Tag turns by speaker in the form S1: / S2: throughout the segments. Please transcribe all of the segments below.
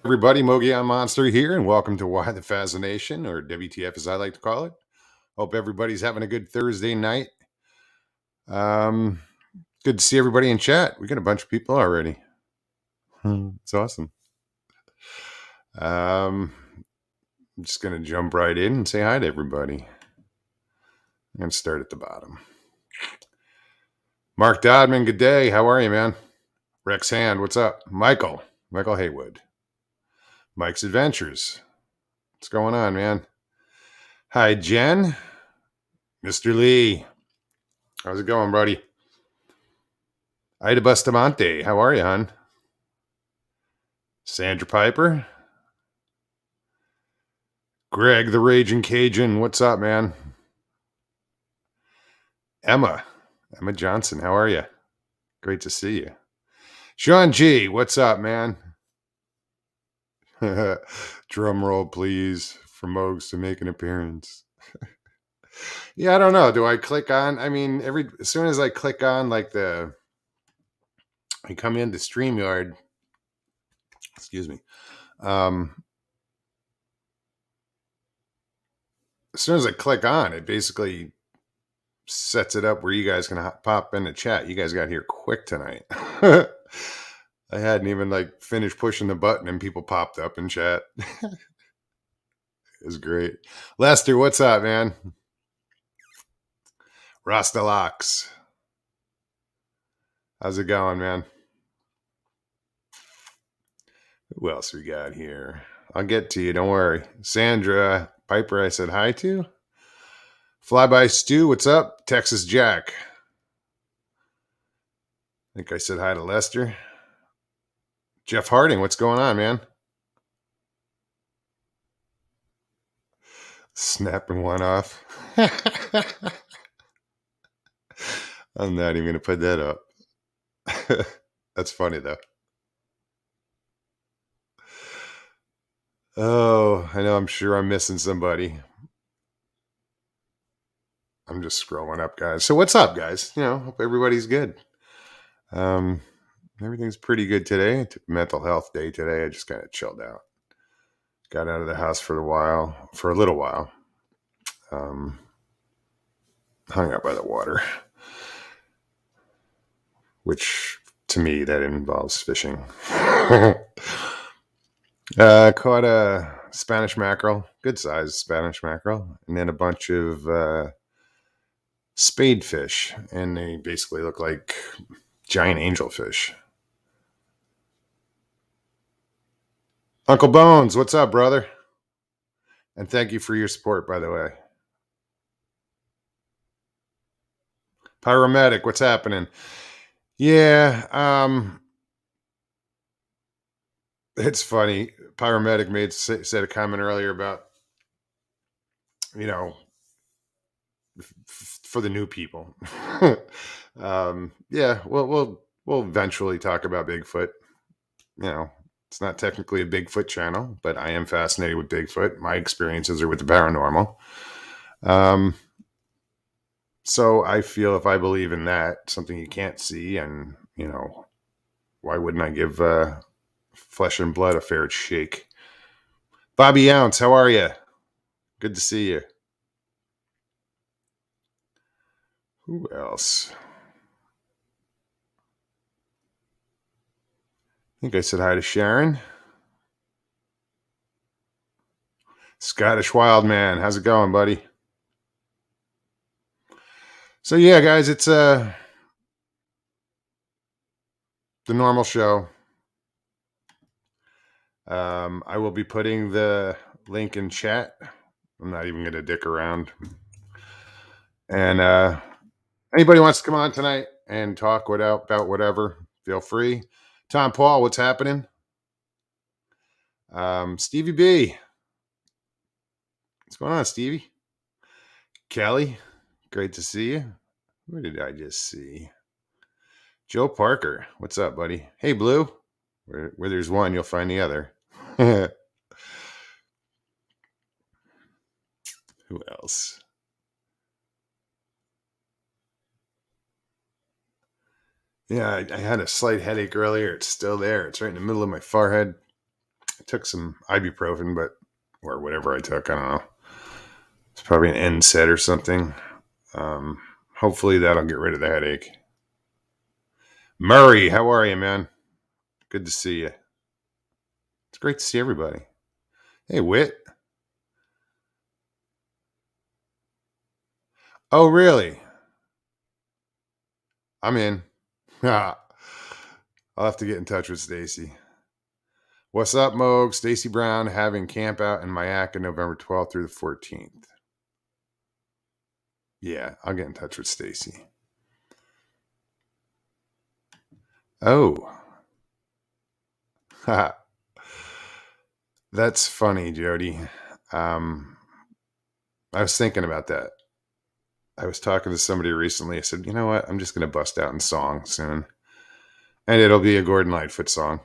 S1: Everybody, Mogi Monster here, and welcome to Why the Fascination, or WTF as I like to call it. Hope everybody's having a good Thursday night. Um, Good to see everybody in chat. We got a bunch of people already. It's awesome. I'm just gonna jump right in and say hi to everybody. I'm gonna start at the bottom. Mark Dodman, good day. How are you, man? Rex Hand, what's up? Michael Haywood. Mike's Adventures. What's going on, man? Hi, Jen. Mr. Lee. How's it going, buddy? Ida Bustamante, how are you, hon? Sandra Piper. Greg the Raging Cajun, what's up, man? Emma Johnson, how are you? Great to see you. Sean G, what's up, man? Drum roll, please, for Mogs to make an appearance. Yeah, I don't know. Do I click on? I mean, as soon as I click on I come into StreamYard. Excuse me. As soon as I click on, it basically sets it up where you guys can pop in the chat. You guys got here quick tonight. I hadn't even finished pushing the button and people popped up in chat. It was great. Lester, what's up, man? Rastalox. How's it going, man? Who else we got here? I'll get to you, don't worry. Sandra Piper, I said hi to. Flyby Stu, what's up? Texas Jack. I think I said hi to Lester. Jeff Harding, what's going on, man? Snapping one off. I'm not even going to put that up. That's funny, though. Oh, I know. I'm sure I'm missing somebody. I'm just scrolling up, guys. So what's up, guys? Hope everybody's good. Everything's pretty good today. I took mental health day today. I just kind of chilled out. Got out of the house for a little while. Hung out by the water, which to me that involves fishing. Caught a Spanish mackerel, good size Spanish mackerel, and then a bunch of spade fish, and they basically look like giant angelfish. Uncle Bones, what's up, brother? And thank you for your support, by the way. Pyromedic, what's happening? Yeah, it's funny. Pyromedic said a comment earlier about, for the new people. Yeah, we'll eventually talk about Bigfoot. It's not technically a Bigfoot channel, but I am fascinated with Bigfoot. My experiences are with the paranormal. So I feel if I believe in that, something you can't see, and why wouldn't I give flesh and blood a fair shake? Bobby Ounce, how are you? Good to see you. Who else? I think I said hi to Sharon. Scottish Wildman, how's it going, buddy? So yeah, guys, it's the normal show. I will be putting the link in chat. I'm not even going to dick around. And anybody wants to come on tonight and talk about whatever, feel free. Tom Paul, what's happening? Stevie B. What's going on, Stevie? Kelly, great to see you. Who did I just see? Joe Parker, what's up, buddy? Hey, Blue. Where there's one, you'll find the other. Who else? Yeah, I had a slight headache earlier. It's still there. It's right in the middle of my forehead. took some ibuprofen, or whatever I took. I don't know. It's probably an NSAID or something. Hopefully that'll get rid of the headache. Murray, how are you, man? Good to see you. It's great to see everybody. Hey, Whit. Oh, really? I'm in. I'll have to get in touch with Stacy. What's up, Moog? Stacy Brown having camp out in Mayaca November 12th through the 14th. Yeah, I'll get in touch with Stacy. Oh. That's funny, Jody. I was thinking about that. I was talking to somebody recently. I said, you know what? I'm just going to bust out in song soon. And it'll be a Gordon Lightfoot song.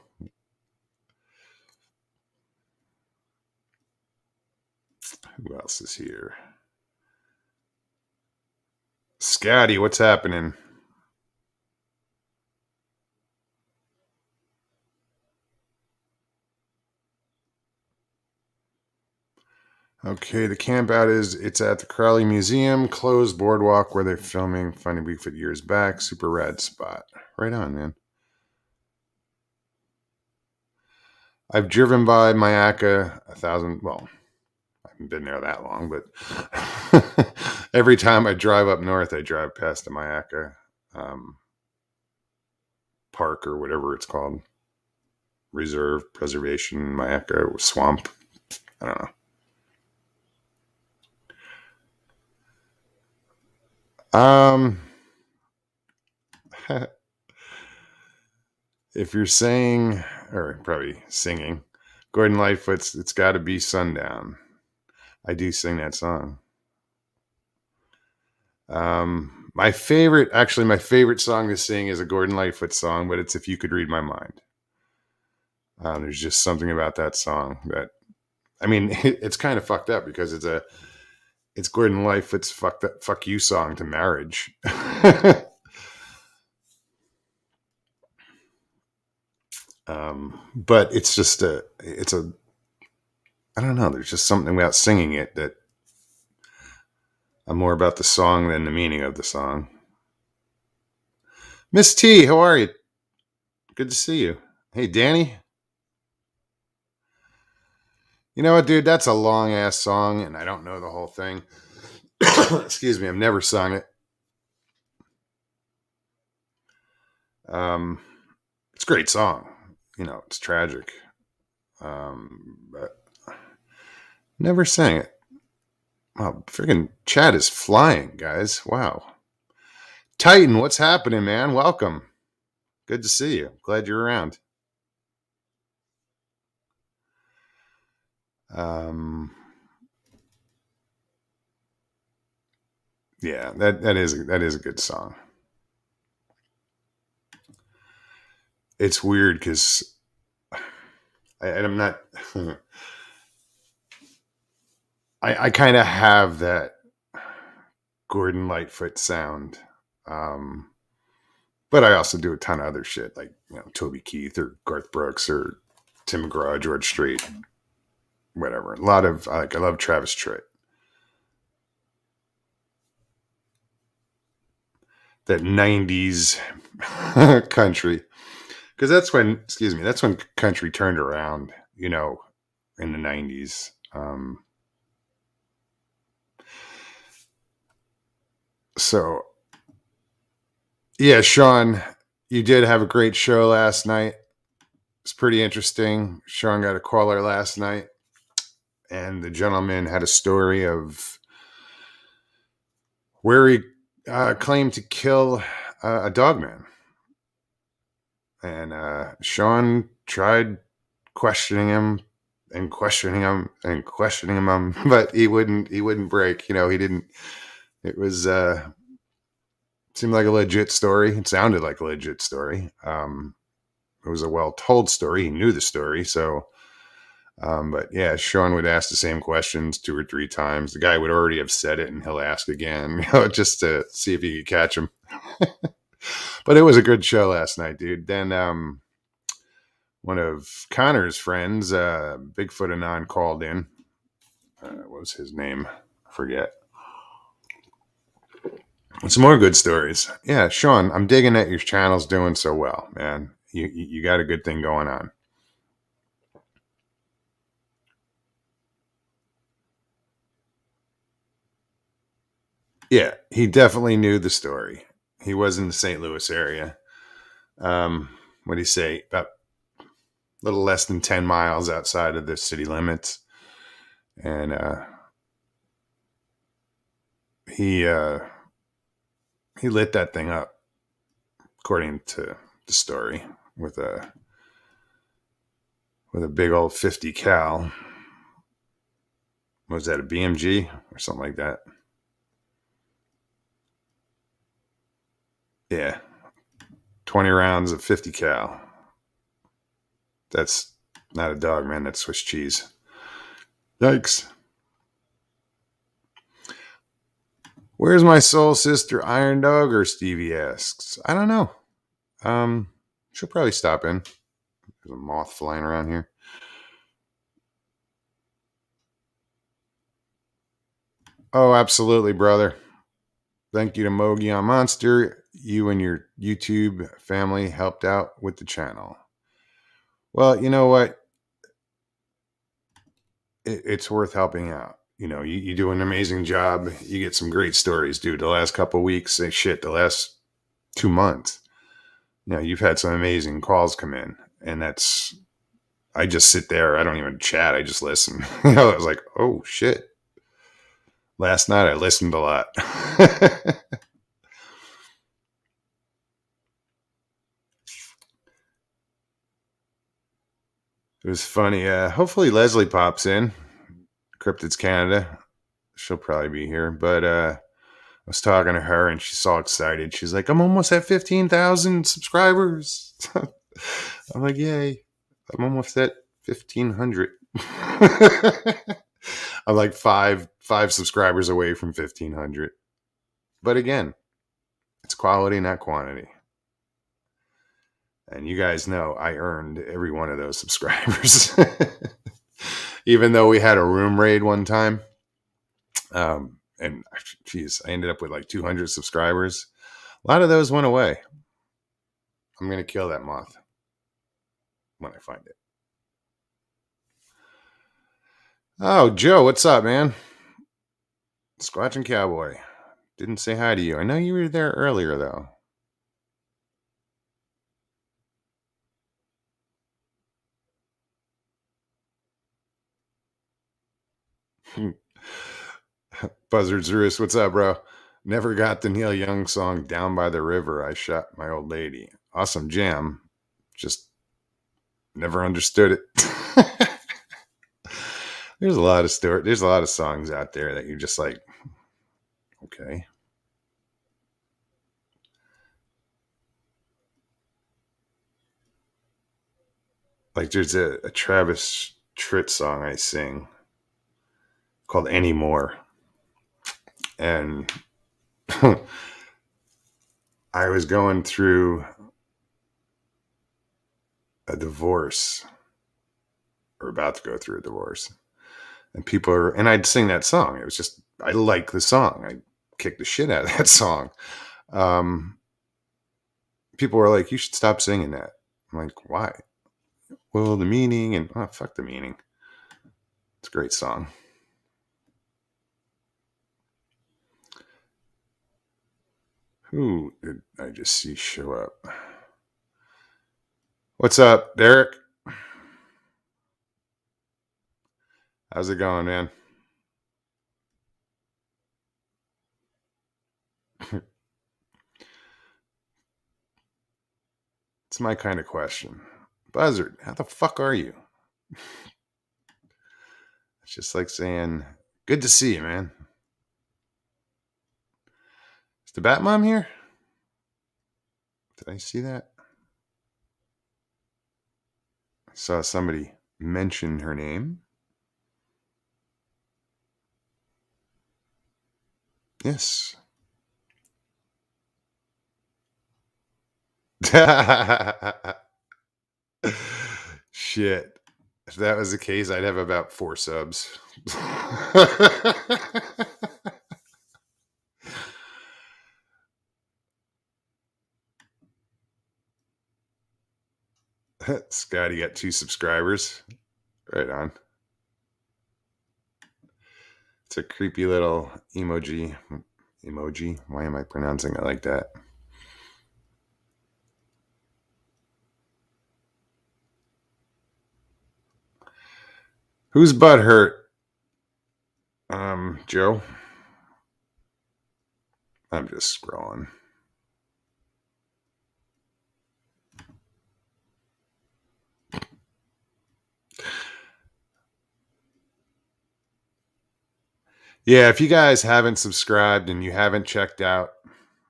S1: Who else is here? Scotty, what's happening? Okay, the camp out it's at the Crowley Museum, closed boardwalk where they're filming Finding Bigfoot years back. Super rad spot. Right on, man. I've driven by Mayaca 1,000. Well, I haven't been there that long, but every time I drive up north, I drive past the Mayaca park or whatever it's called. Reserve, preservation, Mayaca, swamp. I don't know. If you're saying, or probably singing, Gordon Lightfoot's It's Gotta Be Sundown. I do sing that song. My favorite song to sing is a Gordon Lightfoot song, but it's If You Could Read My Mind. There's just something about that song that, I mean, it's kind of fucked up because it's Gordon Lightfoot's fuck you song to marriage. But it's just I don't know. There's just something about singing it that I'm more about the song than the meaning of the song. Miss T, how are you? Good to see you. Hey, Danny. You know what, dude? That's a long ass song, and I don't know the whole thing. Excuse me. I've never sung it. It's a great song. You know, it's tragic. But never sang it. Wow, freaking chat is flying, guys. Wow. Titan, what's happening, man? Welcome. Good to see you. Glad you're around. Yeah, that is a good song. It's weird because I'm not. I kind of have that Gordon Lightfoot sound, but I also do a ton of other shit like Toby Keith or Garth Brooks or Tim McGraw, George Strait, whatever. A lot of I love Travis Tritt. That 90s country, because that's when country turned around, in the 90s. So yeah, Sean, you did have a great show last night. It's pretty interesting. Sean got a caller last night, and the gentleman had a story of where he claimed to kill a dogman. And Sean tried questioning him, but he wouldn't break. He didn't. It was seemed like a legit story. It sounded like a legit story. It was a well-told story. He knew the story, so. But yeah, Sean would ask the same questions 2 or 3 times. The guy would already have said it, and he'll ask again, just to see if he could catch him. But it was a good show last night, dude. Then One of Connor's friends, Bigfoot Anon, called in. What was his name? I forget. Some more good stories. Yeah, Sean, I'm digging that your channel's doing so well, man. You got a good thing going on. Yeah, he definitely knew the story. He was in the St. Louis area. What do you say? About a little less than 10 miles outside of the city limits. And he he lit that thing up, according to the story, with a big old 50 cal. Was that a BMG or something like that? Yeah, 20 rounds of 50 cal. That's not a dog, man. That's Swiss cheese. Yikes. Where's my soul sister, Iron Dog? Or Stevie asks. I don't know. She'll probably stop in. There's a moth flying around here. Oh, absolutely, brother. Thank you to Mogi on Monster. You and your YouTube family helped out with the channel. Well, you know what? It's worth helping out. You know, you do an amazing job. You get some great stories, dude. The last couple of weeks, the last 2 months, you know, you've had some amazing calls come in. And I just sit there. I don't even chat. I just listen. You know, I was like, oh, shit. Last night I listened a lot. It was funny. Hopefully Leslie pops in. Cryptids Canada. She'll probably be here. But I was talking to her and she's all excited. She's like, I'm almost at 15,000 subscribers. I'm like, yay. I'm almost at 1,500. I'm like five subscribers away from 1,500. But again, it's quality, not quantity. And you guys know I earned every one of those subscribers. Even though we had a room raid one time. And geez, I ended up with like 200 subscribers. A lot of those went away. I'm going to kill that moth when I find it. Oh, Joe, what's up, man? Squatching Cowboy. Didn't say hi to you. I know you were there earlier, though. Buzzard's Roost, what's up, bro? Never got the Neil Young song Down by the River. I Shot My Old Lady. Awesome jam. Just never understood it. There's a lot of there's a lot of songs out there that you're just like, okay. Like there's a Travis Tritt song I sing called Anymore. And I was going through a divorce or about to go through a divorce. And I'd sing that song. It was just, I like the song. I kicked the shit out of that song. Um, People were like, you should stop singing that. I'm like, why? Well, the meaning and fuck the meaning. It's a great song. Who did I just see show up? What's up, Derek? How's it going, man? It's my kind of question. Buzzard, how the fuck are you? It's just like saying, good to see you, man. Is the Bat Mom here? Did I see that? I saw somebody mention her name. Yes. Shit. If that was the case, I'd have about 4 subs. Scotty got 2 subscribers. Right on. It's a creepy little emoji. Emoji? Why am I pronouncing it like that? Whose butt hurt? Joe? I'm just scrolling. Yeah, if you guys haven't subscribed and you haven't checked out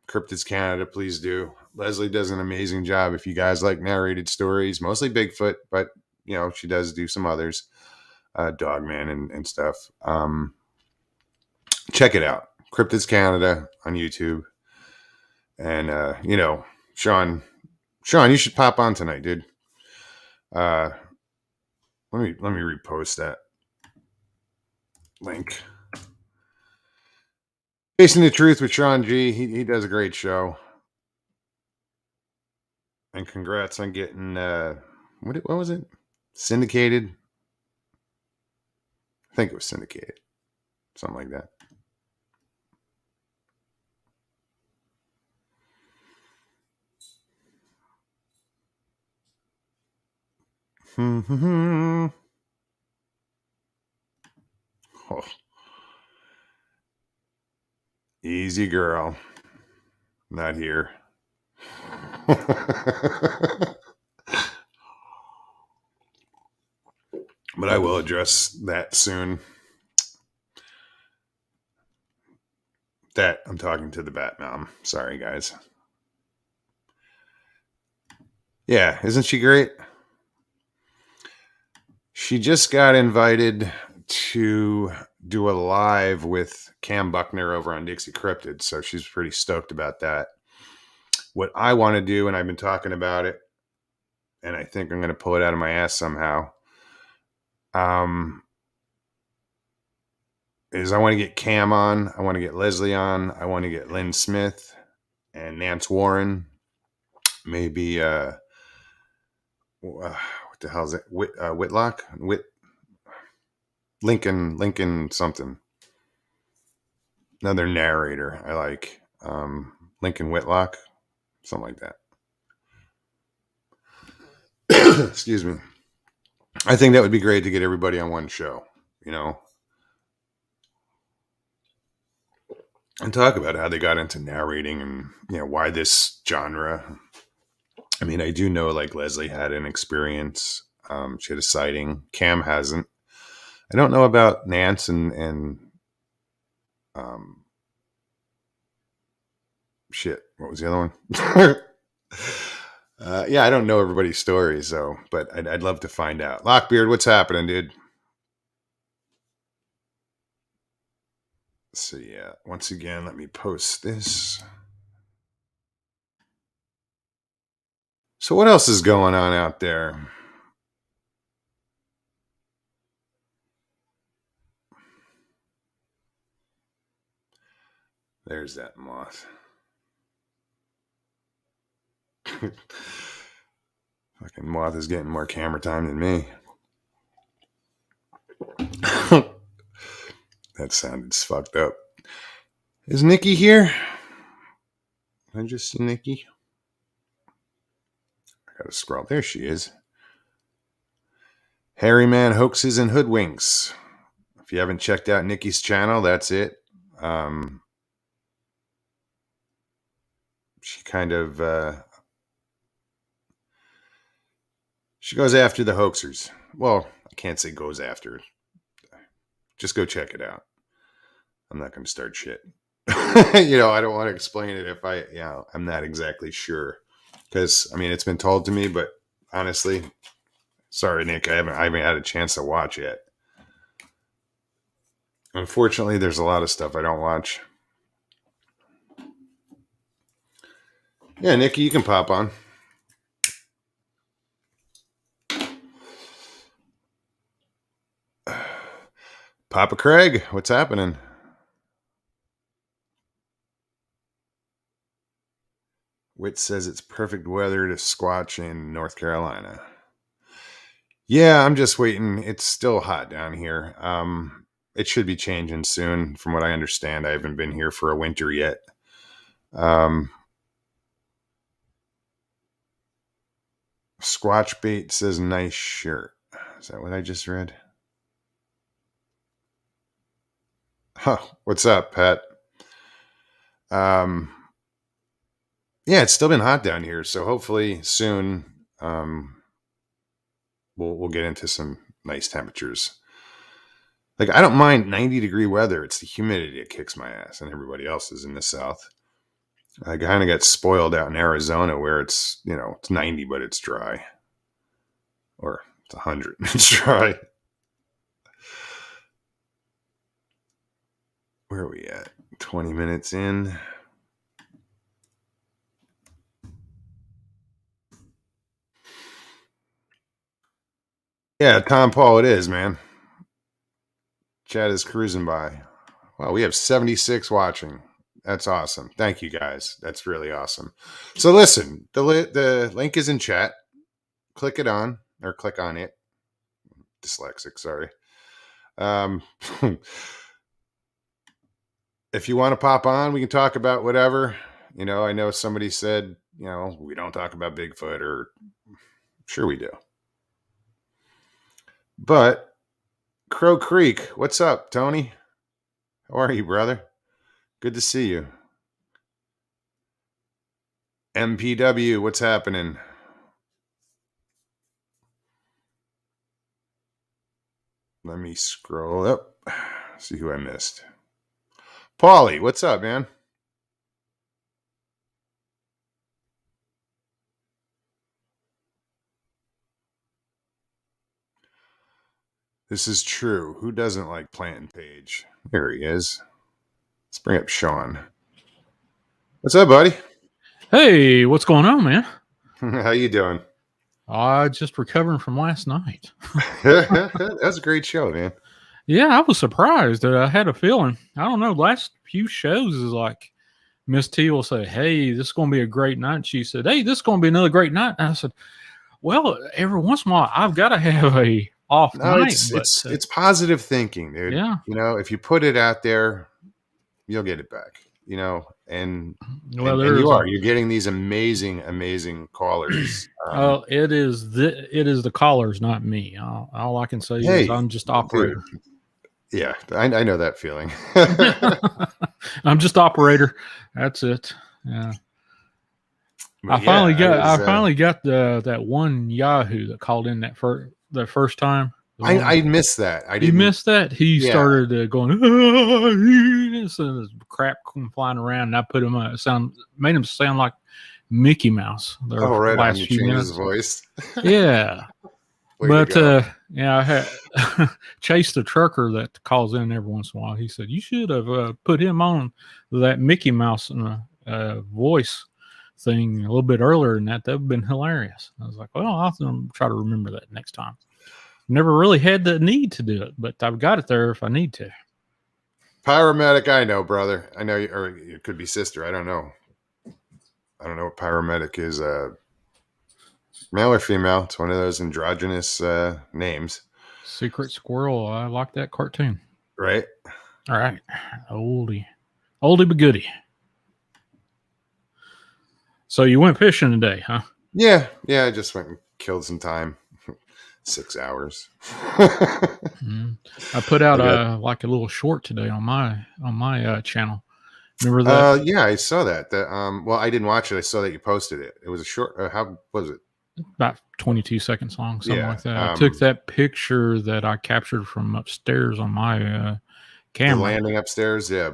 S1: Cryptids Canada, please do. Leslie does an amazing job. If you guys like narrated stories, mostly Bigfoot, but you know, she does do some others, Dogman and stuff. Check it out. Cryptids Canada on YouTube. And you know, Sean, you should pop on tonight, dude. Let me repost that link. Facing the Truth with Sean G. He does a great show. And congrats on getting what was it? Syndicated? I think it was syndicated. Something like that. Oh. Easy girl. Not here. But I will address that soon. That I'm talking to the Bat Mom. Sorry, guys. Yeah, isn't she great? She just got invited to do a live with Cam Buckner over on Dixie Cryptid, so she's pretty stoked about that. What I want to do, and I've been talking about it, and I think I'm going to pull it out of my ass somehow, is I want to get Cam on, I want to get Leslie on, I want to get Lynn Smith and Nance Warren, maybe what the hell is it? Whitlock? Lincoln something. Another narrator I like. Lincoln Whitlock, something like that. Excuse me. I think that would be great to get everybody on one show, you know, and talk about how they got into narrating and, you know, why this genre. I mean, I do know like Leslie had an experience. She had a sighting. Cam hasn't. I don't know about Nance and shit. What was the other one? Yeah, I don't know everybody's stories, though, but I'd love to find out. Lockbeard, what's happening, dude? So, yeah, once again, let me post this. So, what else is going on out there? There's that moth. Fucking moth is getting more camera time than me. That sounded fucked up. Is Nikki here? I just see Nikki. I gotta scroll. There she is. Hairy Man Hoaxes and Hoodwinks. If you haven't checked out Nikki's channel, that's it. She kind of she goes after the hoaxers. Well, I can't say goes after. Just go check it out. I'm not going to start shit. You know, I don't want to explain it if I'm not exactly sure. Because, I mean, it's been told to me, but honestly, sorry, Nick, I haven't had a chance to watch yet. Unfortunately, there's a lot of stuff I don't watch. Yeah, Nikki, you can pop on. Papa Craig, what's happening? Whit says it's perfect weather to squatch in North Carolina. Yeah, I'm just waiting. It's still hot down here. It should be changing soon, from what I understand. I haven't been here for a winter yet. Squatch Bait says nice shirt. Is that what I just read? Huh. What's up, Pat? Yeah, it's still been hot down here, so hopefully soon we'll get into some nice temperatures. Like, I don't mind 90-degree weather. It's the humidity that kicks my ass, and everybody else is in the South. I kind of got spoiled out in Arizona where it's 90, but it's dry. Or it's 100. It's dry. Where are we at? 20 minutes in. Yeah, Tom Paul, it is, man. Chad is cruising by. Wow, we have 76 watching. That's awesome. Thank you, guys. That's really awesome. So listen, the link is in chat. Click it on, or click on it. Dyslexic, sorry. If you want to pop on, we can talk about whatever. I know somebody said, we don't talk about Bigfoot, or sure we do. But Crow Creek, what's up, Tony? How are you, brother? Good to see you. MPW, what's happening? Let me scroll up. See who I missed. Paulie, what's up, man? This is true. Who doesn't like Planting Page? There he is. Let's bring up Sean. What's up, buddy?
S2: Hey, what's going on, man?
S1: How you doing?
S2: Just recovering from last night.
S1: That was a great show, man.
S2: Yeah, I was surprised. I had a feeling. I don't know. Last few shows is like Miss T will say, "Hey, this is going to be a great night." And she said, "Hey, this is going to be another great night." And I said, "Well, every once in a while, I've got to have a off night."
S1: It's positive thinking, dude.
S2: Yeah.
S1: If you put it out there, you'll get it back. And you're getting these amazing callers.
S2: It is the callers, not me. All I can say is I'm just operator.
S1: Dude. Yeah, I know that feeling.
S2: I'm just operator. That's it. Yeah. I finally got that one Yahoo that called in that first time.
S1: I missed that.
S2: You missed that? He started going, so crap flying around, and I put him made him sound like Mickey Mouse.
S1: Right. Last you changed his voice.
S2: Yeah. But I had Chase the trucker that calls in every once in a while. He said, "You should have put him on that Mickey Mouse voice thing a little bit earlier than that. That would have been hilarious." I was like, "Well, I'll try to remember that next time." Never really had the need to do it, but I've got it there if I need to.
S1: Pyromedic, I know, brother. I know, or it could be sister. I don't know. I don't know what Pyromedic is. Male or female? It's one of those androgynous names.
S2: Secret Squirrel. I like that cartoon.
S1: Right.
S2: All right. Oldie but goodie. So you went fishing today, huh?
S1: Yeah. I just went and killed some time. 6 hours.
S2: I put out like a little short today on my channel. Remember that?
S1: Yeah, I saw that. Well, I didn't watch it. I saw that you posted it. It was a short. How was it?
S2: About 22 seconds long, something like that. I took that picture that I captured from upstairs on my camera.
S1: The landing upstairs, yeah.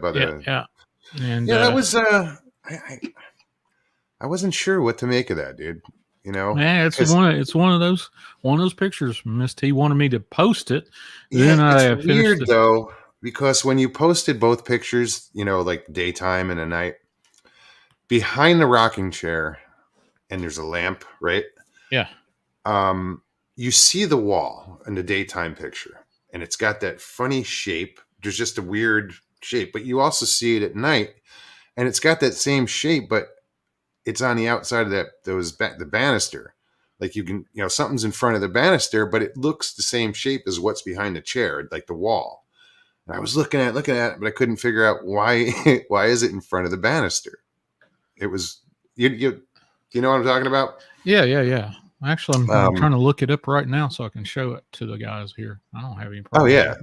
S2: And
S1: that was. I wasn't sure what to make of that, dude.
S2: Yeah, it's one of those pictures. Miss T wanted me to post it.
S1: Yeah, then it's weird though, because when you posted both pictures, like daytime and a night, behind the rocking chair, and there's a lamp, right?
S2: Yeah.
S1: You see the wall in the daytime picture, and it's got that funny shape. There's just a weird shape, but you also see it at night, and it's got that same shape, but it's on the outside of the banister. Like you can, something's in front of the banister, but it looks the same shape as what's behind the chair, like the wall. And I was looking at it, but I couldn't figure out why. Why is it in front of the banister? It was you know what I'm talking about?
S2: Yeah. Actually, I'm trying to look it up right now so I can show it to the guys here. I don't have any problem.
S1: Oh yeah,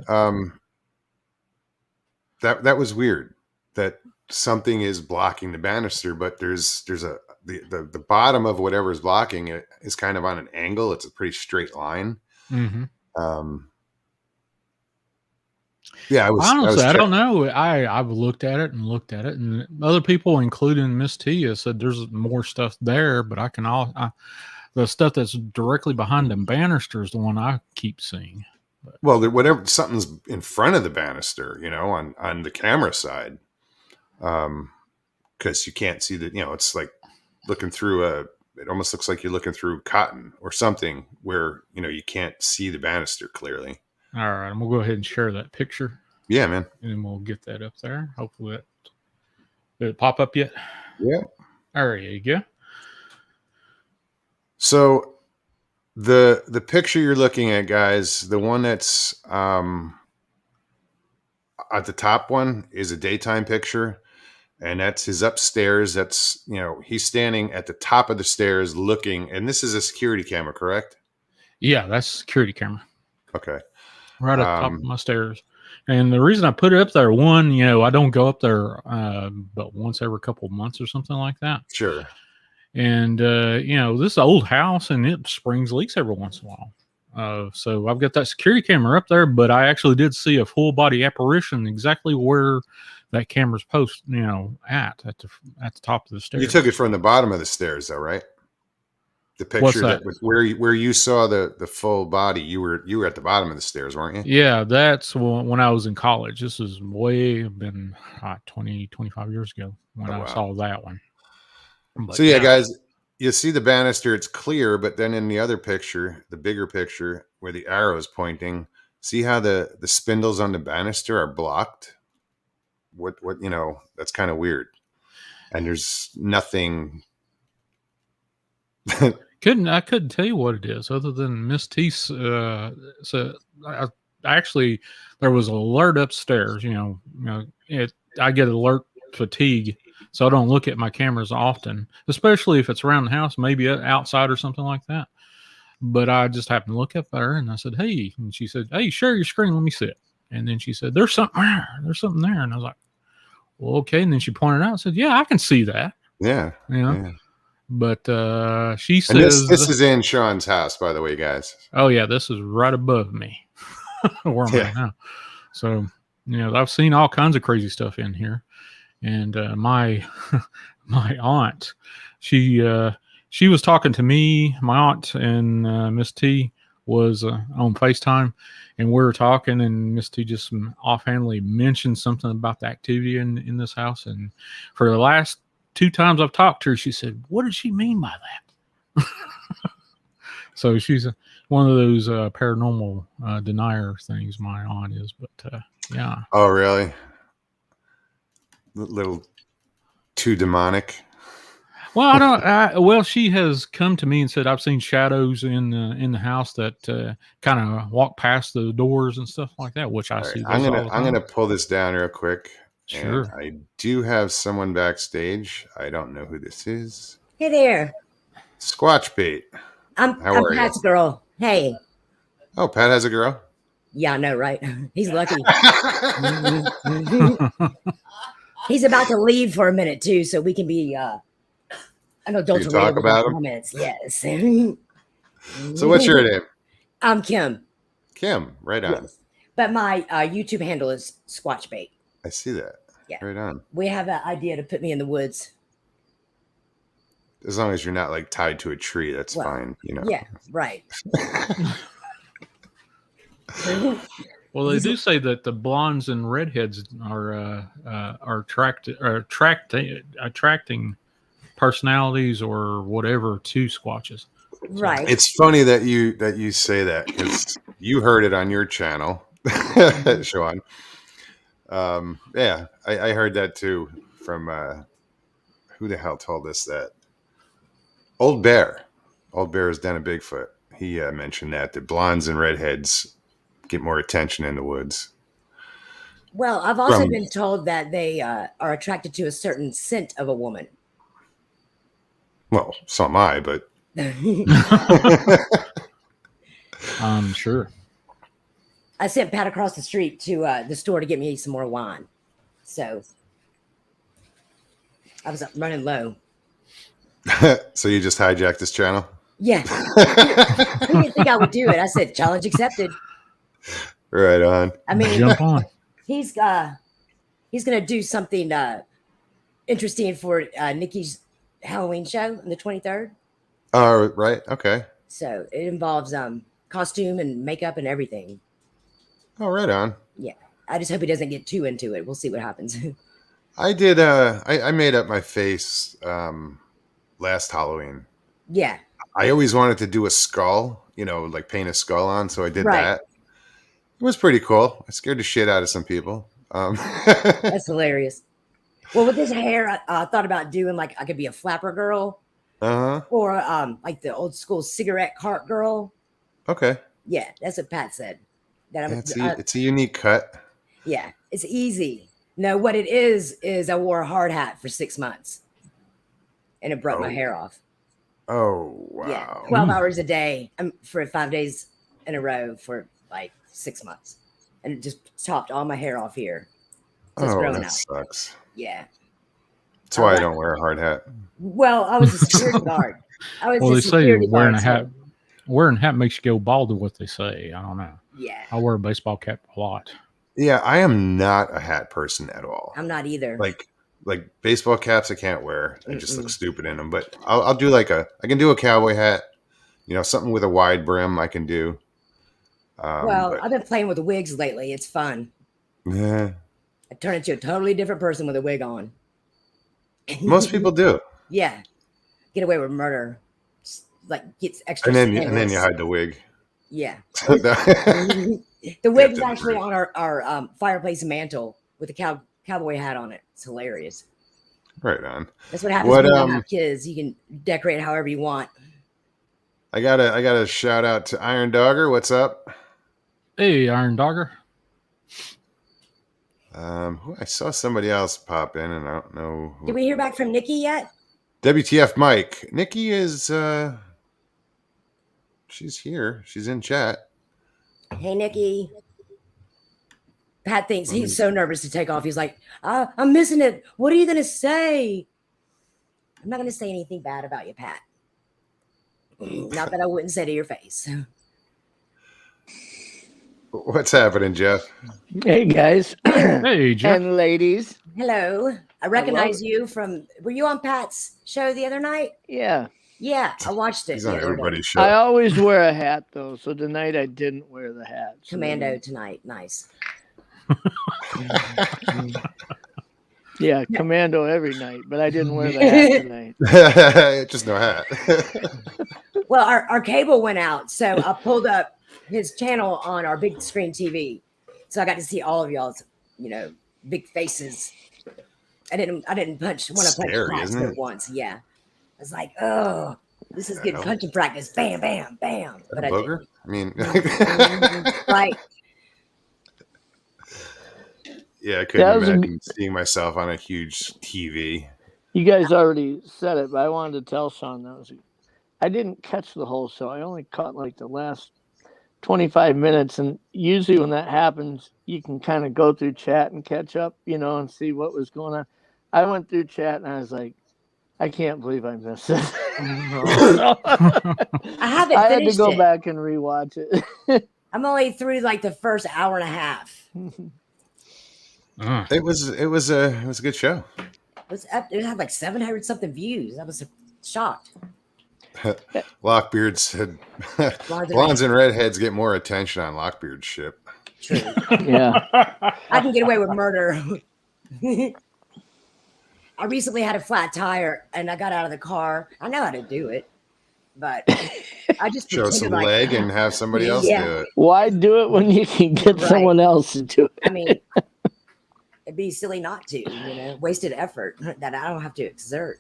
S1: that was weird. That something is blocking the banister, but there's the bottom of whatever is blocking it is kind of on an angle. It's a pretty straight line.
S2: Mm-hmm.
S1: Yeah,
S2: I don't know. I've looked at it, and other people, including Miss T, has said there's more stuff there, but the stuff that's directly behind the banister is the one I keep seeing. But,
S1: well, whatever, something's in front of the banister, on the camera side, because you can't see it's like looking through it almost looks like you're looking through cotton or something where you can't see the banister clearly.
S2: All right, I'm gonna go ahead and share that picture.
S1: Yeah, man,
S2: and then we'll get that up there. Hopefully, did it pop up yet?
S1: Yeah,
S2: there you go.
S1: So the picture you're looking at, guys, the one that's at the top one is a daytime picture, and that's his upstairs. That's he's standing at the top of the stairs looking, and this is a security camera, correct?
S2: Yeah, that's a security camera.
S1: Okay.
S2: Right at the top of my stairs. And the reason I put it up there, one, I don't go up there but once every couple of months or something like that.
S1: Sure.
S2: And, this is an old house, and it springs leaks every once in a while. So I've got that security camera up there, but I actually did see a full body apparition exactly where that camera's at the top of the stairs.
S1: You took it from the bottom of the stairs, though, right? The picture that was where you saw the full body. You were at the bottom of the stairs, weren't you?
S2: Yeah, that's when I was in college. This is been 20, 25 years ago when I saw that one.
S1: But, so yeah, guys, you see the banister, it's clear, but then in the other picture, the bigger picture where the arrow is pointing, see how the spindles on the banister are blocked? What that's kind of weird. And there's nothing
S2: I couldn't tell you what it is other than Miss T. So actually there was an alert upstairs. I get alert fatigue, so I don't look at my cameras often, especially if it's around the house, maybe outside or something like that. But I just happened to look up there, and I said, "Hey," and she said, "Hey, share your screen. Let me see it." And then she said, "There's something there. There's something there." And I was like, "Well, okay." And then she pointed out and said, "Yeah, I can see that."
S1: Yeah. Yeah.
S2: But she says
S1: this is in Sean's house, by the way, guys.
S2: Oh yeah, this is right above me where I'm at now. So I've seen all kinds of crazy stuff in here, and my aunt, she was talking to me. My aunt and Miss T was on FaceTime, and we were talking, and Miss T just offhandedly mentioned something about the activity in this house, and for the last 2 times I've talked to her, she said, "What did she mean by that?" So she's one of those paranormal denier things, my aunt is. But yeah.
S1: Oh, really? A little too demonic.
S2: Well, I don't. Well, she has come to me and said I've seen shadows in the house that kind of walk past the doors and stuff like that, which I see.
S1: I'm gonna pull this down real quick.
S2: Sure.
S1: And I do have someone backstage. I don't know who this is.
S3: Hey there.
S1: Squatch Bait.
S3: I'm Pat's girl. Hey.
S1: Oh, Pat has a girl?
S3: Yeah, I know, right? He's lucky. He's about to leave for a minute too, so we can be unadulterated
S1: talk about him?
S3: comments. Yes.
S1: So what's your name?
S3: I'm Kim.
S1: Kim, right on.
S3: Yes. But my YouTube handle is Squatch Bait.
S1: I see that.
S3: Yeah.
S1: Right on.
S3: We have an idea to put me in the woods.
S1: As long as you're not like tied to a tree, that's fine.
S3: Yeah, right.
S2: Well, they do say that the blondes and redheads are attracting personalities or whatever to Squatches.
S3: Right.
S1: It's funny that you say that because you heard it on your channel, Sean. Yeah, I heard that too from who the hell told us that? Old Bear. Old Bear has done a Bigfoot. He mentioned that blondes and redheads get more attention in the woods.
S3: Well, I've also been told that they are attracted to a certain scent of a woman.
S1: Well, so am I, but
S2: I'm sure.
S3: I sent Pat across the street to the store to get me some more wine. So I was running low.
S1: So you just hijacked this channel?
S3: Yeah. He didn't think I would do it. I said, challenge accepted.
S1: Right on.
S3: I mean,
S2: Jump on.
S3: He's going to do something interesting for Nikki's Halloween show on the 23rd.
S1: Oh, right. Okay.
S3: So it involves costume and makeup and everything.
S1: Oh, right on.
S3: Yeah. I just hope he doesn't get too into it. We'll see what happens.
S1: I did. I made up my face last Halloween.
S3: Yeah.
S1: I always wanted to do a skull, like paint a skull on. So I did
S3: Right.
S1: that. It was pretty cool. I scared the shit out of some people.
S3: That's hilarious. Well, with his hair, I thought about doing like I could be a flapper girl, or like the old school cigarette cart girl.
S1: Okay.
S3: Yeah, that's what Pat said. That
S1: it's a unique cut.
S3: Yeah, it's easy. No, what it is I wore a hard hat for 6 months, and it broke my hair off.
S1: Oh wow!
S3: Yeah, 12 hours a day for 5 days in a row for like 6 months, and it just chopped all my hair off here. So it's growing
S1: that
S3: out.
S1: Sucks.
S3: Yeah.
S1: That's why I don't wear a hard hat.
S3: Well, I was a security guard.
S2: They say wearing a hat makes you go bald, is what they say. I don't know.
S3: Yeah.
S2: I wear a baseball cap a lot.
S1: Yeah, I am not a hat person at all.
S3: I'm not either.
S1: Like baseball caps, I can't wear. I just look stupid in them. But I'll do I can do a cowboy hat. Something with a wide brim I can do.
S3: I've been playing with wigs lately. It's fun.
S1: Yeah.
S3: I turn into a totally different person with a wig on.
S1: Most people do.
S3: Yeah. Get away with murder. Just, gets extra.
S1: And then you hide the wig.
S3: Yeah. The wig's actually on our fireplace mantle with a cowboy hat on it. It's hilarious.
S1: Right on.
S3: That's what happens when you don't have kids. You can decorate however you want.
S1: I got a shout out to Iron Dogger. What's up?
S2: Hey, Iron Dogger.
S1: I saw somebody else pop in, and I don't know.
S3: Did we hear back from Nikki yet?
S1: WTF Mike. Nikki is she's here. She's in chat.
S3: Hey, Nikki. Pat thinks he's so nervous to take off. He's like, I'm missing it. What are you going to say? I'm not going to say anything bad about you, Pat. Not that I wouldn't say to your face.
S1: What's happening, Jeff?
S4: Hey, guys.
S2: Hey, Jeff.
S4: And ladies.
S3: Hello. I recognize you from, were you on Pat's show the other night?
S4: Yeah.
S3: Yeah, I watched it.
S1: He's on everybody's show.
S4: I always wear a hat, though. So tonight I didn't wear the hat. So
S3: Commando tonight. Nice.
S4: Yeah, commando every night, but I didn't wear the hat tonight.
S1: Just no hat.
S3: Well, our cable went out, so I pulled up his channel on our big screen TV. So I got to see all of y'all's, big faces. I didn't want to punch practice at once. Yeah. I was like, oh, this is good punching practice. Bam, bam, bam. But
S1: booger? I mean,
S3: right.
S1: Yeah, I couldn't imagine seeing myself on a huge TV.
S4: You guys already said it, but I wanted to tell Sean I didn't catch the whole show. I only caught the last 25 minutes. And usually when that happens, you can kind of go through chat and catch up, and see what was going on. I went through chat and I was like, I can't believe I missed it.
S3: I haven't
S4: I had
S3: finished
S4: to go
S3: it.
S4: back and rewatch it.
S3: I'm only through the first hour and a half.
S1: It was a good show.
S3: It had 700 something views. I was shocked.
S1: Lockbeard said blondes and redheads get more attention on Lockbeard's ship.
S3: True.
S4: Yeah.
S3: I can get away with murder. I recently had a flat tire and I got out of the car. I know how to do it. but I just
S1: Show some
S3: pretended like
S1: leg and have somebody else
S3: Yeah.
S1: do it.
S4: Why do it when you can get
S3: Right.
S4: someone else to do it?
S3: I mean, it'd be silly not to, wasted effort that I don't have to exert.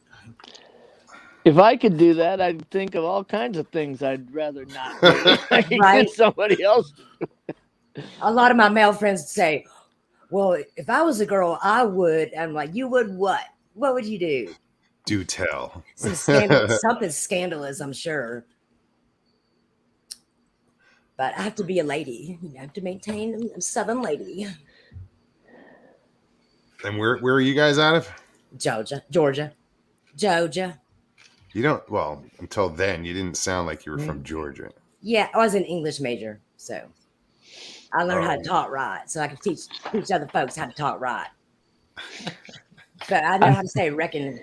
S4: If I could do that, I'd think of all kinds of things I'd rather not do. If I could
S3: Right.
S4: get somebody else to do it.
S3: A lot of my male friends say, well, if I was a girl, I would. I'm like, you would what? What would you do?
S1: Do tell.
S3: Some something scandalous, I'm sure. But I have to be a lady. You have to maintain a Southern lady.
S1: And where are you guys out of?
S3: Georgia.
S1: You don't. Well, until then, you didn't sound like you were from Georgia.
S3: Yeah, I was an English major, so I learned how to talk right, so I can teach other folks how to talk right. But I know how to say reckon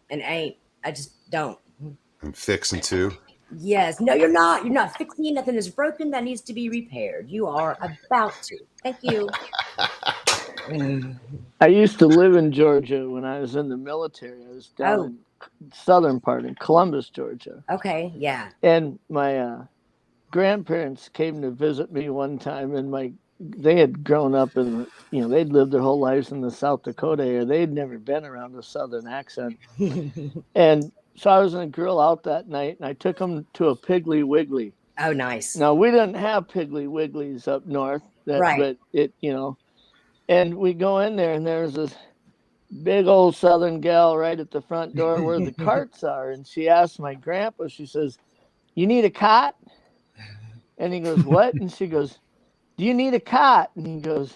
S3: and ain't. I just don't.
S1: And fixing too.
S3: Yes. No, you're not. You're not fixing. Nothing is broken that needs to be repaired. You are about to. Thank you.
S4: I used to live in Georgia when I was in the military. I was down in southern part in Columbus, Georgia.
S3: Okay. Yeah.
S4: And my grandparents came to visit me one time, and they had grown up in, they'd lived their whole lives in the South Dakota area. They'd never been around a southern accent. And so I was going to grill out that night, and I took them to a Piggly Wiggly.
S3: Oh, nice.
S4: Now, we didn't have Piggly Wigglies up north,
S3: right.
S4: But it, and we go in there, and there's this big old southern gal right at the front door where the carts are. And she asked my grandpa, she says, "You need a cot?" And he goes, "What?" And she goes, "Do you need a cot?" And he goes,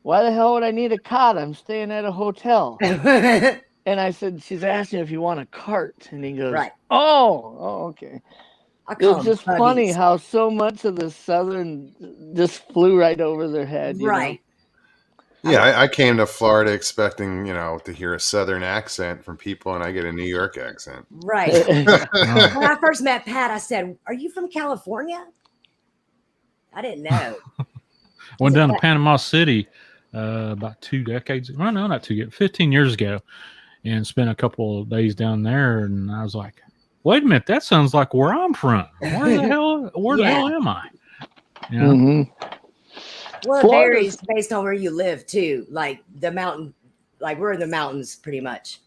S4: "Why the hell would I need a cot? I'm staying at a hotel." And I said, "She's asking if you want a cart." And he goes,
S3: right.
S4: Oh, okay. It's just funny how so much of the southern just flew right over their head.
S3: Right.
S1: Yeah, I came to Florida expecting, to hear a southern accent from people, and I get a New York accent.
S3: Right. When I first met Pat, I said, "Are you from California?" I didn't know.
S2: Went down to Panama City about 2 decades. Well, no, not 2 years, 15 years ago, and spent a couple of days down there. And I was like, "Wait a minute, that sounds like where I'm from. Where the hell am I?"
S3: Well, it varies based on where you live too. Like the mountain, like we're in the mountains pretty much,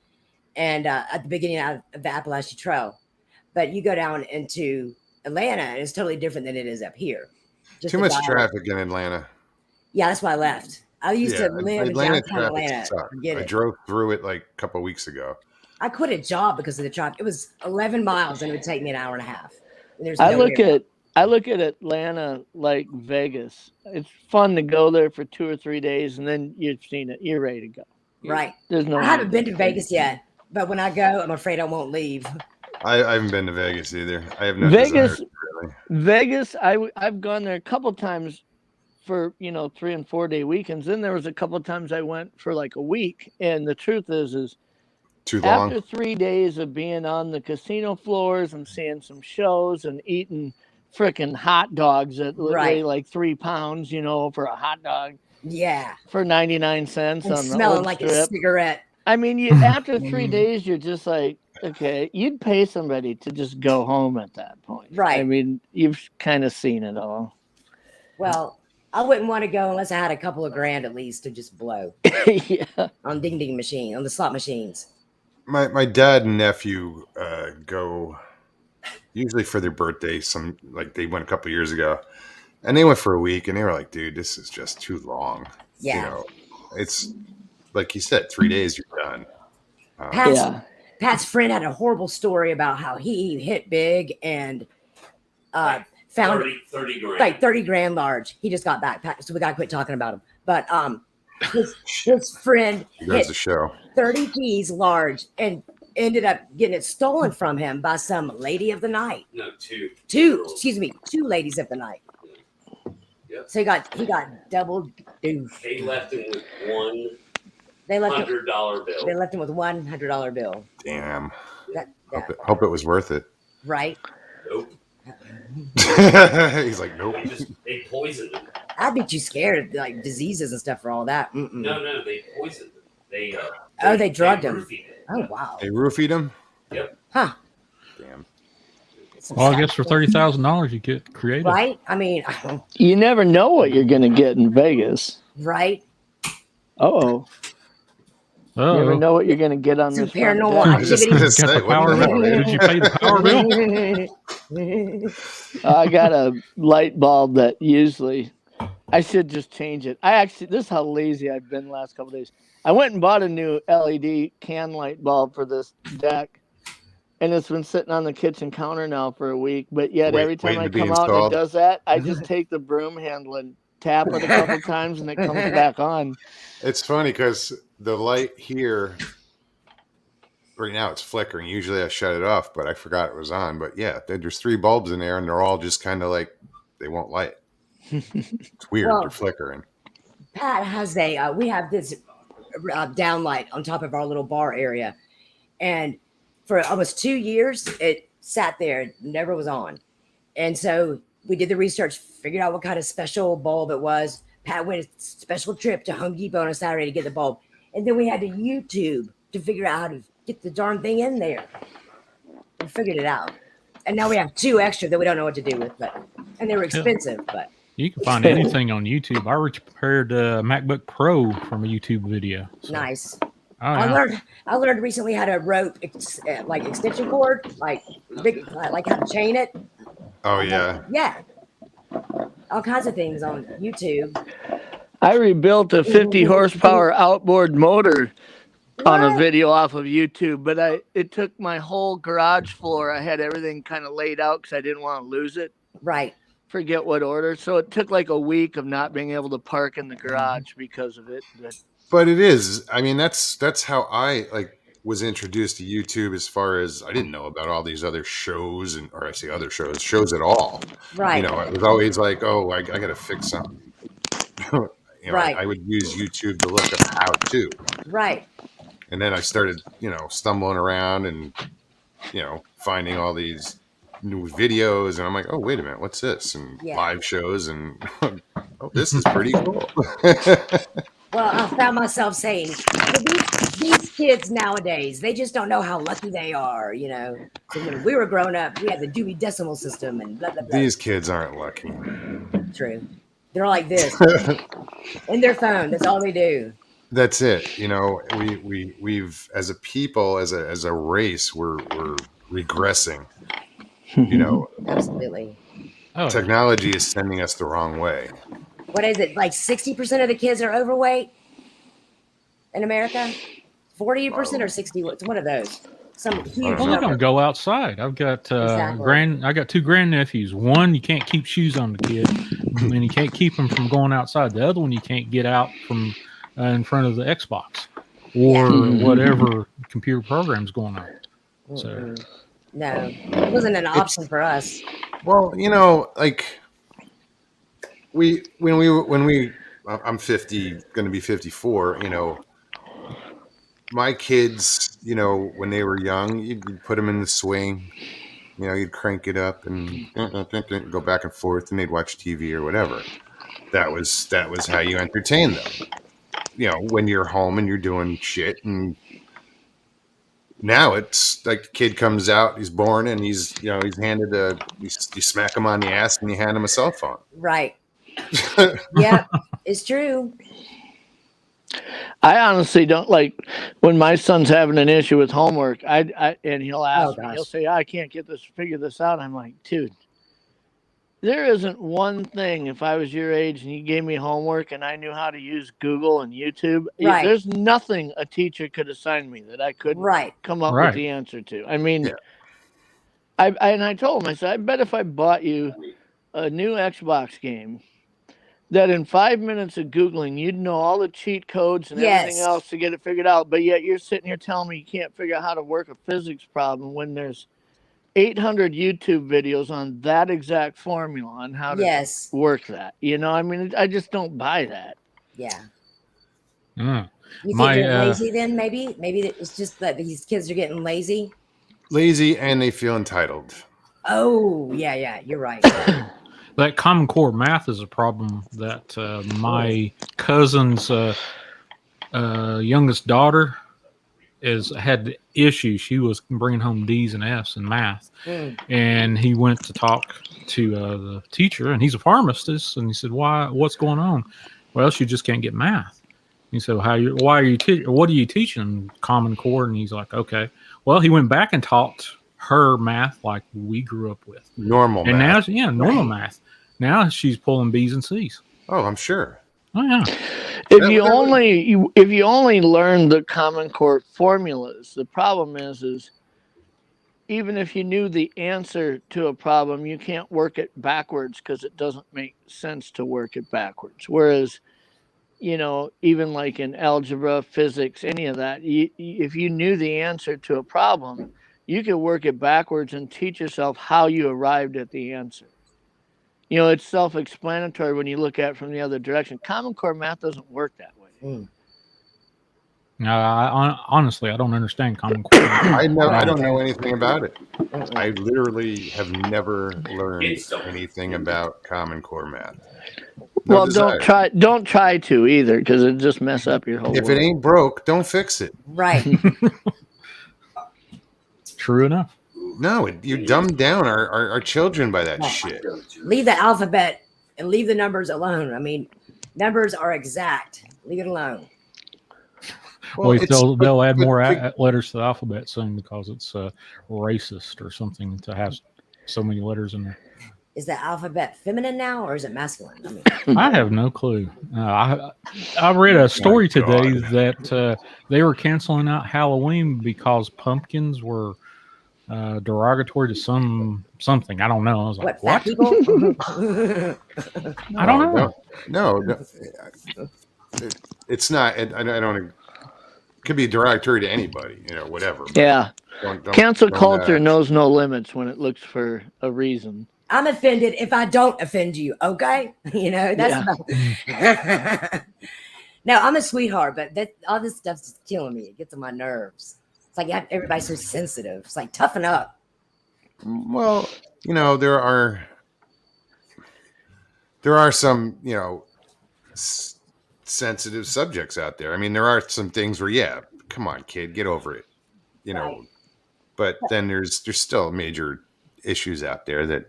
S3: and at the beginning of the Appalachian Trail. But you go down into Atlanta, and it's totally different than it is up here.
S1: Too much traffic in Atlanta.
S3: Yeah, that's why I left. I used to live in downtown Atlanta.
S1: I drove through it like a couple of weeks ago.
S3: I quit a job because of the traffic. It was 11 miles, and it would take me an hour and a half.
S4: I look at Atlanta like Vegas. It's fun to go there for 2 or 3 days, and then you've seen it. You're ready to go.
S3: Right.
S4: There's no.
S3: I haven't been to Vegas yet, but when I go, I'm afraid I won't leave.
S1: I haven't been to Vegas either. I have no desire to, really.
S4: Vegas, I've gone there a couple times for 3 and 4 day weekends. Then there was a couple times I went for like a week, and the truth is
S1: too long.
S4: After 3 days of being on the casino floors and seeing some shows and eating freaking hot dogs that weigh like 3 pounds, for a hot dog.
S3: Yeah.
S4: For 99 cents
S3: and
S4: on the
S3: smelling like
S4: strip.
S3: A cigarette.
S4: I mean, after 3 days, you're just like, okay, you'd pay somebody to just go home at that point.
S3: Right.
S4: I mean, you've kind of seen it all.
S3: Well, I wouldn't want to go unless I had a couple of grand at least to just blow.
S4: Yeah.
S3: On ding machine, on the slot machines.
S1: My dad and nephew go usually for their birthday. They went a couple years ago, and they went for a week, and they were like, "Dude, this is just too long."
S3: Yeah,
S1: it's like you said, 3 days, you're done.
S3: Pat's friend had a horrible story about how he hit big and found
S5: 30 grand.
S3: Like 30 grand large. He just got back, so we got to quit talking about him. But his friend
S1: hit the show
S3: 30 keys large and ended up getting it stolen from him by some lady of the night.
S5: No, two
S3: ladies of the night.
S5: Yep.
S3: So he got double deuce.
S5: They left him with one $100 bill.
S3: They left him with $100 bill.
S1: Damn. Hope it was worth it.
S3: Right.
S5: Nope.
S1: He's like, nope.
S5: They poisoned him.
S3: I'd be too scared of like diseases and stuff for all that. Mm-mm.
S5: No, they poisoned him.
S3: They drugged him. Oh wow.
S1: They roofied him?
S5: Yep.
S3: Huh.
S1: Damn.
S2: Well, I guess for $30,000 you get creative,
S3: right? I mean,
S4: You never know what you're going to get in Vegas.
S3: right?
S4: Oh. You never know what you're going to get on
S3: Some
S4: this front
S3: paranormal
S4: deck.
S3: activity.
S2: Got the power bill. Did you pay the power bill?
S4: I got a light bulb that usually I should just change it. This is how lazy I've been the last couple of days. I went and bought a new LED can light bulb for this deck, and it's been sitting on the kitchen counter now for a week. But yet every time I come out and it does that, I just take the broom handle and tap it a couple times, and it comes back on.
S1: It's funny because the light here right now it's flickering. Usually I shut it off, but I forgot it was on. But yeah, there's 3 bulbs in there, and they're all just kind of like they won't light. It's weird.
S3: Well,
S1: they're flickering.
S3: Pat has we have this downlight on top of our little bar area, and for almost 2 years it sat there, it never was on. And so we did the research, figured out what kind of special bulb it was. Pat went a special trip to Home Depot on a Saturday to get the bulb, and then we had to YouTube to figure out how to get the darn thing in there. We figured it out, and now we have 2 extra that we don't know what to do with, and they were expensive, but.
S2: You can find anything on YouTube. I repaired a MacBook Pro from a YouTube video. So.
S3: Nice.
S2: Oh, yeah.
S3: I learned recently how to rope like extension cord, like how to chain it.
S1: Oh yeah.
S3: Yeah. All kinds of things on YouTube.
S4: I rebuilt a 50 horsepower outboard motor on a video off of YouTube, but it took my whole garage floor. I had everything kind of laid out because I didn't want to lose it.
S3: Right.
S4: Forget what order. So it took like a week of not being able to park in the garage because of it.
S1: But it is. I mean, that's how I was introduced to YouTube. As far as I didn't know about all these other shows, or I say other shows at all.
S3: Right.
S1: You know, it was always like, oh, I got to fix something.
S3: Right.
S1: I would use YouTube to look up how to.
S3: Right.
S1: And then I started, stumbling around and, finding all these new videos, and I'm like, oh, wait a minute, what's this? And live shows, and oh, this is pretty cool.
S3: Well, I found myself saying, these kids nowadays, they just don't know how lucky they are, So when we were growing up, we had the Dewey Decimal System and blah, blah, blah.
S1: These kids aren't lucky.
S3: True. They're like this. In their phone, that's all they do.
S1: That's it. We've as a people, as a race, we're regressing.
S3: Absolutely.
S1: Technology is sending us the wrong way.
S3: What is it? Like 60% of the kids are overweight in America? 40% or 60%? It's one of those. Some huge
S2: Well, they don't go outside. I've got I got 2 grandnephews. One, you can't keep shoes on the kid, and you can't keep them from going outside. The other one, you can't get out from in front of the Xbox or whatever computer program's going on. So.
S3: No, it wasn't an option for us.
S1: Well, I'm 50, going to be 54. My kids, when they were young, you'd put them in the swing. You'd crank it up and go back and forth, and they'd watch TV or whatever. That was how you entertained them. When you're home and you're doing shit. And now it's like the kid comes out, he's born, and he's handed you smack him on the ass and you hand him a cell phone.
S3: Right. Yeah, it's true.
S4: I honestly don't like when my son's having an issue with homework. And he'll ask me, he'll say, I can't figure this out. I'm like, dude, there isn't one thing. If I was your age and you gave me homework and I knew how to use Google and YouTube, there's nothing a teacher could assign me that I couldn't come up with the answer to. I mean, I told him, I said, I bet if I bought you a new Xbox game, that in 5 minutes of Googling, you'd know all the cheat codes and everything else to get it figured out. But yet you're sitting here telling me you can't figure out how to work a physics problem when there's 800 YouTube videos on that exact formula on how to work that. I mean, I just don't buy that.
S3: Yeah. You think they're lazy then, maybe? Maybe it's just that these kids are getting lazy?
S1: Lazy, and they feel entitled.
S3: Oh, yeah, you're right.
S2: That Common Core math is a problem that my cousin's youngest daughter had issues. She was bringing home D's and F's in math, and he went to talk to the teacher, and he's a pharmacist, and he said, "Why? What's going on?" Well, she just can't get math. He said, "Why are you? What are you teaching? Common Core?" And he's like, "Okay." Well, he went back and taught her math like we grew up with,
S1: normal
S2: and
S1: math.
S2: now, normal math. Now she's pulling B's and C's.
S1: Oh, I'm sure.
S2: Oh yeah.
S4: If you only learn the Common Core formulas, the problem is even if you knew the answer to a problem, you can't work it backwards because it doesn't make sense to work it backwards. Whereas, even like in algebra, physics, any of that, if you knew the answer to a problem, you could work it backwards and teach yourself how you arrived at the answer. It's self-explanatory when you look at it from the other direction. Common Core math doesn't work that way.
S2: Honestly, I don't understand Common Core.
S1: I don't know anything about it. I literally have never learned anything about Common Core math.
S4: Well, don't try to either, because it just mess up your whole
S1: If
S4: world.
S1: it ain't broke, don't fix it.
S3: Right.
S2: True enough.
S1: No, you dumb down our children by that shit.
S3: Leave the alphabet and leave the numbers alone. I mean, numbers are exact. Leave it alone.
S2: Well, they'll add more letters to the alphabet soon because it's racist or something to have so many letters in there.
S3: Is the alphabet feminine now or is it masculine?
S2: I have no clue. I read a story today that they were canceling out Halloween because pumpkins were derogatory to something. I don't know. I was like, what?
S3: People?
S2: I don't know.
S1: No. It's not. I don't. It could be derogatory to anybody. Whatever.
S4: Yeah. Cancel culture
S1: don't,
S4: knows no limits when it looks for a reason.
S3: I'm offended if I don't offend you. Okay. That's No, I'm a sweetheart, but all this stuff's killing me. It gets on my nerves. It's like everybody's so sensitive. It's like, toughen up.
S1: Well, there are some, sensitive subjects out there. I mean, there are some things where, come on, kid, get over it,
S3: Right.
S1: But then there's still major issues out there that,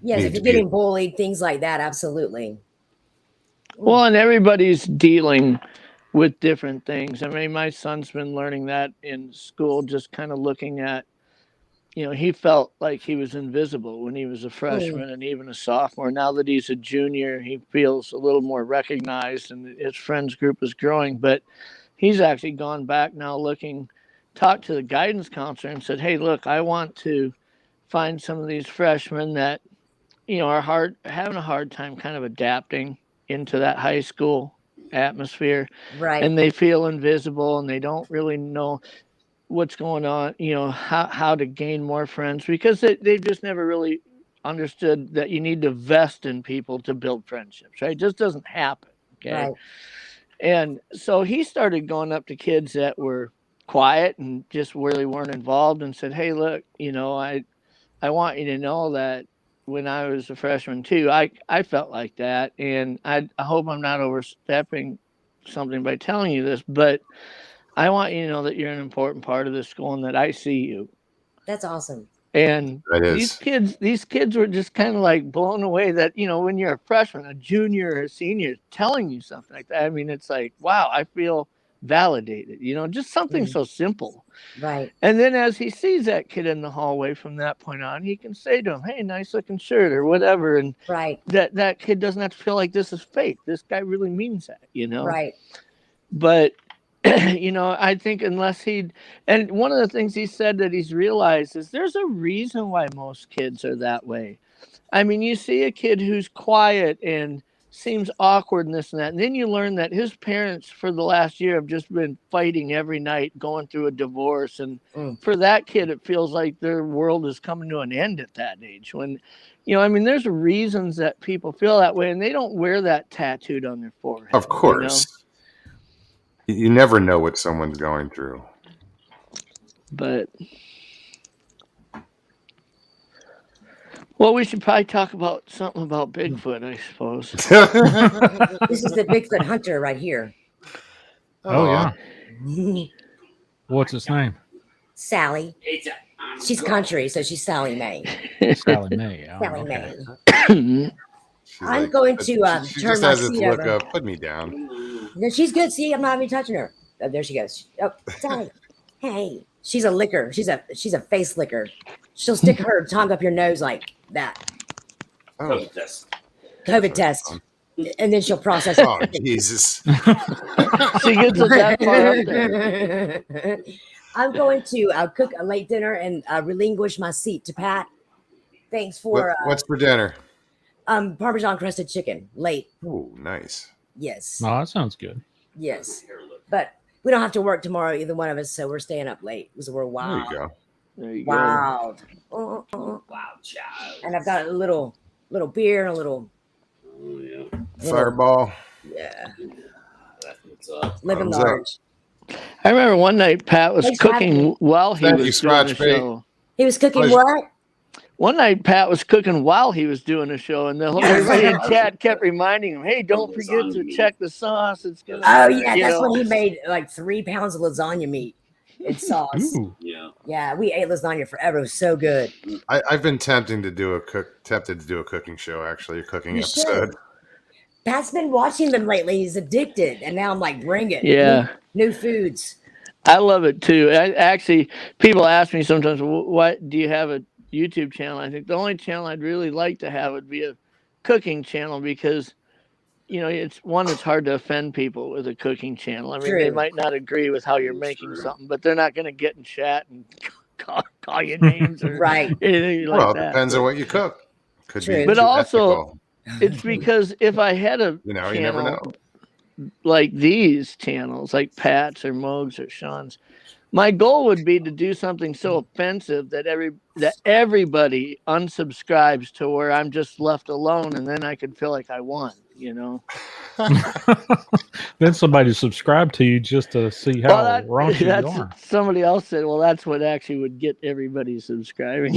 S3: Yes, if you're getting bullied, things like that, absolutely.
S4: Well, and everybody's dealing with different things. I mean, my son's been learning that in school, just kind of looking at, he felt like he was invisible when he was a freshman and even a sophomore. Now that he's a junior, he feels a little more recognized and his friends group is growing. But he's actually gone back now talked to the guidance counselor and said, hey, look, I want to find some of these freshmen that, are having a hard time kind of adapting into that high school atmosphere.
S3: Right.
S4: And they feel invisible and they don't really know what's going on, how to gain more friends, because they've just never really understood that you need to invest in people to build friendships, right? It just doesn't happen. Okay.
S3: Right.
S4: And so he started going up to kids that were quiet and just really weren't involved and said, hey, look, I want you to know that when I was a freshman too, I felt like that. And I hope I'm not overstepping something by telling you this, but I want you to know that you're an important part of this school and that I see you.
S3: That's awesome.
S4: And these kids were just kind of like blown away that, when you're a freshman, a junior or a senior telling you something like that. I mean, it's like, wow, I feel validated, just something so simple.
S3: Right.
S4: And then as he sees that kid in the hallway from that point on, he can say to him, hey, nice looking shirt or whatever. And that kid doesn't have to feel like this is fake. This guy really means that,
S3: Right.
S4: But I think and one of the things he said that he's realized is there's a reason why most kids are that way. I mean, you see a kid who's quiet and seems awkward and this and that, and then you learn that his parents for the last year have just been fighting every night, going through a divorce, and for that kid it feels like their world is coming to an end at that age. When there's reasons that people feel that way, and they don't wear that tattooed on their forehead.
S1: Of course. You never know what someone's going through.
S4: But well, we should probably talk about something about Bigfoot, I suppose.
S3: This is the Bigfoot hunter right here.
S2: Oh, yeah. What's its name?
S3: Sally. She's country, so she's Sally Mae.
S2: Sally Mae. Oh,
S3: Sally
S2: okay.
S3: Mae. I'm going to
S1: she
S3: turn
S1: just
S3: my
S1: has this
S3: seat
S1: look
S3: over.
S1: of put me down.
S3: No, she's good. See, I'm not even touching her. Oh, there she goes. Oh, Sally. Hey, she's a licker. She's a face licker. She'll stick her tongue up your nose like that.
S1: Oh,
S3: COVID test. And then she'll process it.
S1: oh Jesus.
S4: She gets it that far up there.
S3: I'm going to cook a late dinner and relinquish my seat to Pat. Thanks for
S1: What's for dinner?
S3: Parmesan crusted chicken. Late.
S1: Oh, nice.
S3: Yes.
S2: Oh, that sounds good.
S3: Yes. But we don't have to work tomorrow, either one of us, so we're staying up late because we're wild.
S1: There you go.
S4: There you
S3: Wild.
S5: Wow, child.
S3: And I've got a little beer and a little
S5: Oh, yeah.
S1: Fireball.
S3: yeah.
S5: That's what's up.
S3: Living
S1: Thumbs up.
S3: large.
S4: I remember one night Pat was
S3: Thanks for having
S4: cooking
S3: me.
S4: while he
S1: Thank you,
S4: was doing
S1: Scotch
S4: the
S1: Bait.
S4: show.
S3: He was cooking
S1: Pleasure.
S3: what?
S4: One night Pat was cooking while he was doing a show, and everybody in chat kept reminding him, "Hey, don't forget to check the sauce. It's gonna."
S3: Oh yeah,
S4: you
S3: that's
S4: know.
S3: when he made like 3 pounds of lasagna meat and sauce.
S2: Ooh.
S5: Yeah.
S3: Yeah, we ate lasagna forever. It was so good.
S1: I've been tempted to do a cooking show, actually, a cooking
S3: You
S1: episode.
S3: should. Pat's been watching them lately. He's addicted, and now I'm like, bring it.
S4: Yeah.
S3: New foods.
S4: I love it too. Actually, people ask me sometimes, "What do you have a YouTube channel?" I think the only channel I'd really like to have would be a cooking channel because, it's hard to offend people with a cooking channel. I mean, they
S3: True.
S4: might not agree with how you're making something, but they're not going to get in chat and call you names or
S3: Right.
S4: anything like
S1: Well, it
S4: that.
S1: depends on what you cook. Could
S3: True.
S1: be
S4: But
S1: too
S4: also,
S1: ethical.
S4: it's because if I had a
S1: You
S4: channel
S1: never know.
S4: like these channels, like Pat's or Moog's or Sean's, my goal would be to do something so offensive that everybody unsubscribes to where I'm just left alone, and then I could feel like I won.
S2: Then somebody subscribe to you just to see how raunchy you are.
S4: Somebody else said, well, that's what actually would get everybody subscribing.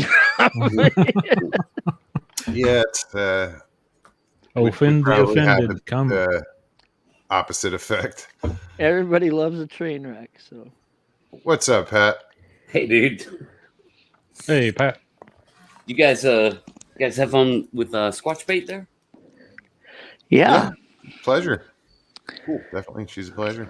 S1: Yeah, it's
S2: Offend the
S1: probably had
S2: offended. Come.
S1: the opposite effect.
S4: Everybody loves a train wreck. So,
S1: What's up, Pat?
S5: Hey, dude.
S2: Hey, Pat.
S5: You guys have fun with Squatch Bait there?
S4: yeah.
S1: Pleasure. Cool. Definitely. She's a pleasure.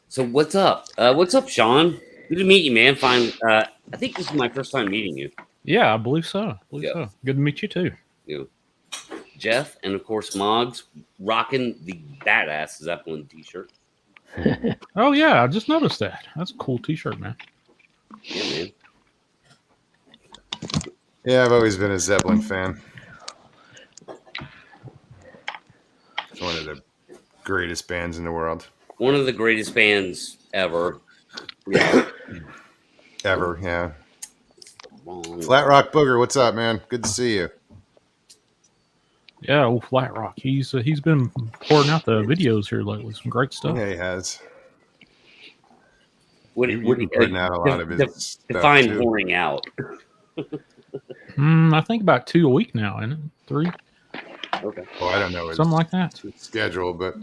S5: So what's up? What's up, Sean? Good to meet you, man. Fine. I think this is my first time meeting you.
S2: Yeah, I believe so.
S5: Yeah.
S2: So. Good to meet you too.
S5: You, Jeff, and of course Moggs, rocking the badass Zeppelin T-shirt.
S2: Oh yeah, I just noticed that. That's a cool T-shirt, man.
S5: Yeah, man.
S1: Yeah, I've always been a Zeppelin fan. It's one of the greatest bands in the world.
S5: One of the greatest bands ever. Yeah.
S1: Ever, yeah. Flat Rock Booger, what's up, man? Good to see you.
S2: Yeah, old Flat Rock. He's been pouring out the videos here lately. Some great stuff.
S1: Yeah, he has.
S5: What
S1: You've been putting out a lot of his stuff,
S5: define
S1: too.
S5: pouring out.
S2: I think about 2 a week now, isn't it? 3,
S5: Okay.
S1: Oh, I don't know his
S2: something like that.
S1: schedule, but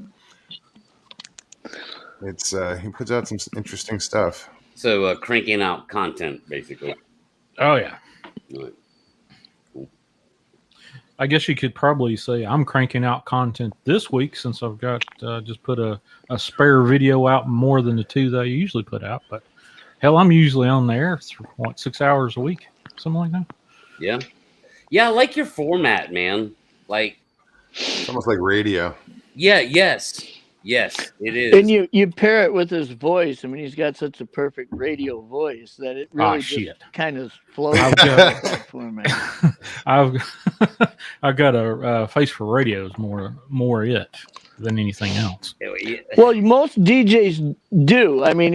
S1: it's he puts out some interesting stuff.
S5: So cranking out content, basically.
S2: Oh yeah.
S5: Right.
S2: I guess you could probably say I'm cranking out content this week since I've got just put a spare video out more than the 2 that I usually put out. But hell, I'm usually on the air 6 hours a week, something like that.
S5: Yeah. Yeah, I like your format, man. Like,
S1: It's almost like radio.
S5: yeah, yes, it is.
S4: And you pair it with his voice. I mean, he's got such a perfect radio voice that it really just kind of flows for me.
S2: I've got a face for radio is more it than anything else.
S4: Well, most DJs do. I mean,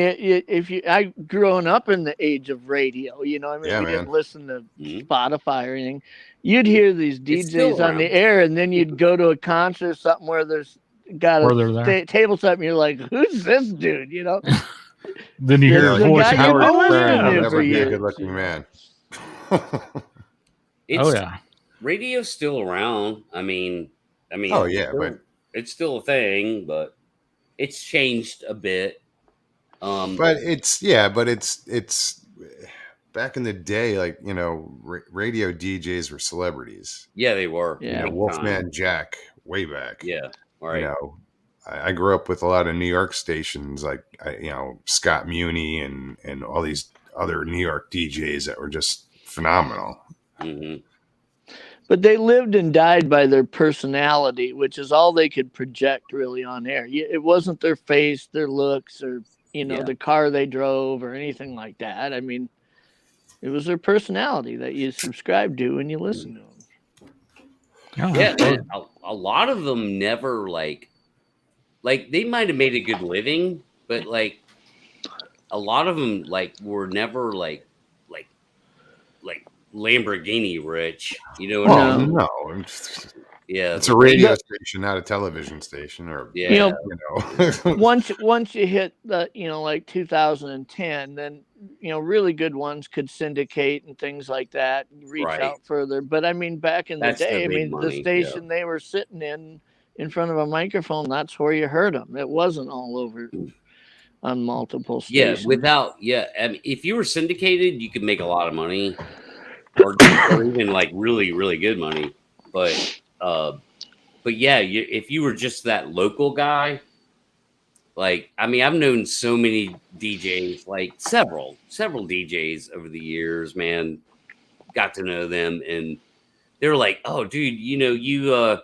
S4: I growing up in the age of radio, we didn't listen to Spotify or anything. You'd hear these DJs on the air, and then you'd go to a concert or something where there's got a table set, and you're like, "Who's this dude?"
S2: Then you hear his voice.
S1: Howard Stern will
S4: for
S1: never be a
S4: years.
S1: good-looking man.
S5: Radio's still around. I mean.
S1: Oh yeah, but
S5: it's still a thing. But it's changed a bit.
S1: But it's back in the day, like, you know, radio DJs were celebrities.
S5: Yeah, they were.
S1: You
S4: Yeah.
S1: know, Wolfman Jack way back.
S5: Yeah. All right.
S1: You know, I grew up with a lot of New York stations, like you know, Scott Muni and all these other New York DJs that were just phenomenal.
S5: Mm-hmm.
S4: But they lived and died by their personality, which is all they could project really on air. It wasn't their face, their looks, or, you know, the car they drove or anything like that. I mean, it was their personality that you subscribed to when you listened to them.
S5: Yeah, man, a lot of them never like they might have made a good living, but like a lot of them like were never like Lamborghini rich, you know what I mean?
S1: No.
S5: Yeah,
S1: it's a radio station, not a television station, or
S5: yeah,
S4: you know. once you hit the, you know, like 2010, then, you know, really good ones could syndicate and things like that, reach out further. But I mean, back in the day, I mean, the station they were sitting in front of a microphone, that's where you heard them. It wasn't all over on multiple stations.
S5: I mean, if you were syndicated, you could make a lot of money, or even like really, really good money. But yeah, if you were just that local guy, like, I mean, I've known so many DJs, like several DJs over the years, man, got to know them, and they were like, oh, dude, you know, you,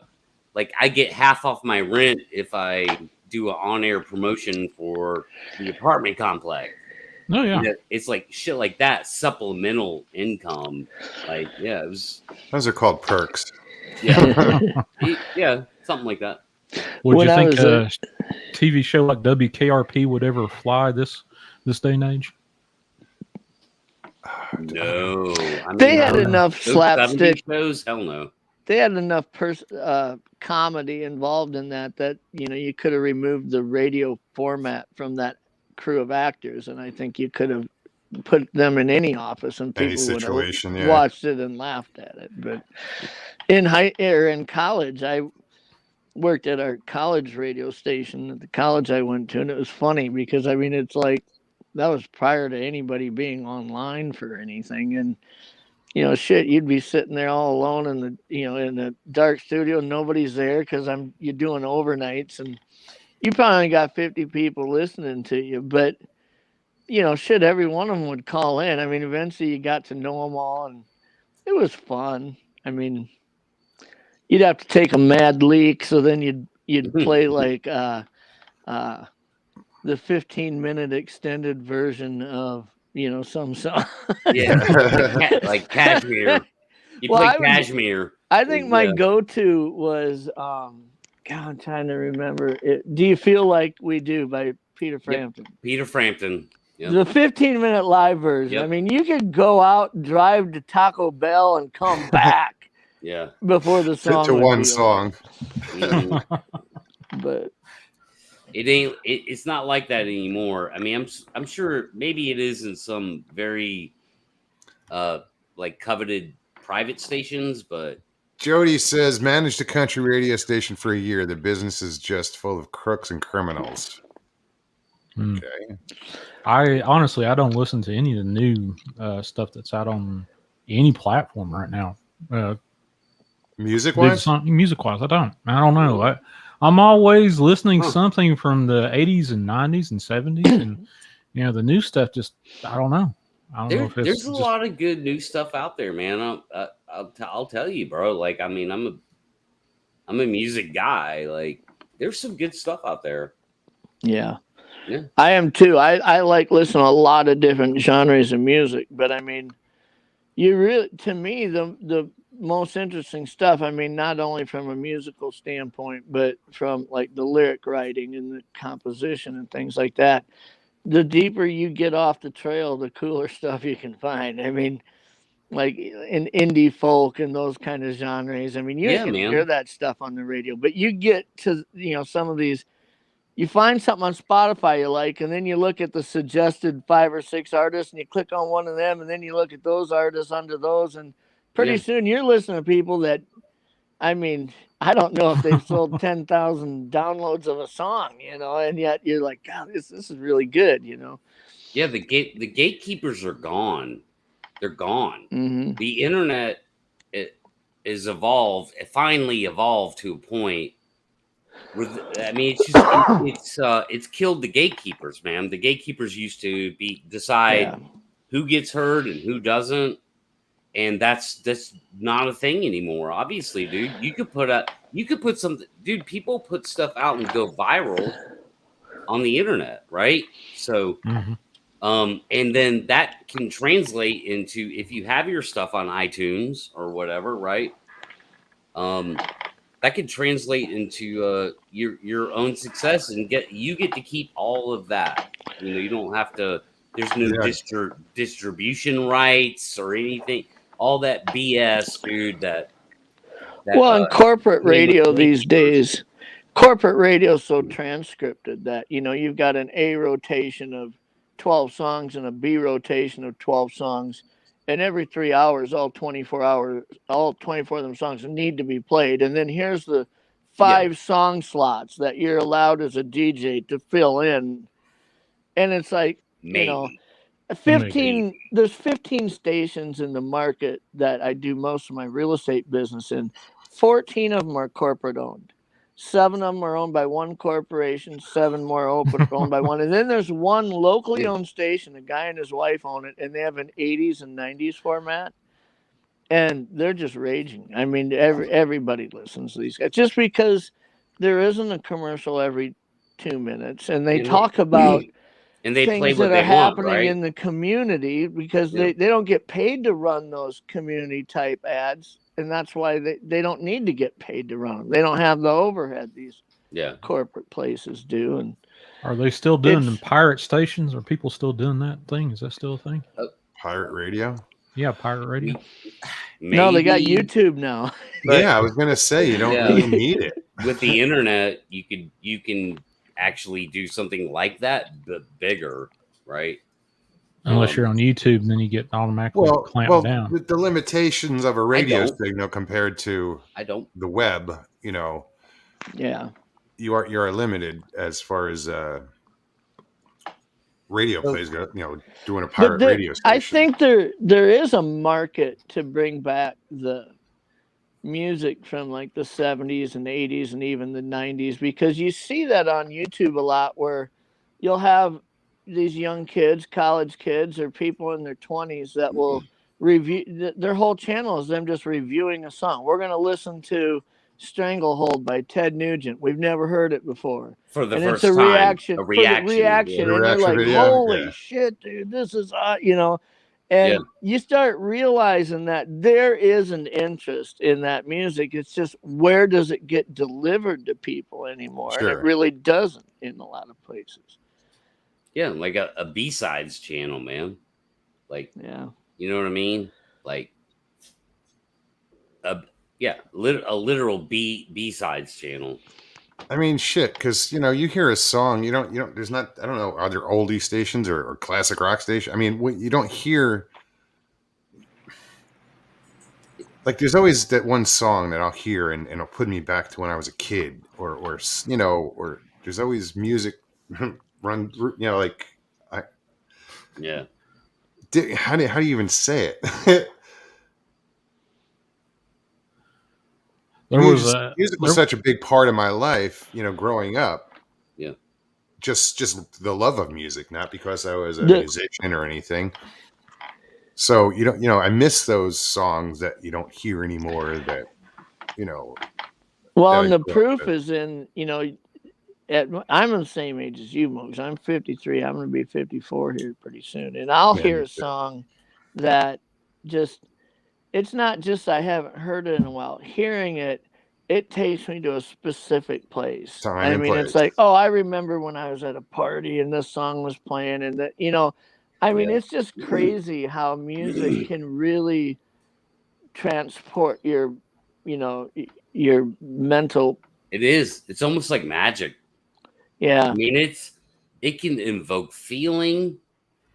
S5: like, I get half off my rent if I do an on-air promotion for the apartment complex.
S2: Oh, yeah.
S5: You know, it's like shit like that, supplemental income. Like, yeah, it was.
S1: Those are called perks.
S5: Yeah. Yeah, something like that.
S2: Would you think a TV show like WKRP would ever fly this day and age?
S5: No. I mean,
S4: they had enough slapstick
S5: shows. Hell no.
S4: They had enough comedy involved in that, you know, you could have removed the radio format from that crew of actors, and I think you could have put them in any office and people would have watched it and laughed at it. But in college, I worked at our college radio station at the college I went to, and it was funny because, I mean, it's like that was prior to anybody being online for anything, and you know, shit, you'd be sitting there all alone in the dark studio, nobody's there because you're doing overnights, and you probably got 50 people listening to you, but you know, shit, every one of them would call in. I mean, eventually you got to know them all, and it was fun. I mean, you'd have to take a mad leak, so then you'd play like the 15-minute extended version of, you know, some song.
S5: Yeah, like Cashmere. You play Cashmere.
S4: I think my go-to was God, I'm trying to remember it. Do You Feel Like We Do by Peter Frampton.
S5: Yep. Peter Frampton. Yep.
S4: The 15-minute live version. Yep. I mean, you could go out, drive to Taco Bell, and come back.
S5: Yeah.
S4: Before the song.
S1: To one song.
S4: But
S5: it ain't. It's not like that anymore. I mean, I'm sure maybe it is in some very like coveted private stations, but.
S1: Jody says, managed a country radio station for a year. The business is just full of crooks and criminals. Okay.
S2: I don't listen to any of the new stuff that's out on any platform right now.
S1: Music-wise?
S2: Music-wise, I don't know. I'm always listening something from the 80s and 90s and 70s, and you know, the new stuff just, I don't know.
S5: There's a lot of good new stuff out there, man. I'll tell you, bro. Like, I mean, I'm a music guy. Like, there's some good stuff out there.
S4: Yeah. I am too. I like listening to a lot of different genres of music, but I mean, to me, the most interesting stuff, I mean, not only from a musical standpoint, but from like the lyric writing and the composition and things like that. The deeper you get off the trail, the cooler stuff you can find. I mean, like in indie folk and those kind of genres. I mean, you can hear that stuff on the radio, but you get to, you know, some of these, you find something on Spotify you like, and then you look at the suggested 5 or 6 artists, and you click on one of them, and then you look at those artists under those, and pretty soon you're listening to people that I mean, I don't know if they've sold 10,000 downloads of a song, you know, and yet you're like, God, this is really good, you know.
S5: Yeah, the gatekeepers are gone. They're gone.
S4: Mm-hmm.
S5: The internet is evolved. It finally evolved to a point where I mean, it's killed the gatekeepers, man. The gatekeepers used to decide who gets heard and who doesn't, and that's not a thing anymore. Obviously, dude, you could put something, dude. People put stuff out and go viral on the internet, right? So. And then that can translate into, if you have your stuff on iTunes or whatever, right? That can translate into your own success, and you get to keep all of that. You know, you don't have to. There's no distribution rights or anything. All that BS, dude.
S4: Well, in corporate radio these days, corporate radio is so transcripted that, you know, you've got an A rotation of 12 songs and a B rotation of 12 songs, and every 3 hours, all 24 of them songs need to be played. And then here's the 5 song slots that you're allowed as a DJ to fill in. And it's like, you know, 15 there's 15 stations in the market that I do most of my real estate business in. 14 of them are corporate owned. 7 of them are owned by one corporation, 7 more owned by one. And then there's one locally owned station, a guy and his wife own it, and they have an 80s and 90s format. And they're just raging. I mean, everybody listens to these guys just because there isn't a commercial every 2 minutes, and they talk about
S5: and they
S4: things
S5: play what
S4: that are
S5: they want,
S4: happening
S5: right?
S4: in the community, because they don't get paid to run those community type ads, and that's why they don't need to get paid to run them. They don't have the overhead these corporate places do. And
S2: are they still doing the pirate stations? Are people still doing that thing? Is that still a thing?
S1: Pirate radio?
S2: Yeah, pirate radio.
S4: No, they got YouTube now.
S1: Yeah, I was gonna say you don't really need it.
S5: With the internet, you can actually do something like that, but bigger, right?
S2: Unless you're on YouTube, then you get automatically clamped down.
S1: With the limitations of a radio signal compared to the web, you know, you're limited as far as radio plays go. You know, doing a pirate radio station.
S4: I think there is a market to bring back the music from like the 70s and 80s and even the 90s, because you see that on YouTube a lot, where you'll have these young kids, college kids, or people in their 20s that will review. Their whole channel is them just reviewing a song. We're going to listen to Stranglehold by Ted Nugent. We've never heard it before.
S5: For the
S4: and
S5: first
S4: it's a
S5: time.
S4: reaction.
S5: A reaction.
S4: And they're like, holy shit, dude, this is, you know. And you start realizing that there is an interest in that music. It's just, where does it get delivered to people anymore?
S1: Sure.
S4: And it really doesn't in a lot of places.
S5: Yeah, like a B-sides channel, man. Like, you know what I mean? Like, a literal B-sides channel.
S1: I mean, shit, because, you know, you hear a song, you don't, there's not, I don't know, are there oldie stations or classic rock station? I mean, you don't hear, like, there's always that one song that I'll hear and it'll put me back to when I was a kid, or you know, or there's always music run, you know, like, how do you even say it? Music was such a big part of my life, you know, growing up.
S5: Yeah.
S1: Just the love of music, not because I was a musician or anything. So I miss those songs that you don't hear anymore. That, you know.
S4: Well, and the proof is in, you know, I'm the same age as you, Muggs. I'm 53. I'm going to be 54 here pretty soon, and I'll hear a song that just. It's not just I haven't heard it in a while. Hearing it takes me to a specific place. I mean, it's like, oh, I remember when I was at a party and this song was playing, and that, you know, I mean, it's just crazy how music can really transport your, you know, your mental.
S5: It is. It's almost like magic.
S4: Yeah.
S5: I mean, it can invoke feeling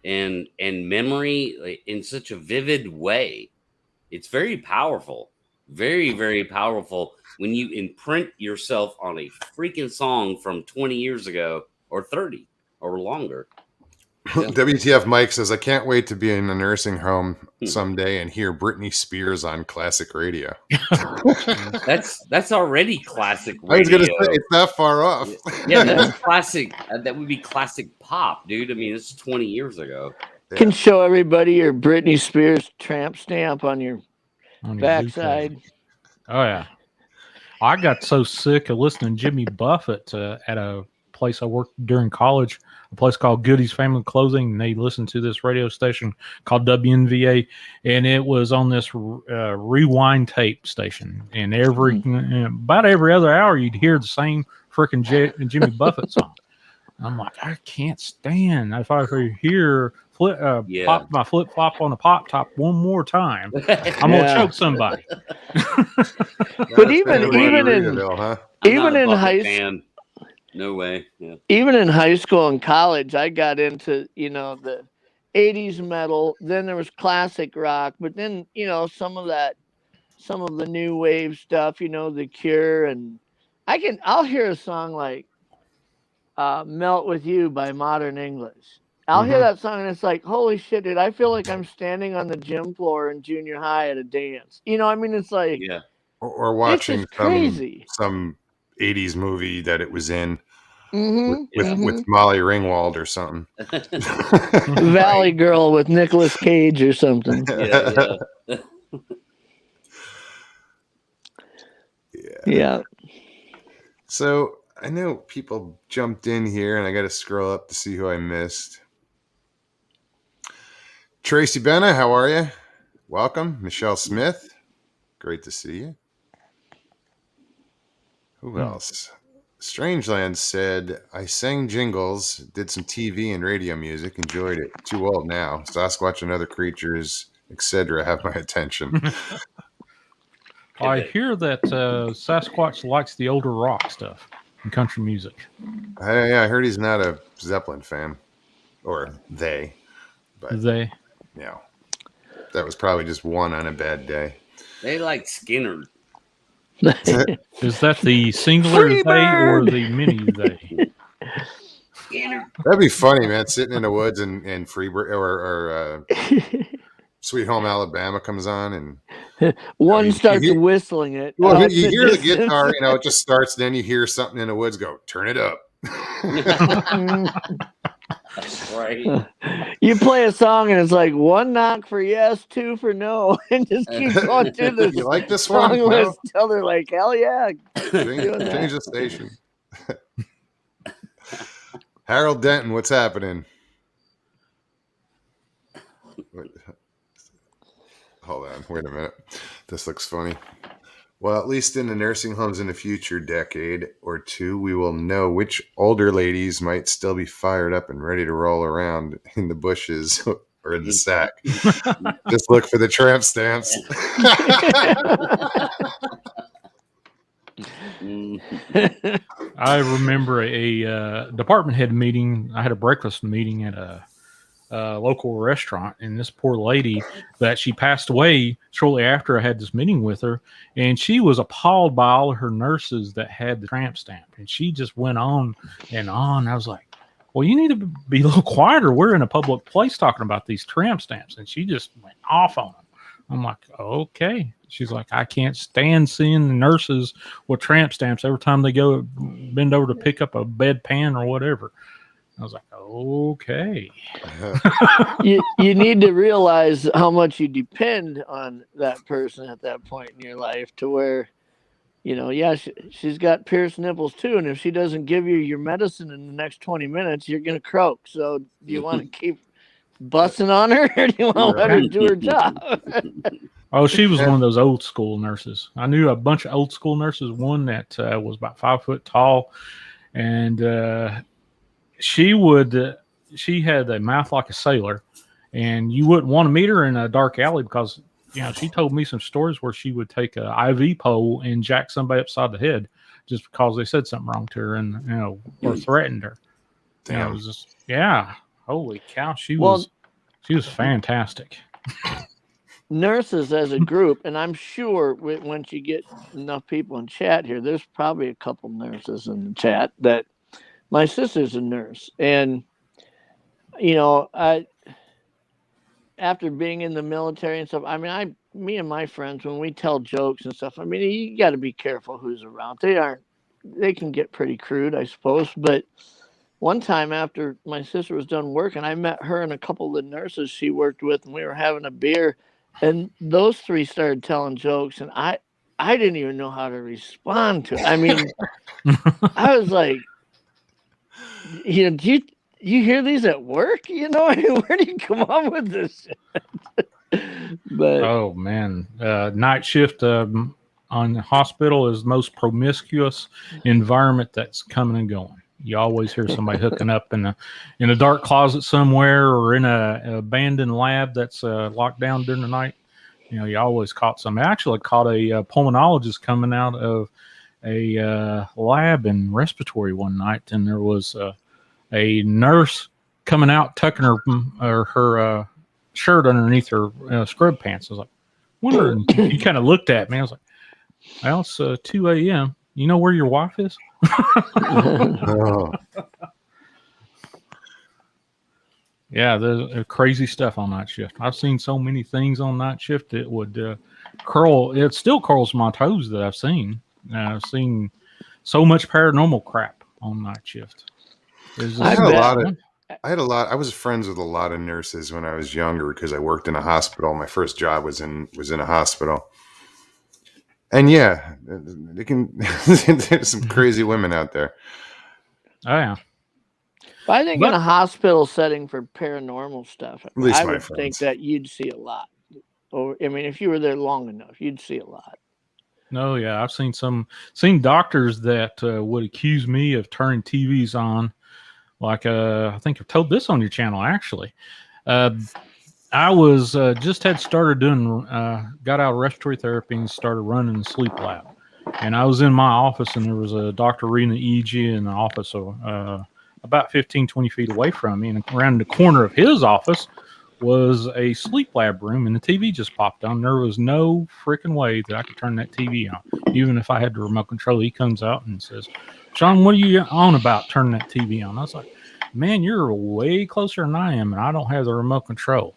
S5: and memory in such a vivid way. It's very powerful. very, very powerful when you imprint yourself on a freaking song from 20 years ago or 30 or longer. Yeah.
S1: WTF Mike says, I can't wait to be in a nursing home someday and hear Britney Spears on classic radio.
S5: That's already classic radio.
S1: I was going to say, it's not far off.
S5: Yeah, that's classic. That would be classic pop, dude. I mean, it's 20 years ago.
S4: You can show everybody your Britney Spears tramp stamp on your backside.
S2: Oh, yeah. I got so sick of listening to Jimmy Buffett at a place I worked during college, a place called Goody's Family Clothing, and they listened to this radio station called WNVA, and it was on this rewind tape station, and about every other hour you'd hear the same freaking Jimmy Buffett song. I'm like, I can't stand if I hear pop my flip flop on a pop top one more time, I'm gonna choke somebody.
S4: But even in high school,
S5: no way. Yeah.
S4: Even in high school and college, I got into the 80s metal. Then there was classic rock, but then some of the new wave stuff. The Cure, and I'll hear a song like "Melt with You" by Modern English. I'll hear that song and it's like, holy shit, dude! I feel like I'm standing on the gym floor in junior high at a dance. I mean, it's like
S1: or watching
S4: crazy.
S1: some 80s movie that it was in with Molly Ringwald or something.
S4: Valley Girl with Nicolas Cage or something. Yeah.
S1: So I know people jumped in here, and I got to scroll up to see who I missed. Tracy Benna, how are you? Welcome. Michelle Smith, great to see you. Who else? Strangeland said, I sang jingles, did some TV and radio music, enjoyed it. Too old now. Sasquatch and other creatures, etc. have my attention.
S2: I hear that Sasquatch likes the older rock stuff and country music.
S1: I heard he's not a Zeppelin fan. Or they. But
S2: they.
S1: Yeah. That was probably just one on a bad day.
S5: They like Skinner.
S2: Is that the singular they or the mini they?
S1: That'd be funny, man. Sitting in the woods and Freebird or Sweet Home Alabama comes on and
S4: one starts whistling it.
S1: Well, you hear the guitar, it just starts. Then you hear something in the woods go, turn it up.
S5: Right.
S4: You play a song and it's like one knock for yes, two for no, and just keep going through this.
S1: You like this
S4: song
S1: one?
S4: list till they're like, hell yeah.
S1: Change the station. Harold Denton, what's happening? Hold on, wait a minute. This looks funny. Well, at least in the nursing homes in the future decade or two, we will know which older ladies might still be fired up and ready to roll around in the bushes or in the sack. Just look for the tramp stamps.
S2: I remember a department head meeting. I had a breakfast meeting at a local restaurant, and this poor lady that she passed away shortly after I had this meeting with her, and she was appalled by all of her nurses that had the tramp stamp, and she just went on and on. I was like, well, you need to be a little quieter. We're in a public place talking about these tramp stamps. And she just went off on them. I'm like, okay. She's like, I can't stand seeing the nurses with tramp stamps every time they go bend over to pick up a bedpan or whatever. I was like, okay.
S4: you need to realize how much you depend on that person at that point in your life to where, she's got pierced nipples too. And if she doesn't give you your medicine in the next 20 minutes, you're going to croak. So do you want to keep bussing on her or do you want to let her do her job?
S2: Oh, she was one of those old school nurses. I knew a bunch of old school nurses. One that was about 5 foot tall, and she had a mouth like a sailor, and you wouldn't want to meet her in a dark alley because, she told me some stories where she would take an IV pole and jack somebody upside the head just because they said something wrong to her and, or threatened her.
S1: Damn.
S2: It was just, holy cow. She was fantastic.
S4: nurses as a group, and I'm sure once you get enough people in chat here, there's probably a couple nurses in the chat that my sister's a nurse. And, you know, after being in the military and stuff, I mean, me and my friends, when we tell jokes and stuff, I mean, you got to be careful who's around. They can get pretty crude, I suppose. But one time after my sister was done working, I met her and a couple of the nurses she worked with, and we were having a beer, and those three started telling jokes, and I didn't even know how to respond to it. I mean, I was like, you know, do you hear these at work? You know, where do you come up with this shit? But
S2: oh man, night shift on the hospital is the most promiscuous environment that's coming and going. You always hear somebody hooking up in a dark closet somewhere, or in a abandoned lab that's locked down during the night. You know, you always caught some. I actually caught a pulmonologist coming out of a lab in respiratory one night, and there was a nurse coming out tucking her shirt underneath her scrub pants. I was like, wondering. He kind of looked at me. I was like, well, it's 2 a.m. You know where your wife is?
S1: Oh.
S2: Yeah, there's crazy stuff on night shift. I've seen so many things on night shift it would it still curls my toes that I've seen. I've seen so much paranormal crap on night shift.
S1: I was friends with a lot of nurses when I was younger because I worked in a hospital. My first job was in a hospital. And yeah, there's some crazy women out there.
S2: Oh yeah.
S4: I think in a hospital setting for paranormal stuff, I would think that you'd see a lot. Or I mean, if you were there long enough, you'd see a lot.
S2: No, yeah, I've seen doctors that would accuse me of turning TVs on. Like I think I've told this on your channel actually. I was just had started doing got out of respiratory therapy and started running the sleep lab. And I was in my office, and there was a doctor reading the EEG in the office, about 15, 20 feet away from me. And around the corner of his office was a sleep lab room, and the TV just popped on. There was no freaking way that I could turn that TV on, even if I had the remote control. He comes out and says, Sean, what are you on about turning that TV on? I was like, man, you're way closer than I am, and I don't have the remote control.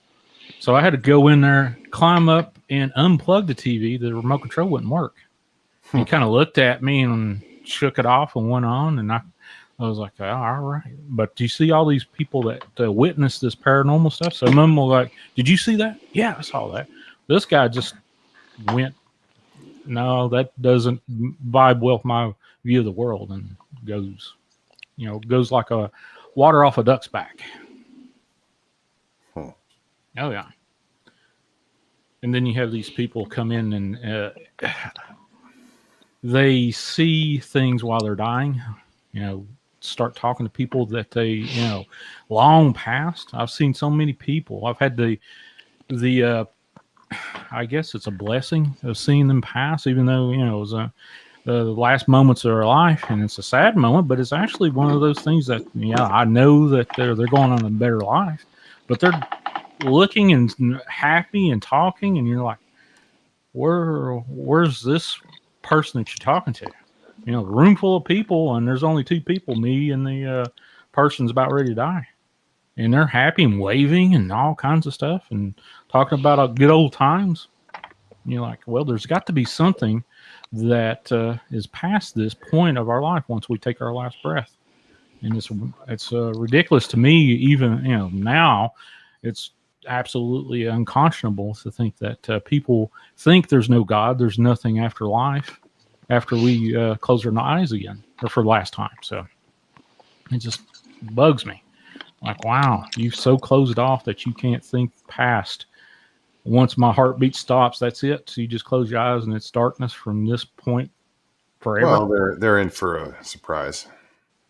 S2: So I had to go in there, climb up, and unplug the TV. The remote control wouldn't work. He kind of looked at me and shook it off and went on, and I was like, oh, all right. But do you see all these people that witness this paranormal stuff? Some of them were like, did you see that? Yeah, I saw that. This guy just went, no, that doesn't vibe well with my view of the world, and goes like a water off a duck's back.
S1: Huh.
S2: Oh, yeah. And then you have these people come in and they see things while they're dying, start talking to people that they, long past. I've seen so many people. I've had the I guess it's a blessing of seeing them pass, even though, it was the last moments of their life, and it's a sad moment, but it's actually one of those things that, I know that they're going on a better life, but they're looking and happy and talking, and you're like, where's this person that you're talking to? A room full of people, and there's only two people, me and the person's about ready to die. And they're happy and waving and all kinds of stuff and talking about good old times. You're like, well, there's got to be something that is past this point of our life once we take our last breath. And it's ridiculous to me, even, now. It's absolutely unconscionable to think that people think there's no God, there's nothing after life, after we close our eyes again, or for the last time. So it just bugs me. Like, wow, you've so closed off that you can't think past. Once my heartbeat stops, that's it. So you just close your eyes, and it's darkness from this point forever.
S1: Well, they're in for a surprise.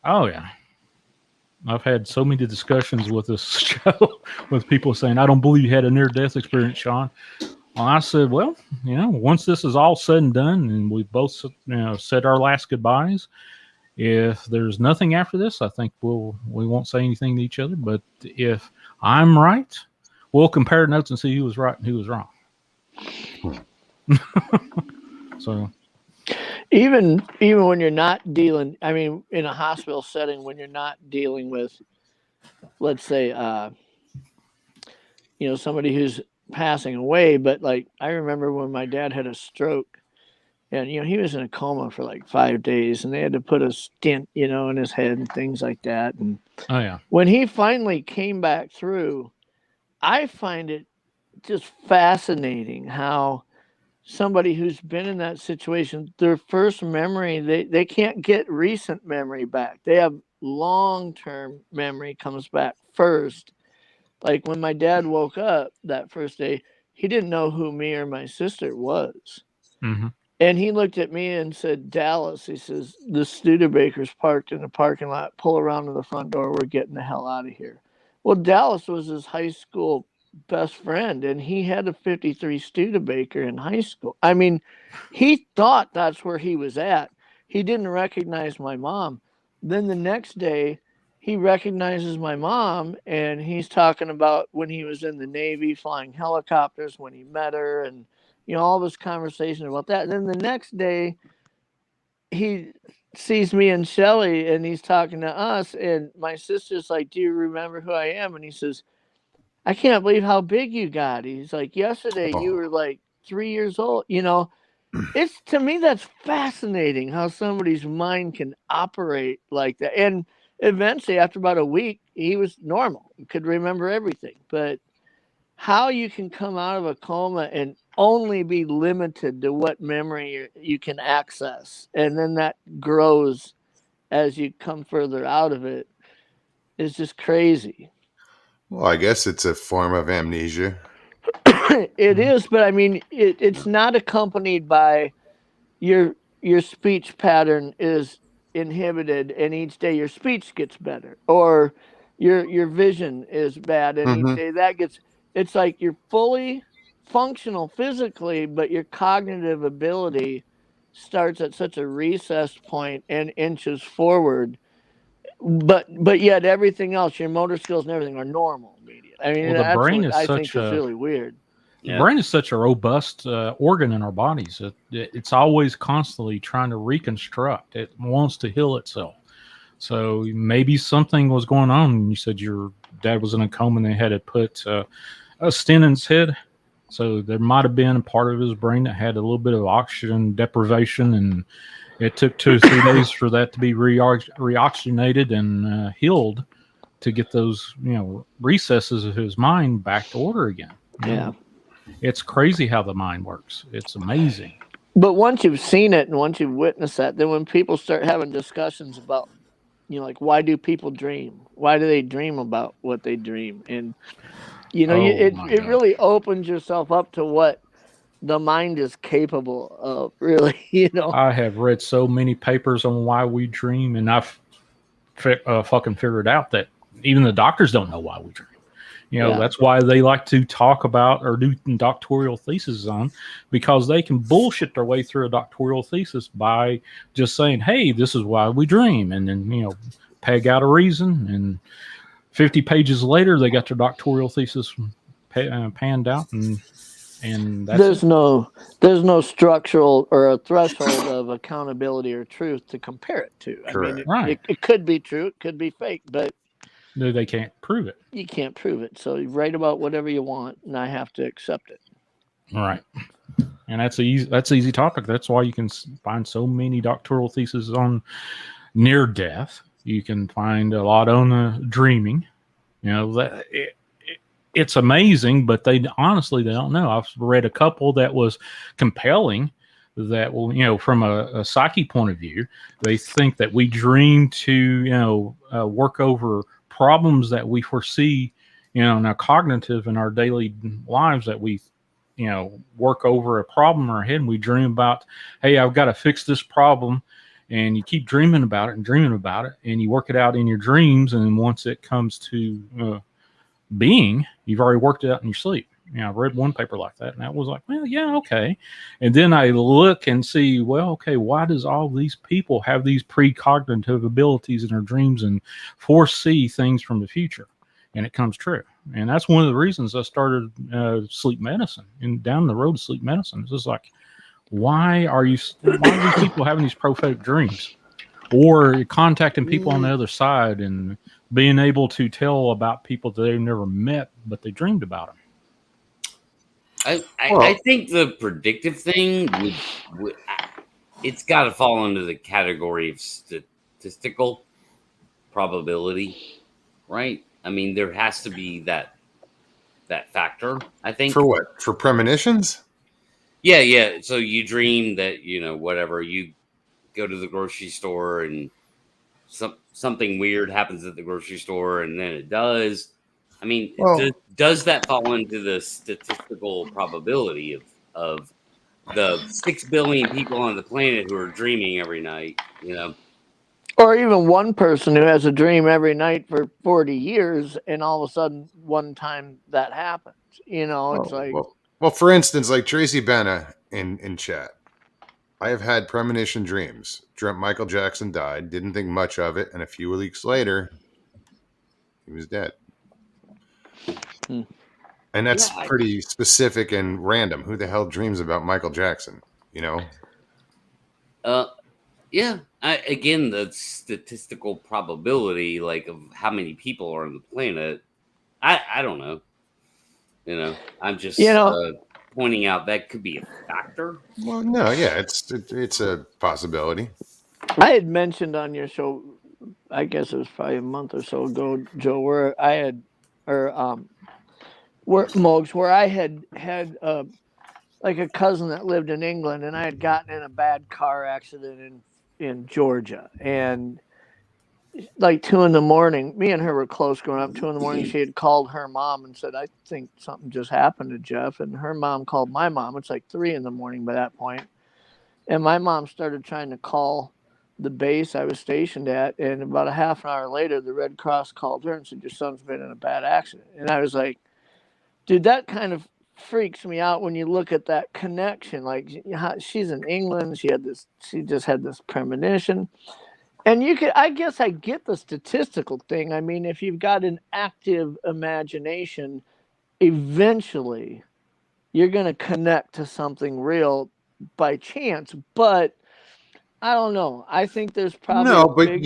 S2: Oh, yeah. I've had so many discussions with this show with people saying, I don't believe you had a near-death experience, Sean. Well, I said, well, once this is all said and done, and we both, said our last goodbyes, if there's nothing after this, I think we won't say anything to each other. But if I'm right, we'll compare notes and see who was right and who was wrong. So
S4: even when you're not dealing, I mean, in a hospital setting, when you're not dealing with, let's say, somebody who's passing away, but like I remember when my dad had a stroke, and he was in a coma for like 5 days, and they had to put a stent, in his head and things like that. And
S2: oh yeah,
S4: when he finally came back through, I find it just fascinating how somebody who's been in that situation, their first memory, they can't get recent memory back. They have long-term memory comes back first. Like when my dad woke up that first day, he didn't know who me or my sister was.
S2: mm-hmm.
S4: And he looked at me and said, Dallas, he says, the Studebaker's parked in the parking lot. Pull around to the front door. We're getting the hell out of here. Well, Dallas was his high school best friend, and he had a 53 Studebaker in high school. I mean, he thought that's where he was at. He didn't recognize my mom. Then the next day, he recognizes my mom, and he's talking about when he was in the Navy flying helicopters, when he met her, and all this conversation about that. And then the next day, he sees me and Shelly, and he's talking to us, and my sister's like, do you remember who I am? And he says, I can't believe how big you got. He's like, yesterday you were like 3 years old. It's, to me, that's fascinating how somebody's mind can operate like that. And eventually, after about a week, he was normal. He could remember everything. But how you can come out of a coma and only be limited to what memory you can access, and then that grows as you come further out of it, is just crazy.
S1: Well, I guess it's a form of amnesia.
S4: It is, but I mean, it's not accompanied by your speech pattern is inhibited, and each day your speech gets better, or your vision is bad, and each day that gets. It's like you're fully functional physically, but your cognitive ability starts at such a recessed point and inches forward. But yet everything else, your motor skills and everything, are normal immediately. I mean,
S2: well, the
S4: that's
S2: brain
S4: what
S2: is
S4: I
S2: such
S4: think is really weird.
S2: The brain is such a robust organ in our bodies. It's always constantly trying to reconstruct. It wants to heal itself. So maybe something was going on. You said your dad was in a coma and they had to put a stent in his head. So there might have been a part of his brain that had a little bit of oxygen deprivation, and it took 2 or 3 days for that to be reoxygenated and healed to get those recesses of his mind back to order again.
S4: Yeah.
S2: It's crazy how the mind works. It's amazing.
S4: But once you've seen it and once you've witnessed that, then when people start having discussions about, like, why do people dream? Why do they dream about what they dream? And, it really opens yourself up to what the mind is capable of, really,
S2: I have read so many papers on why we dream, and I've fucking figured out that even the doctors don't know why we dream. That's why they like to talk about or do doctoral theses on, because they can bullshit their way through a doctoral thesis by just saying, hey, this is why we dream. And then, peg out a reason. And 50 pages later, they got their doctoral thesis panned out. And that's
S4: there's no structural or a threshold of accountability or truth to compare it to.
S1: Correct.
S4: I mean, it could be true. It could be fake, but
S2: no, they can't prove it.
S4: You can't prove it. So you write about whatever you want, and I have to accept it.
S2: All right. And that's an easy topic. That's why you can find so many doctoral theses on near death. You can find a lot on dreaming. It's amazing, but they don't know. I've read a couple that was compelling. That will, from a psyche point of view, they think that we dream to, work over problems that we foresee, in our cognitive in our daily lives, that we, work over a problem in our head, and we dream about, hey, I've got to fix this problem. And you keep dreaming about it, and you work it out in your dreams. And once it comes to being, you've already worked it out in your sleep. I read one paper like that, and that was like, well, yeah, okay. And then I look and see, well, okay, why does all these people have these precognitive abilities in their dreams and foresee things from the future? And it comes true. And that's one of the reasons I started sleep medicine and down the road to sleep medicine. It's just like, why are these people having these prophetic dreams, or contacting people on the other side and being able to tell about people that they've never met, but they dreamed about them?
S5: I think the predictive thing it's got to fall into the category of statistical probability, right? I mean, there has to be that factor, I think.
S1: For what? For premonitions?
S5: Yeah. So you dream that, whatever, you go to the grocery store and something weird happens at the grocery store, and then it does. I mean, does that fall into the statistical probability of the 6 billion people on the planet who are dreaming every night,
S4: Or even one person who has a dream every night for 40 years, and all of a sudden, one time that happens. It's like...
S1: Well, for instance, like Tracy Benna in chat. I have had premonition dreams. Dreamt Michael Jackson died. Didn't think much of it. And a few weeks later, he was dead. And that's pretty specific and random. Who the hell dreams about Michael Jackson?
S5: Yeah. Again, the statistical probability, like, of how many people are on the planet, I don't know. I'm just pointing out that could be a factor.
S1: Well, no, yeah, it's a possibility.
S4: I had mentioned on your show, I guess it was probably a month or so ago, Joe, where I had, where I had like a cousin that lived in England, and I had gotten in a bad car accident in Georgia, and like 2 a.m, me and her were close growing up. 2 a.m, she had called her mom and said, "I think something just happened to Jeff." And her mom called my mom. It's like 3 a.m. by that point. And my mom started trying to call the base I was stationed at. And about a half an hour later, the Red Cross called her and said, "Your son's been in a bad accident." And I was like, dude, that kind of freaks me out when you look at that connection. Like, she's in England. She just had this premonition. And I guess I get the statistical thing. I mean, if you've got an active imagination, eventually you're going to connect to something real by chance. But I don't know. I think there's probably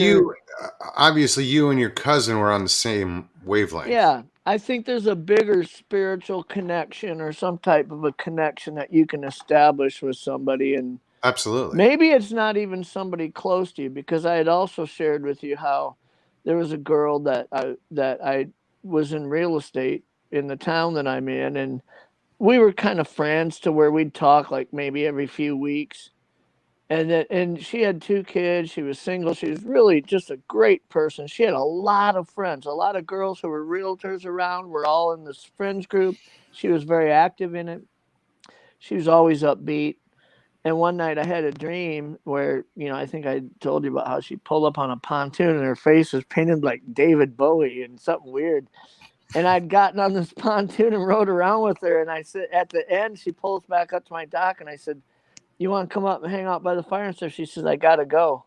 S1: obviously you and your cousin were on the same wavelength.
S4: Yeah, I think there's a bigger spiritual connection or some type of a connection that you can establish with somebody. And
S1: absolutely.
S4: Maybe it's not even somebody close to you, because I had also shared with you how there was a girl that I was in real estate in the town that I'm in, and we were kind of friends to where we'd talk like maybe every few weeks. And she had 2 kids. She was single. She was really just a great person. She had a lot of friends, a lot of girls who were realtors around. We're all in this friends group. She was very active in it. She was always upbeat. And one night I had a dream where, I think I told you about how she pulled up on a pontoon and her face was painted like David Bowie and something weird. And I'd gotten on this pontoon and rode around with her. And I said, at the end, she pulls back up to my dock and I said, "You want to come up and hang out by the fire and stuff?" She says, "I got to go."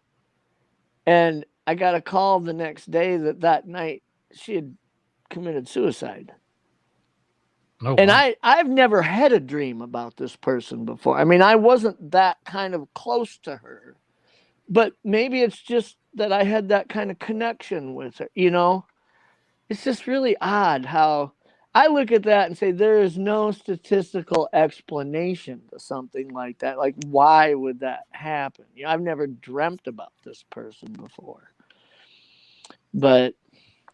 S4: And I got a call the next day that night she had committed suicide. Oh, and wow. I've never had a dream about this person before. I mean, I wasn't that kind of close to her, but maybe it's just that I had that kind of connection with her, It's just really odd how I look at that and say there is no statistical explanation to something like that. Like, why would that happen? I've never dreamt about this person before. But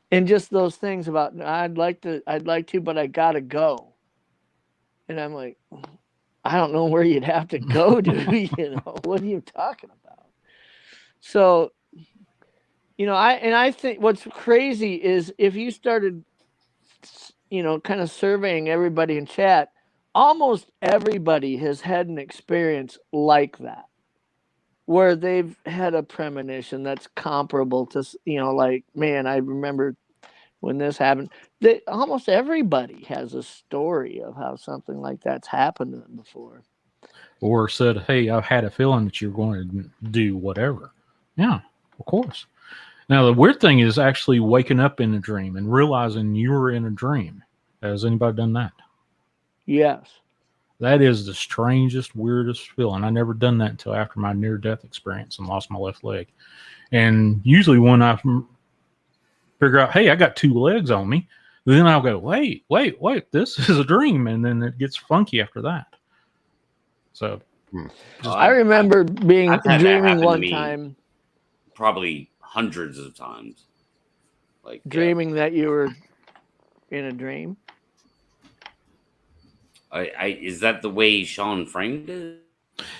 S4: and just those things about I'd like to, but I gotta go. And I'm like, I don't know where you'd have to go to. What are you talking about? So, I think what's crazy is if you started, kind of surveying everybody in chat, almost everybody has had an experience like that, where they've had a premonition that's comparable to, like, man, I remember when this happened. Almost everybody has a story of how something like that's happened to them before.
S2: Or said, "Hey, I had a feeling that you're going to do whatever." Yeah, of course. Now, the weird thing is actually waking up in a dream and realizing you were in a dream. Has anybody done that?
S4: Yes.
S2: That is the strangest, weirdest feeling. I never done that until after my near-death experience and lost my left leg. And usually when I figure out, hey, I got two legs on me, then I'll go, wait, this is a dream. And then it gets funky after that. So
S4: I remember
S5: I've had that
S4: dreaming
S5: happen to
S4: one
S5: me
S4: time,
S5: probably hundreds of times. Like
S4: dreaming that you were in a dream.
S5: Is that the way Sean framed it?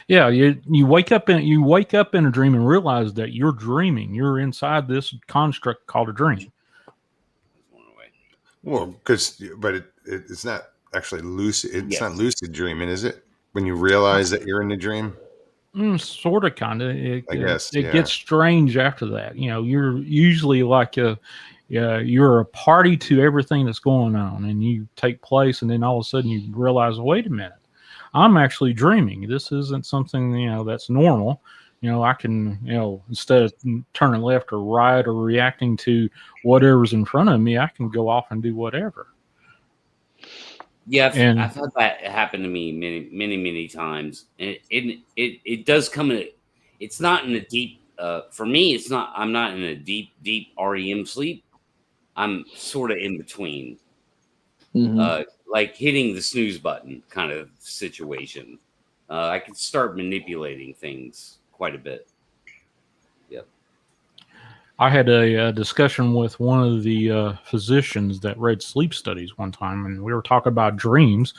S2: yeah, you wake up in a dream and realize that you're dreaming. You're inside this construct called a dream.
S1: Well, but it's not actually lucid. It's not
S5: Yes.
S1: lucid dreaming, is it? When you realize that you're in a dream.
S2: Sort of, kind of.
S1: I guess,
S2: it
S1: yeah.
S2: gets strange after that. You're usually like you're a party to everything that's going on, and you take place, and then all of a sudden you realize, wait a minute, I'm actually dreaming. This isn't something that's normal. I can instead of turning left or right or reacting to whatever's in front of me, I can go off and do whatever.
S5: Yeah, I've had that happen to me many times, and it does come in. It's not in a deep. For me, it's not. I'm not in a deep REM sleep. I'm sort of in between, like hitting the snooze button kind of situation. I can start manipulating things quite a bit. Yep.
S2: I had a discussion with one of the physicians that read sleep studies one time, and we were talking about dreams.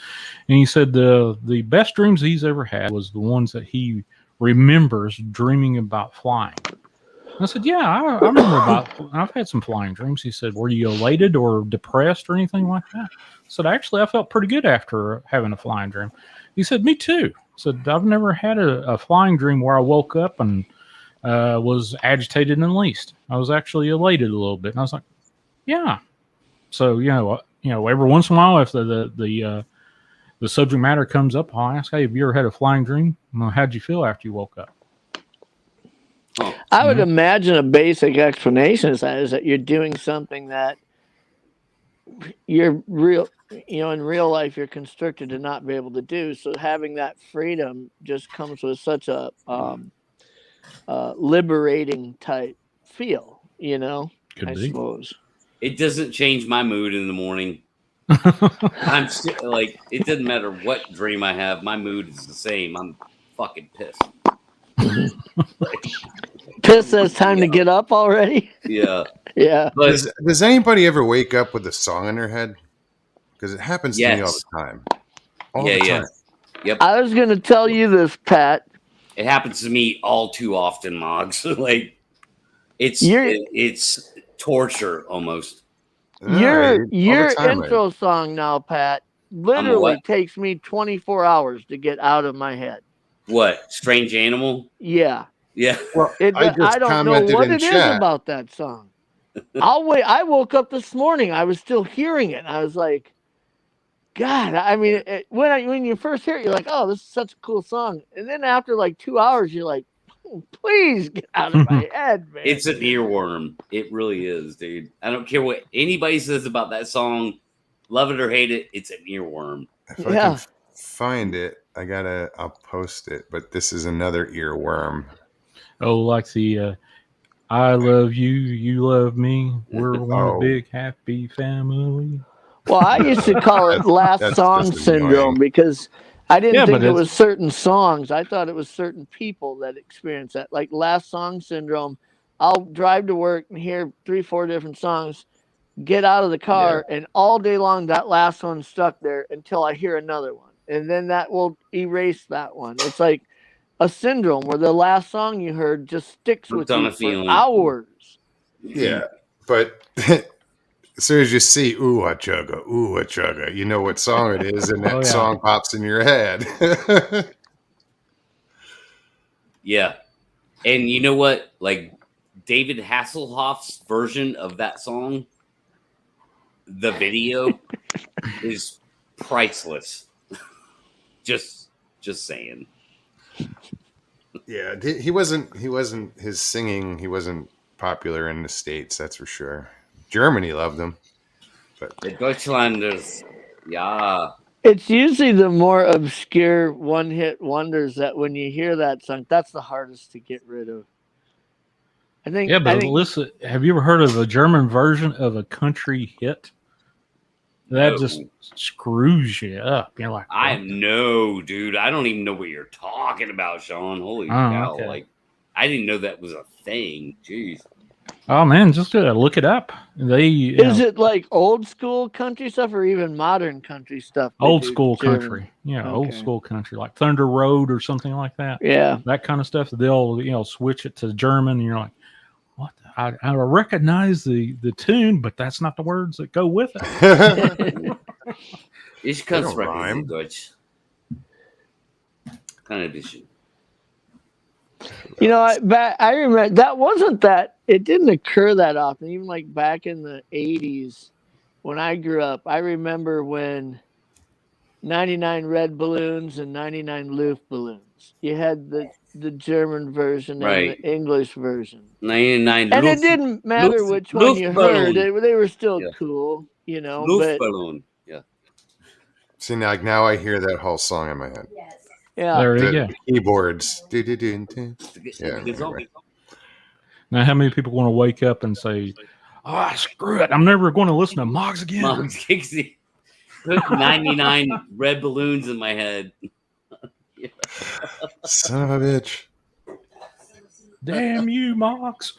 S2: And he said the best dreams he's ever had was the ones that he remembers dreaming about flying. And I said, yeah, I remember I've had some flying dreams. He said, were you elated or depressed or anything like that? I said, actually, I felt pretty good after having a flying dream. He said, me too. I said, I've never had a flying dream where I woke up and was agitated in the least. I was actually elated a little bit, and I was like, "Yeah." So every once in a while, if the subject matter comes up, I'll ask, "Hey, have you ever had a flying dream? Well, how'd you feel after you woke up?"
S4: I would imagine a basic explanation is that you're doing something that you're in real life you're constricted to not be able to do. So having that freedom just comes with such a liberating type feel,
S2: Could
S4: I
S2: be.
S4: suppose.
S5: It doesn't change my mood in the morning. I'm still like, it doesn't matter what dream I have, my mood is the same. I'm fucking pissed.
S4: Pissed that it's time to get up already?
S5: Yeah.
S4: Yeah.
S5: But
S1: Does anybody ever wake up with a song in their head? Because it happens to me all
S5: Yes.
S1: the time.
S5: Yeah. Yep.
S4: I was going to tell you this, Pat.
S5: It happens to me all too often, Moggs. Like it's torture almost.
S1: No,
S4: Your
S1: time,
S4: intro song now, Pat, literally takes me 24 hours to get out of my head.
S5: What? Strange Animal?
S4: Yeah.
S5: Yeah.
S1: Well,
S4: I don't know what it is about that song. I woke up this morning. I was still hearing it. And I was like, God, I mean, when you first hear it, you're like, oh, this is such a cool song. And then after like 2 hours, you're like, oh, please get out of my head, man.
S5: It's an earworm. It really is, dude. I don't care what anybody says about that song. Love it or hate it, it's an earworm.
S1: If I can find it, I'll post it. But this is another earworm.
S2: Oh, like the I love you, you love me. We're one big happy family.
S4: Well, I used to call it last song syndrome because I didn't think it was certain songs. I thought it was certain people that experienced that. Like last song syndrome, I'll drive to work and hear 3-4 different songs, get out of the car, and all day long that last one's stuck there until I hear another one. And then that will erase that one. It's like a syndrome where the last song you heard just sticks with you for hours.
S1: Yeah, but as soon as you see ooh a chugga, you know what song it is, and that song pops in your head.
S5: Yeah. And you know what? Like David Hasselhoff's version of that song, the video is priceless. Just saying.
S1: Yeah, he wasn't his singing, he wasn't popular in the States, that's for sure. Germany loved him. But
S5: The Deutschlanders. Yeah.
S4: It's usually the more obscure one-hit wonders that when you hear that song, that's the hardest to get rid of. I think.
S2: Yeah, but listen, have you ever heard of the German version of a country hit? That just screws you up. You're like,
S5: I know, dude. I don't even know what you're talking about, Sean. Holy cow!
S2: Okay.
S5: Like, I didn't know that was a thing. Jeez.
S2: Oh man, just look it up.
S4: Is it like old school country stuff or even modern country stuff?
S2: Old school
S4: German?
S2: country, old school country, like Thunder Road or something like that.
S4: Yeah,
S2: that kind of stuff. They'll switch it to German, and you're like, what? I recognize the tune, but that's not the words that go with it.
S5: Ich kann sprechen Deutsch. Kind of issue.
S4: I remember that wasn't that. It didn't occur that often. Even like back in the 80s when I grew up, I remember when 99 red balloons and 99 Luft balloons. You had the German version and the English version.
S5: 99
S4: and it didn't matter which one you heard. They were still cool,
S5: Luftballon. Yeah.
S1: See, now I hear that whole song in my head.
S3: Yes.
S4: Yeah.
S2: There you go.
S1: The keyboards. Yeah.
S2: Now, how many people want to wake up and say, "Oh, screw it! I'm never going to listen to Moggs again."
S5: Moggs Kixie. Put 99 red balloons in my head.
S1: Son of a bitch.
S2: Damn you, Moggs.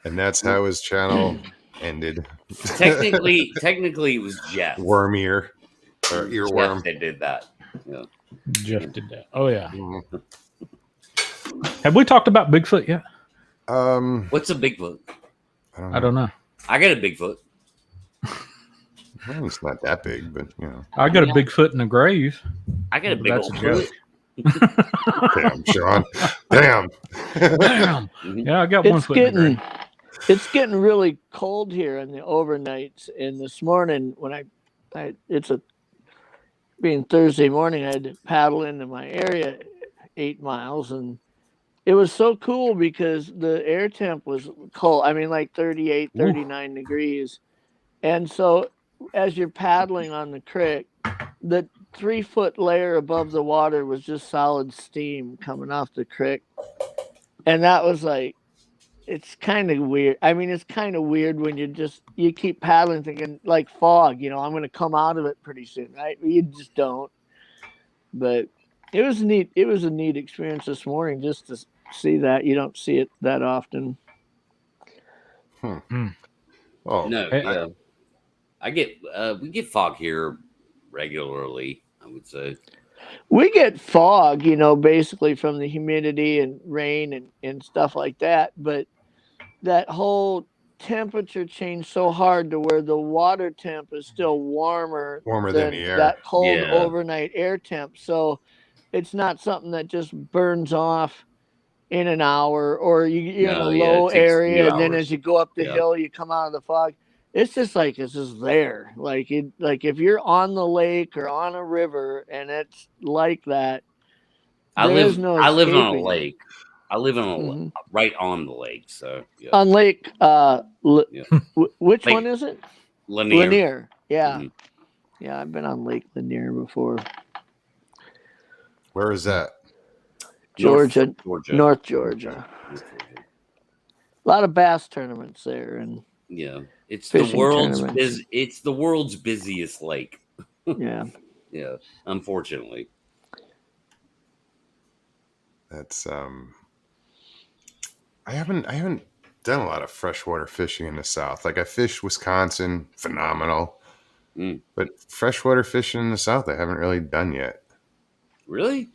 S1: And that's how his channel ended.
S5: Technically, it was Jeff.
S1: Worm ear. Or earworm.
S5: Jeff that did that. Yeah.
S2: Jeff did that. Oh, yeah. Mm-hmm. Have we talked about Bigfoot yet?
S5: What's a Bigfoot?
S2: I don't know.
S5: I got a Bigfoot.
S1: Well, it's not that big, but
S2: I got a Bigfoot in the grave.
S5: I got a big old foot.
S1: Damn, Sean. Damn.
S2: Yeah, I got one foot in the grave.
S4: It's getting really cold here in the overnights. And this morning, when being Thursday morning, I had to paddle into my area 8 miles, and it was so cool because the air temp was cold. I mean, like 38, 39 degrees. And so as you're paddling on the creek, the 3-foot layer above the water was just solid steam coming off the creek. And that was like, it's kind of weird. I mean, it's kind of weird when you keep paddling thinking like fog, I'm going to come out of it pretty soon, right? You just don't. But it was neat. It was a neat experience this morning just to see that. You don't see it that often.
S1: Oh,
S5: no, yeah. We get fog here regularly, I would say.
S4: We get fog, basically from the humidity and rain and stuff like that. But that whole temperature changed so hard to where the water temp is still warmer
S1: than the air.
S4: That cold overnight air temp. So it's not something that just burns off in an hour, or you're in a low area, and then as you go up the hill, you come out of the fog. It's just like it's just there. Like if you're on the lake or on a river and it's like that,
S5: I live on a lake. I live right on the lake. So
S4: on Lake which
S5: lake,
S4: one is it?
S5: Lanier.
S4: Yeah. Mm-hmm. Yeah, I've been on Lake Lanier before.
S1: Where is that?
S4: Georgia. North Georgia. A lot of bass tournaments there, and
S5: it's the world's busiest lake.
S4: Yeah.
S5: Yeah, unfortunately.
S1: That's I haven't done a lot of freshwater fishing in the South. Like I fished Wisconsin, phenomenal. But freshwater fishing in the South I haven't really done yet.
S5: Really?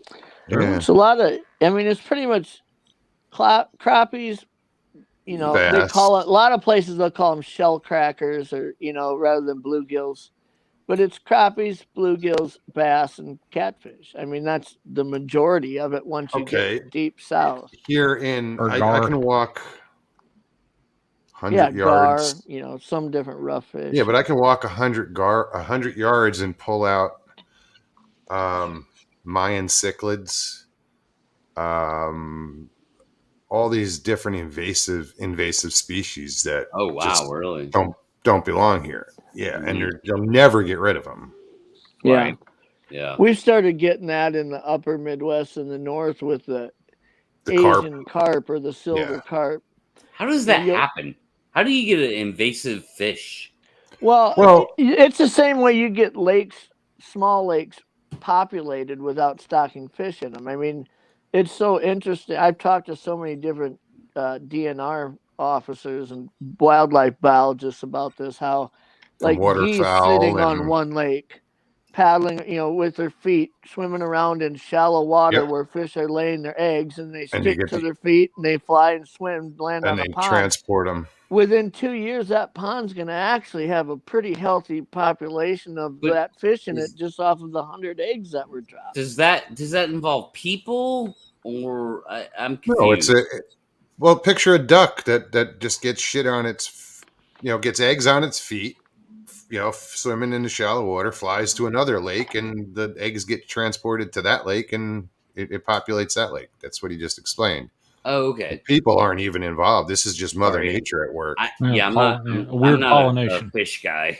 S1: Yeah.
S4: It's a lot of, it's pretty much crappies,
S1: Bass.
S4: they call it, a lot of places they'll call them shell crackers or, rather than bluegills. But it's crappies, bluegills, bass, and catfish. I mean, that's the majority of it once you get deep south.
S1: Here I can walk 100 yards.
S4: Gar, some different rough fish.
S1: Yeah, but I can walk 100 yards and pull out Mayan Cichlids, all these different invasive species that
S5: Oh wow,
S1: just
S5: really?
S1: don't belong here. Yeah, and they'll never get rid of them.
S4: Yeah.
S5: Right. Yeah.
S4: We started getting that in the upper Midwest and the North with the
S1: Carp.
S4: Asian carp or the silver carp.
S5: How does that happen? How do you get an invasive fish?
S4: Well, it's the same way you get lakes, small lakes, populated without stocking fish in them. I mean, it's so interesting. I've talked to so many different DNR officers and wildlife biologists about this. How, like, geese sitting on one lake, paddling, with their feet, swimming around in shallow water where fish are laying their eggs, and they stick to their feet and they fly and swim, land on a pond.
S1: Transport them.
S4: Within 2 years, that pond's going to actually have a pretty healthy population of that fish in it, just off of the 100 eggs that were dropped.
S5: Does that involve people, or I'm confused?
S1: No, picture a duck that just gets shit on its, gets eggs on its feet, swimming in the shallow water, flies to another lake, and the eggs get transported to that lake, and it populates that lake. That's what he just explained.
S5: Oh, okay.
S1: People aren't even involved. This is just Mother Nature at work.
S5: I'm not a fish guy,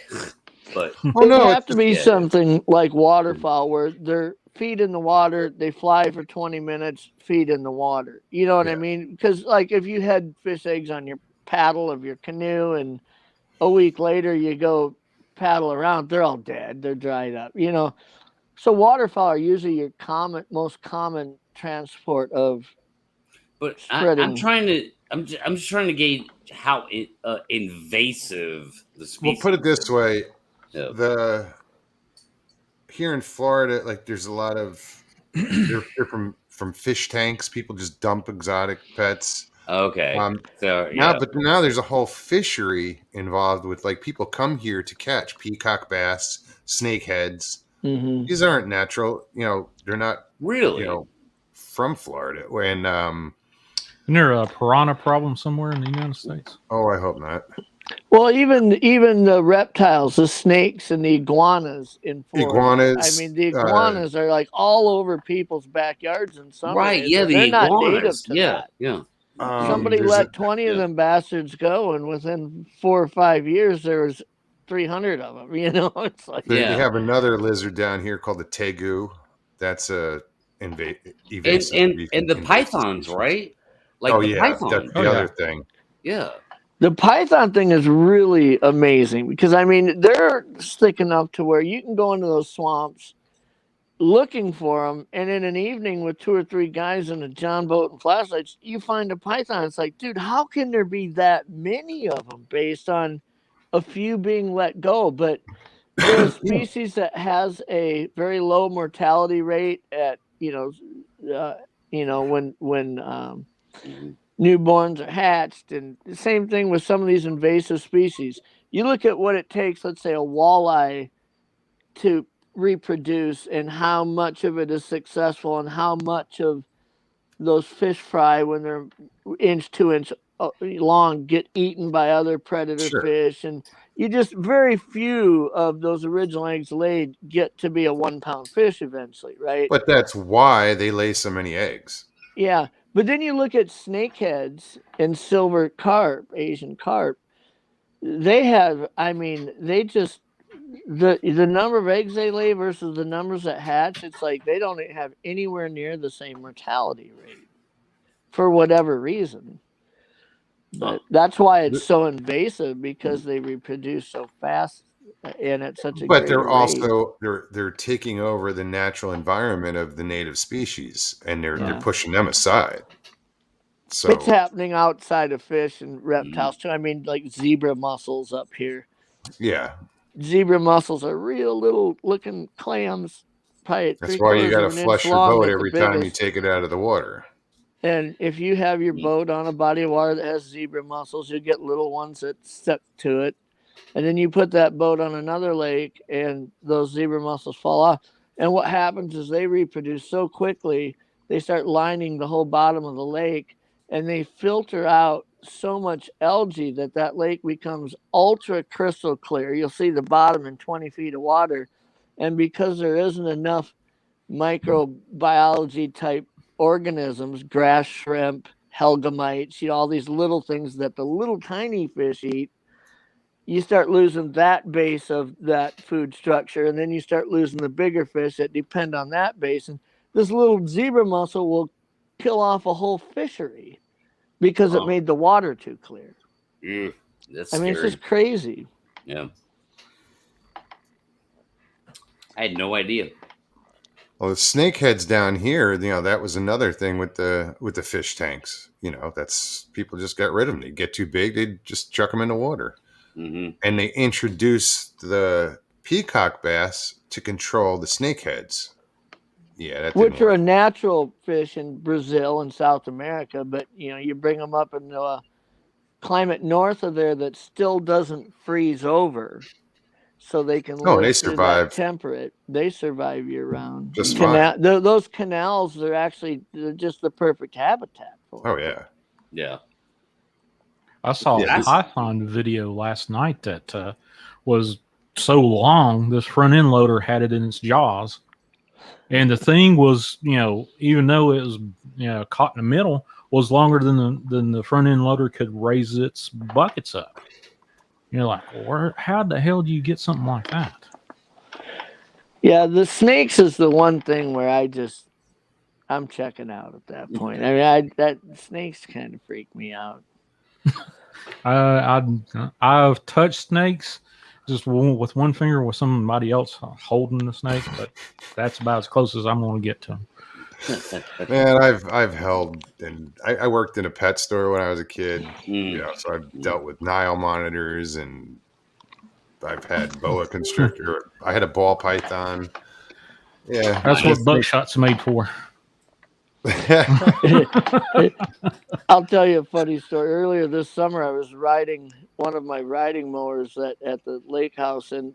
S5: but
S4: it'd have to be something like waterfowl, where their feet in the water, they fly for 20 minutes, feet in the water. You know what I mean? Because, like, if you had fish eggs on your paddle of your canoe, and a week later you go paddle around, they're all dead. They're dried up. So waterfowl are usually your most common transport of.
S5: But I'm just trying to gauge how invasive the species.
S1: Well, put it this way: here in Florida, like, there's a lot of they're from fish tanks. People just dump exotic pets.
S5: Okay.
S1: But now there's a whole fishery involved with, like, people come here to catch peacock bass, snakeheads.
S4: Mm-hmm.
S1: These aren't natural. They're not
S5: really
S1: from Florida.
S2: Isn't there a piranha problem somewhere in the United States?
S1: Oh, I hope not.
S4: Well, even the reptiles, the snakes and the iguanas in Florida.
S1: Iguanas.
S4: I mean, the iguanas are like all over people's backyards in summer.
S5: Right? Yeah,
S4: they're
S5: iguanas.
S4: Not native to that.
S5: Yeah.
S4: Somebody let 20 of them bastards go, and within 4 or 5 years, there was 300 of them. It's like
S1: we have another lizard down here called the tegu. That's a invasive.
S5: And the pythons, right? Like
S1: that's the other thing.
S5: Yeah.
S4: The python thing is really amazing because, I mean, they're thick enough to where you can go into those swamps looking for them, and in an evening with 2 or 3 guys in a John boat and flashlights, you find a python. It's like, dude, how can there be that many of them based on a few being let go? But they're a species that has a very low mortality rate at, when newborns are hatched, and the same thing with some of these invasive species. You look at what it takes, let's say a walleye, to reproduce, and how much of it is successful, and how much of those fish fry, when they're 2 inch long, get eaten by other predator fish, and you just very few of those original eggs laid get to be a 1 pound fish eventually, right?
S1: But that's why they lay so many eggs.
S4: Yeah. But then you look at snakeheads and silver carp, Asian carp. They have, they just, the number of eggs they lay versus the numbers that hatch, it's like they don't have anywhere near the same mortality rate for whatever reason. But that's why it's so invasive, because they reproduce so fast and at such a
S1: But they're
S4: rate.
S1: also they're taking over the natural environment of the native species, and they're pushing them aside. So
S4: it's happening outside of fish and reptiles too. I mean, like zebra mussels up here.
S1: Yeah.
S4: Zebra mussels are real little looking clams.
S1: That's why you got to flush your boat every time you take it out of the water.
S4: And if you have your boat on a body of water that has zebra mussels, you'll get little ones that stuck to it. And then you put that boat on another lake, and those zebra mussels fall off. And what happens is they reproduce so quickly, they start lining the whole bottom of the lake, and they filter out so much algae that lake becomes ultra crystal clear. You'll see the bottom in 20 feet of water. And because there isn't enough microbiology type organisms, grass shrimp, helgamites, all these little things that the little tiny fish eat. You start losing that base of that food structure, and then you start losing the bigger fish that depend on that base. And this little zebra mussel will kill off a whole fishery because it made the water too clear.
S5: That's
S4: scary. It's just crazy.
S5: Yeah. I had no idea.
S1: Well, the snakeheads down here, that was another thing with the fish tanks. That's people just got rid of them. They get too big, they just chuck them in the water.
S5: Mm-hmm.
S1: And they introduced the peacock bass to control the snakeheads. Yeah,
S4: which are a natural fish in Brazil and South America, but you bring them up into a climate north of there that still doesn't freeze over. So they can live
S1: they
S4: through
S1: survive.
S4: that temperate. They survive year round.
S1: Just fine.
S4: Those canals they're just the perfect habitat for them.
S1: Oh yeah.
S5: Yeah.
S2: I saw a Python video last night that was so long, this front end loader had it in its jaws. And the thing was, even though it was caught in the middle, was longer than the front end loader could raise its buckets up. You're like, how the hell do you get something like that?
S4: Yeah, the snakes is the one thing where I'm checking out at that point. I mean, that snakes kind of freak me out.
S2: I've touched snakes just with one finger with somebody else holding the snake, but that's about as close as I'm going to get to them.
S1: Man, I've held, and I worked in a pet store when I was a kid. So I've dealt with Nile monitors, and I've had boa constrictor. I had a ball python. Yeah,
S2: that's what buckshot's made for.
S4: I'll tell you a funny story. Earlier this summer, I was riding one of my riding mowers at the lake house, and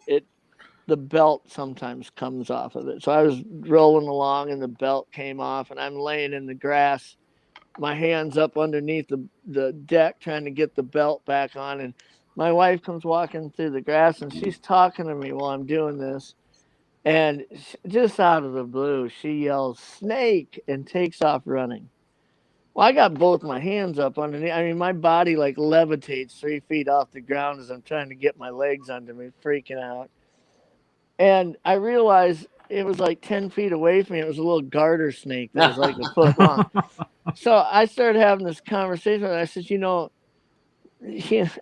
S4: the belt sometimes comes off of it. So I was rolling along and the belt came off, and I'm laying in the grass, my hands up underneath the deck trying to get the belt back on. And my wife comes walking through the grass, and she's talking to me while I'm doing this. And just out of the blue, she yells, "Snake," and takes off running. Well, I got both my hands up underneath. I mean, my body like levitates 3 feet off the ground as I'm trying to get my legs under me, freaking out. And I realized it was like 10 feet away from me. It was a little garter snake that was like a foot long. So I started having this conversation, and I said,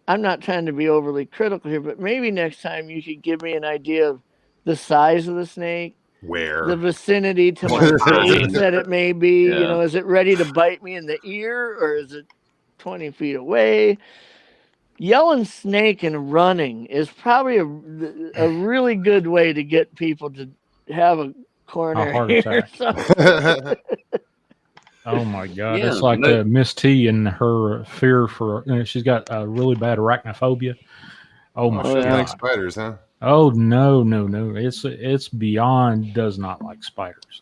S4: I'm not trying to be overly critical here, but maybe next time you could give me an idea of the size of the snake,
S1: where,
S4: the vicinity to my face that it may be. Is it ready to bite me in the ear, or is it 20 feet away? Yelling snake and running is probably a really good way to get people to have a coronary heart attack.
S2: Oh my God. It's like Miss T and her fear for, she's got a really bad arachnophobia. Oh my God.
S1: Like spiders, huh?
S2: Oh no. It's beyond does not like spiders.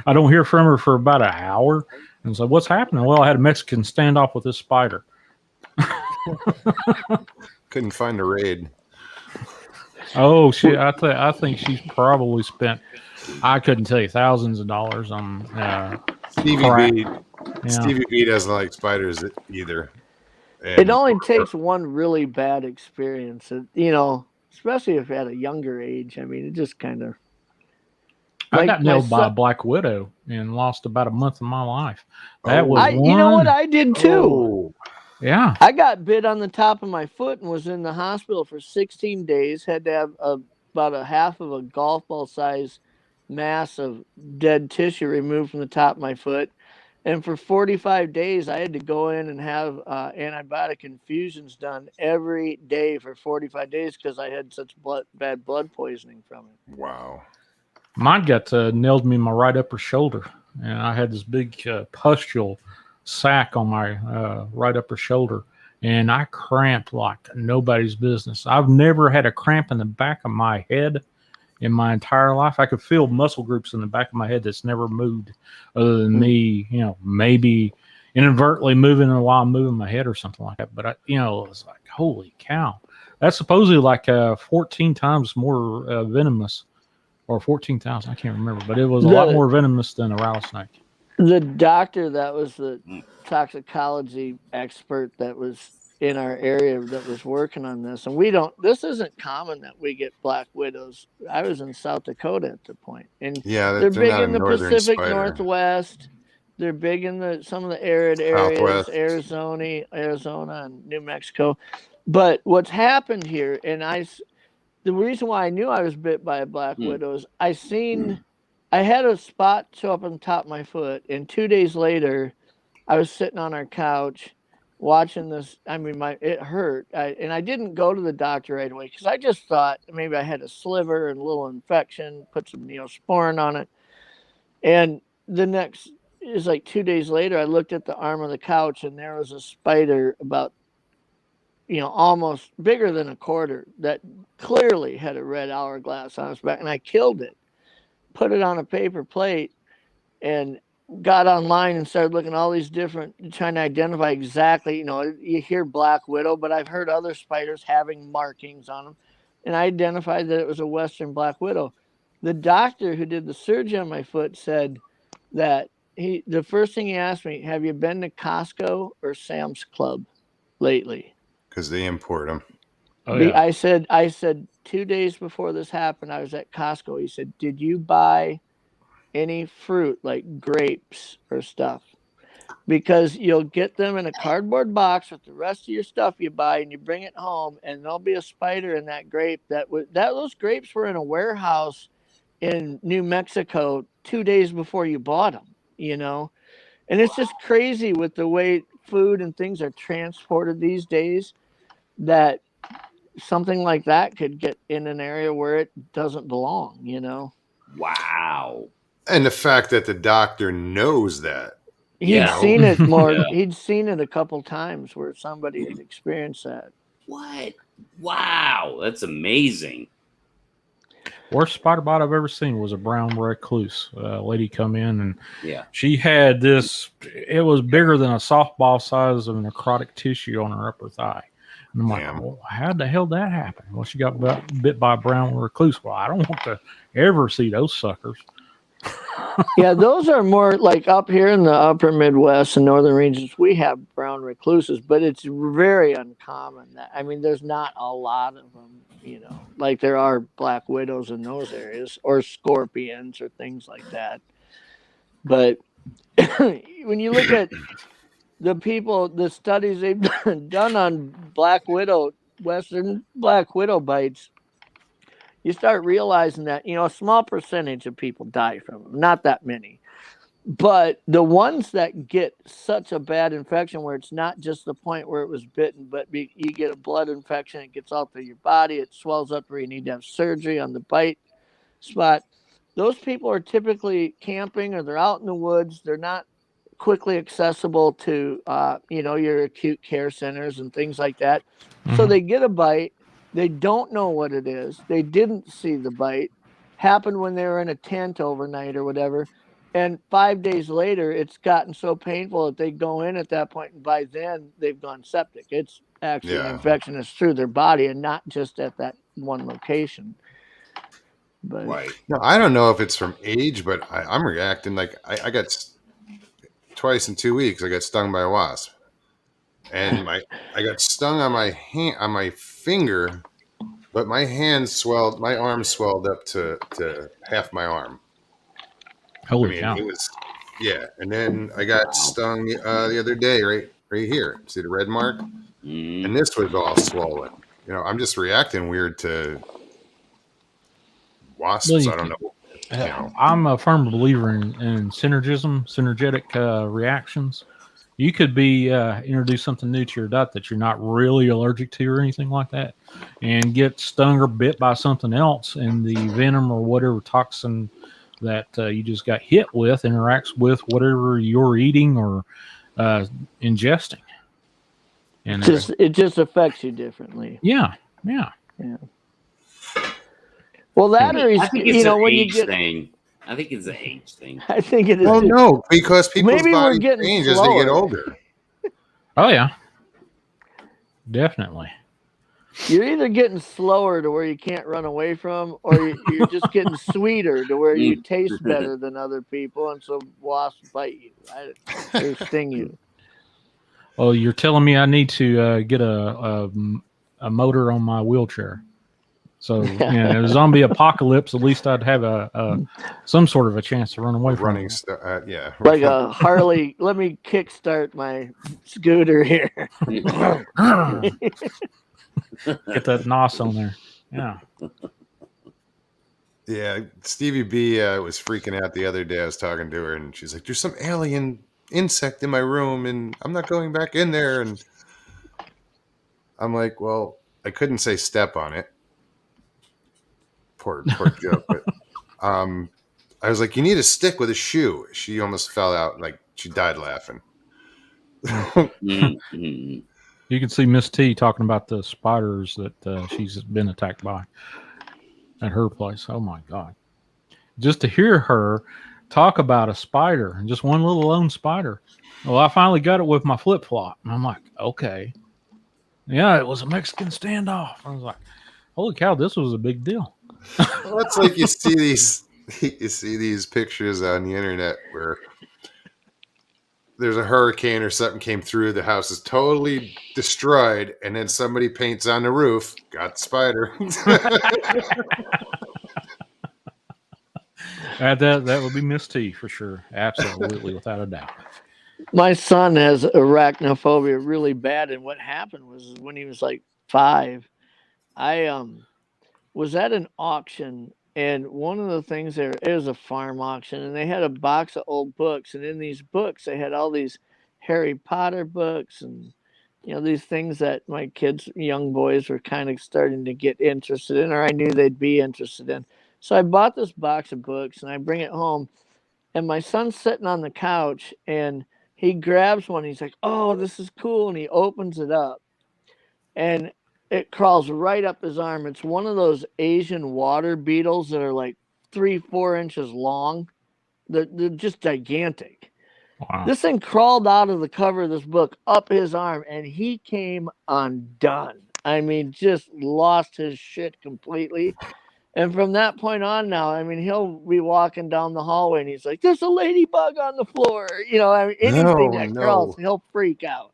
S2: I don't hear from her for about an hour. And so what's happening? Well, I had a Mexican standoff with this spider.
S1: Couldn't find a raid.
S2: Oh shit! I think she's probably spent, I couldn't tell you, thousands of dollars on
S1: Stevie B. Stevie B doesn't like spiders either. And
S4: it only takes one really bad experience, especially if at a younger age. I mean, it just kind of.
S2: I got nailed by a black widow and lost about a month of my life. That was one.
S4: You know what I did too.
S1: Oh.
S2: Yeah.
S4: I got bit on the top of my foot and was in the hospital for 16 days. Had to have about a half of a golf ball size mass of dead tissue removed from the top of my foot. And for 45 days, I had to go in and have antibiotic infusions done every day for 45 days because I had such bad blood poisoning from it.
S1: Wow.
S2: Mine got nailed me in my right upper shoulder. And I had this big pustule sack on my right upper shoulder, and I cramped like nobody's business. I've never had a cramp in the back of my head in my entire life. I could feel muscle groups in the back of my head that's never moved other than me, maybe inadvertently moving while I'm moving my head or something like that. But it was like, holy cow. That's supposedly like 14 times more venomous, or 14,000. I can't remember, but it was a lot more venomous than a rattlesnake.
S4: The doctor that was the toxicology expert that was in our area that was working on this, and this isn't common that we get black widows. I was in South Dakota at the point, and
S1: Yeah,
S4: they're
S1: they're
S4: big
S1: not a
S4: in the
S1: northern
S4: Pacific
S1: spider.
S4: Northwest. They're big in some of the arid areas,
S1: Southwest.
S4: Arizona and New Mexico. But what's happened here, the reason why I knew I was bit by a black widow is I had a spot show up on the top of my foot, and 2 days later, I was sitting on our couch watching this. I mean, it hurt, and I didn't go to the doctor right away because I just thought maybe I had a sliver and a little infection. Put some Neosporin on it, and the next is like 2 days later. I looked at the arm of the couch, and there was a spider about almost bigger than a quarter that clearly had a red hourglass on its back, and I killed it. Put it on a paper plate and got online and started looking at all these different, trying to identify exactly, you hear black widow, but I've heard other spiders having markings on them. And I identified that it was a Western black widow. The doctor who did the surgery on my foot said that the first thing he asked me, have you been to Costco or Sam's Club lately?
S1: Because they import them.
S2: Oh, yeah.
S4: I said 2 days before this happened, I was at Costco. He said, did you buy any fruit like grapes or stuff? Because you'll get them in a cardboard box with the rest of your stuff you buy, and you bring it home, and there'll be a spider in that grape. Those grapes were in a warehouse in New Mexico 2 days before you bought them, And it's just crazy with the way food and things are transported these days that something like that could get in an area where it doesn't belong,
S5: Wow.
S1: And the fact that the doctor knows that.
S4: He'd seen it more.
S5: Yeah.
S4: He'd seen it a couple times where somebody had experienced that.
S5: What? Wow. That's amazing.
S2: Worst spider bite I've ever seen was a brown recluse. A lady come in and
S5: Yeah.
S2: she had this. It was bigger than a softball size of necrotic tissue on her upper thigh. And I'm like, well, how the hell did that happen? Well, she got bit by a brown recluse. Well, I don't want to ever see those suckers.
S4: Yeah, those are more like up here in the upper Midwest and northern regions. We have brown recluses, but it's very uncommon. There's not a lot of them, like there are black widows in those areas or scorpions or things like that. But when you look at the studies they've done on Western black widow bites, you start realizing that, a small percentage of people die from them, not that many. But the ones that get such a bad infection where it's not just the point where it was bitten, but you get a blood infection, it gets all through your body, it swells up where you need to have surgery on the bite spot. Those people are typically camping or they're out in the woods. They're not quickly accessible to, your acute care centers and things like that. Mm-hmm. So they get a bite. They don't know what it is. They didn't see the bite. Happened when they were in a tent overnight or whatever. And 5 days later, it's gotten so painful that they go in at that point. And by then, they've gone septic. It's actually an infection that's through their body and not just at that one location. But
S5: right.
S1: No, I don't know if it's from age, but I'm reacting like I got twice in 2 weeks. I got stung by a wasp. And I got stung on my hand, on my finger, but my arm swelled up to half my arm.
S2: Holy cow!
S1: It was, and then I got stung the other day, right here. See the red mark? And this was all swollen. I'm just reacting weird to wasps. I don't know.
S2: I'm a firm believer in synergetic reactions. You could be introduce something new to your diet that you're not really allergic to or anything like that, and get stung or bit by something else, and the venom or whatever toxin that you just got hit with interacts with whatever you're eating or ingesting, and
S4: it just affects you differently.
S2: Yeah.
S4: Well, that or
S5: I think it's an age thing. I think it's an age thing.
S4: I think it is.
S1: Well, no, because people's bodies change as they get older.
S2: Oh yeah, definitely.
S4: You're either getting slower to where you can't run away from, or you're just getting sweeter to where you taste better than other people, and so wasps bite you or sting you.
S2: Oh, you're telling me I need to get a motor on my wheelchair. So, in a zombie apocalypse, at least I'd have some sort of a chance to run away from
S1: Running,
S2: it.
S1: yeah.
S4: Like a Harley. Let me kickstart my scooter here.
S2: Get that NOS on there. Yeah.
S1: Yeah, Stevie B was freaking out the other day. I was talking to her, and she's like, "There's some alien insect in my room, and I'm not going back in there." And I'm like, "Well, I couldn't say step on it." Poor joke, but I was like, "You need a stick with a shoe." She almost fell out, like she died laughing.
S2: You can see Miss T talking about the spiders that she's been attacked by at her place. Oh my God. Just to hear her talk about a spider and just one little lone spider. Well, I finally got it with my flip flop. And I'm like, okay. Yeah, it was a Mexican standoff. I was like, holy cow, this was a big deal.
S1: Well, it's like you see these pictures on the internet where there's a hurricane or something came through, the house is totally destroyed, and then somebody paints on the roof, got the spider.
S2: That would be Miss T for sure. Absolutely, without a doubt.
S4: My son has arachnophobia really bad, and what happened was when he was like 5, I was at an auction, and one of the things there, it was a farm auction, and they had a box of old books, and in these books they had all these Harry Potter books and these things that my kids, young boys, were kind of starting to get interested in, or I knew they'd be interested in. So I bought this box of books and I bring it home, and my son's sitting on the couch and he grabs one. He's like, "Oh, this is cool." And he opens it up and it crawls right up his arm. It's one of those Asian water beetles that are like 3-4 inches long. They're just gigantic.
S2: Wow.
S4: This thing crawled out of the cover of this book up his arm, and he came undone. I mean, just lost his shit completely. And from that point on now, I mean, he'll be walking down the hallway and he's like, "There's a ladybug on the floor." Anything that crawls, he'll freak out.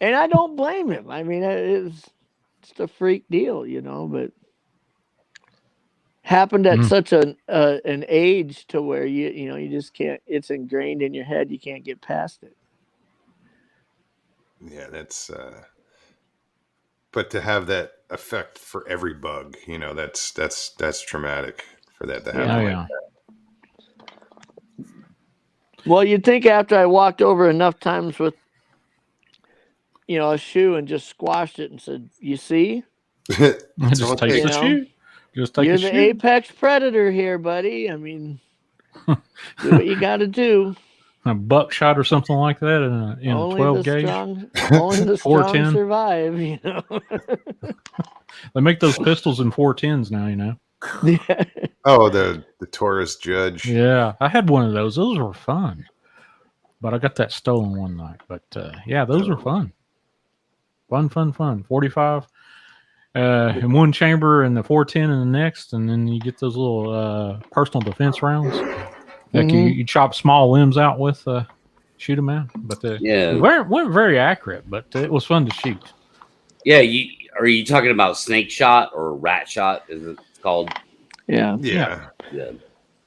S4: And I don't blame him. I mean, it's just a freak deal, but happened at such an age to where you just can't, it's ingrained in your head. You can't get past it.
S1: Yeah, that's but to have that effect for every bug, that's traumatic for that to happen.
S2: Yeah.
S4: Well, you'd think after I walked over enough times with a shoe and just squashed it and said, "You see?
S2: Just take the shoe. Just take
S4: You're
S2: the shoe.
S4: the apex predator here, buddy. I mean, do what you got to do."
S2: A buckshot or something like that in a 12 gauge.
S4: Only the strong survive,
S2: They make those pistols in 410s now,
S4: Yeah.
S1: Oh, the Taurus Judge.
S2: Yeah, I had one of those. Those were fun. But I got that stolen one night. But yeah, those were fun. Fun. 45 in one chamber and the 410 in the next. And then you get those little personal defense rounds. Like you chop small limbs out with, shoot them out. But they weren't very accurate, but it was fun to shoot.
S5: Yeah, are you talking about snake shot or rat shot? Is it called?
S4: Yeah.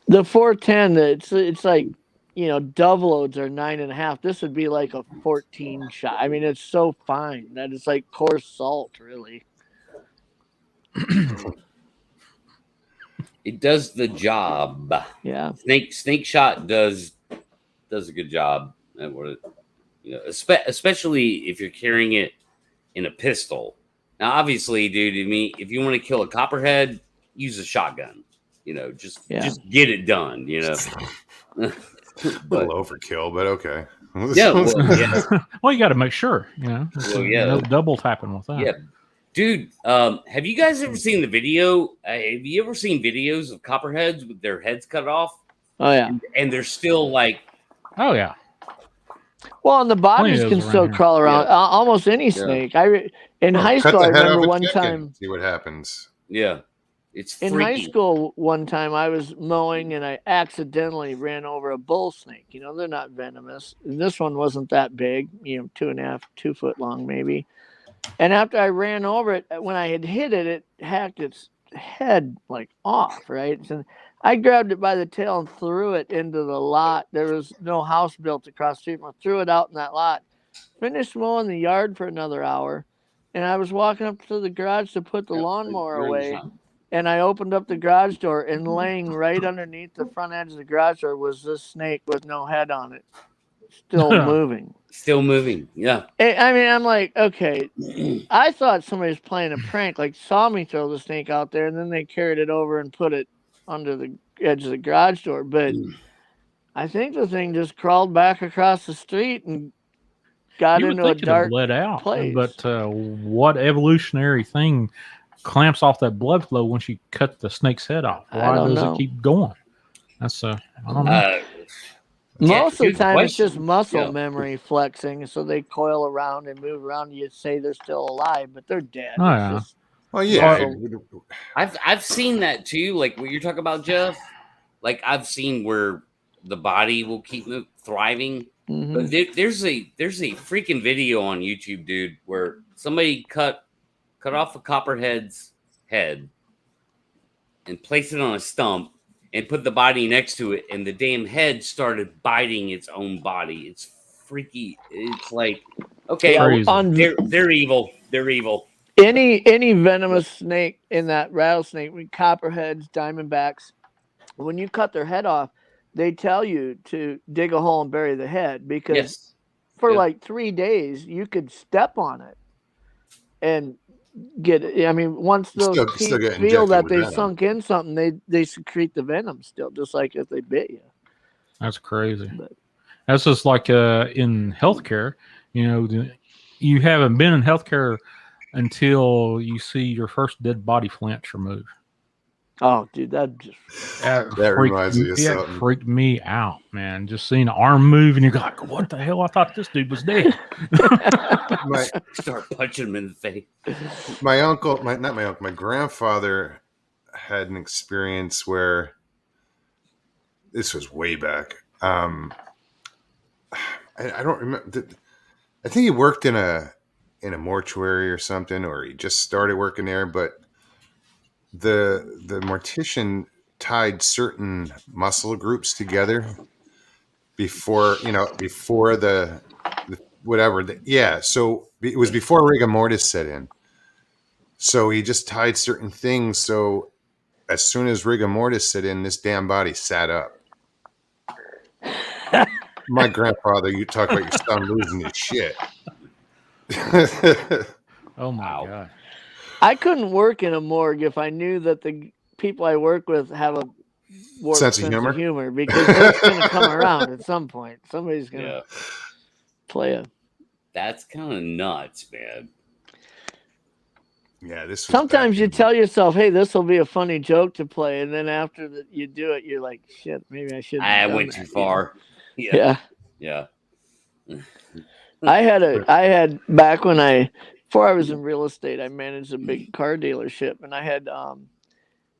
S5: The
S4: 410, it's like dove loads are 9.5. This would be like a 14 shot. I mean, it's so fine that it's like coarse salt, really.
S5: It does the job.
S4: Yeah.
S5: Snake shot does a good job at what it, especially if you're carrying it in a pistol. Now, obviously, dude, I mean, if you want to kill a copperhead, use a shotgun. Just get it done.
S1: A little overkill, but okay.
S2: Well, you got to make sure. No double tapping with that.
S5: Yeah. Dude, have you guys ever seen the video? Have you ever seen videos of copperheads with their heads cut off?
S4: Oh, yeah.
S5: And they're still like...
S2: Oh, yeah.
S4: Well, and the bodies
S2: Plenty of
S4: can
S2: those
S4: still
S2: around here.
S4: crawl around.
S5: Yeah.
S4: Almost any snake. In high
S1: Cut
S4: school,
S1: the
S4: I
S1: head off
S4: remember
S1: a
S4: one
S1: chicken,
S4: time.
S1: see what happens.
S5: Yeah. It's
S4: In
S5: freaky.
S4: high school, one time I was mowing and I accidentally ran over a bull snake. You know, they're not venomous. And this one wasn't that big, 2.5, 2 foot long, maybe. And after I ran over it, when I had hit it, it hacked its head like off, right? And I grabbed it by the tail and threw it into the lot. There was no house built across the street. I threw it out in that lot. Finished mowing the yard for another hour. And I was walking up to the garage to put the lawnmower away. And I opened up the garage door, and laying right underneath the front edge of the garage door was this snake with no head on it, still moving.
S5: Still moving, yeah.
S4: I mean, I'm like, okay. I thought somebody was playing a prank, like saw me throw the snake out there, and then they carried it over and put it under the edge of the garage door. But I think the thing just crawled back across the street and got
S2: You would
S4: into a
S2: think it'd have
S4: dark
S2: bled out,
S4: place.
S2: but what evolutionary thing clamps off that blood flow once you cut the snake's head off?
S4: I
S2: Why
S4: don't
S2: does
S4: know.
S2: it keep going? That's I don't know.
S4: Most of the
S5: good
S4: time, it's just
S5: question.
S4: muscle
S5: Yeah.
S4: memory flexing, so they coil around and move around. And you say they're still alive, but they're dead.
S2: Oh,
S4: It's
S2: yeah.
S4: just
S1: Well, yeah.
S4: muscle.
S5: I've seen that too, like what you're talking about, Jeff. Like I've seen where the body will keep thriving.
S4: Mhm.
S5: But there's a freaking video on YouTube, dude, where somebody cut off a copperhead's head and placed it on a stump and put the body next to it, and the damn head started biting its own body. It's freaky. It's like, okay,
S2: Crazy.
S5: they're evil. They're evil.
S4: Any venomous snake in that rattlesnake, copperheads, diamondbacks, when you cut their head off, they tell you to dig a hole and bury the head, because for like 3 days you could step on it and get it. I mean, once those
S1: Still
S4: teeth
S1: get
S4: feel
S1: injected
S4: that
S1: with
S4: they
S1: venom.
S4: sunk in something, they secrete the venom still, just like if they bit you.
S2: That's crazy.
S4: But
S2: That's just like in healthcare. You haven't been in healthcare until you see your first dead body flinch or move.
S4: oh, dude, that just
S1: That reminds me of something.
S2: freaked me out, man. Just seeing an arm move and you're like, what the hell? I thought this dude was dead.
S5: Start punching him in the face.
S1: My grandfather had an experience where this was way back. I don't remember. I think he worked in a mortuary or something, or he just started working there. But the mortician tied certain muscle groups together before the whatever. So it was before rigor mortis set in. So he just tied certain things. So as soon as rigor mortis set in, this damn body sat up. My grandfather, you talk about your son losing his shit.
S2: Oh my God.
S4: I couldn't work in a morgue if I knew that the people I work with have a warped
S1: Sense of humor?
S4: because that's going to come around at some point. Somebody's going to play a.
S5: That's kind of nuts, man.
S1: Yeah, this.
S4: Sometimes you tell yourself, "Hey, this will be a funny joke to play," and then after you do it, you're like, "Shit, maybe I shouldn't."
S5: I went too far.
S4: Yeah. I
S5: Yeah.
S4: had back before I was in real estate, I managed a big car dealership, and I had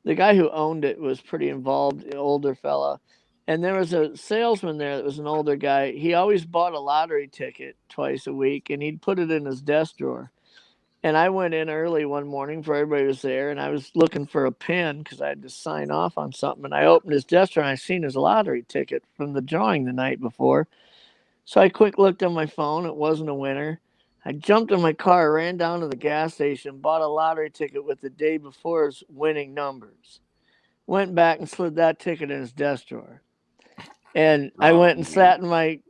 S4: the guy who owned it was pretty involved, an older fella, and there was a salesman there that was an older guy. He always bought a lottery ticket twice a week, and he'd put it in his desk drawer. And I went in early one morning before everybody was there, and I was looking for a pen because I had to sign off on something. And I opened his desk drawer, and I seen his lottery ticket from the drawing the night before. So I quick looked on my phone. It wasn't a winner. I jumped in my car, ran down to the gas station, bought a lottery ticket with the day before's winning numbers. Went back and slid that ticket in his desk drawer. And I went and sat in my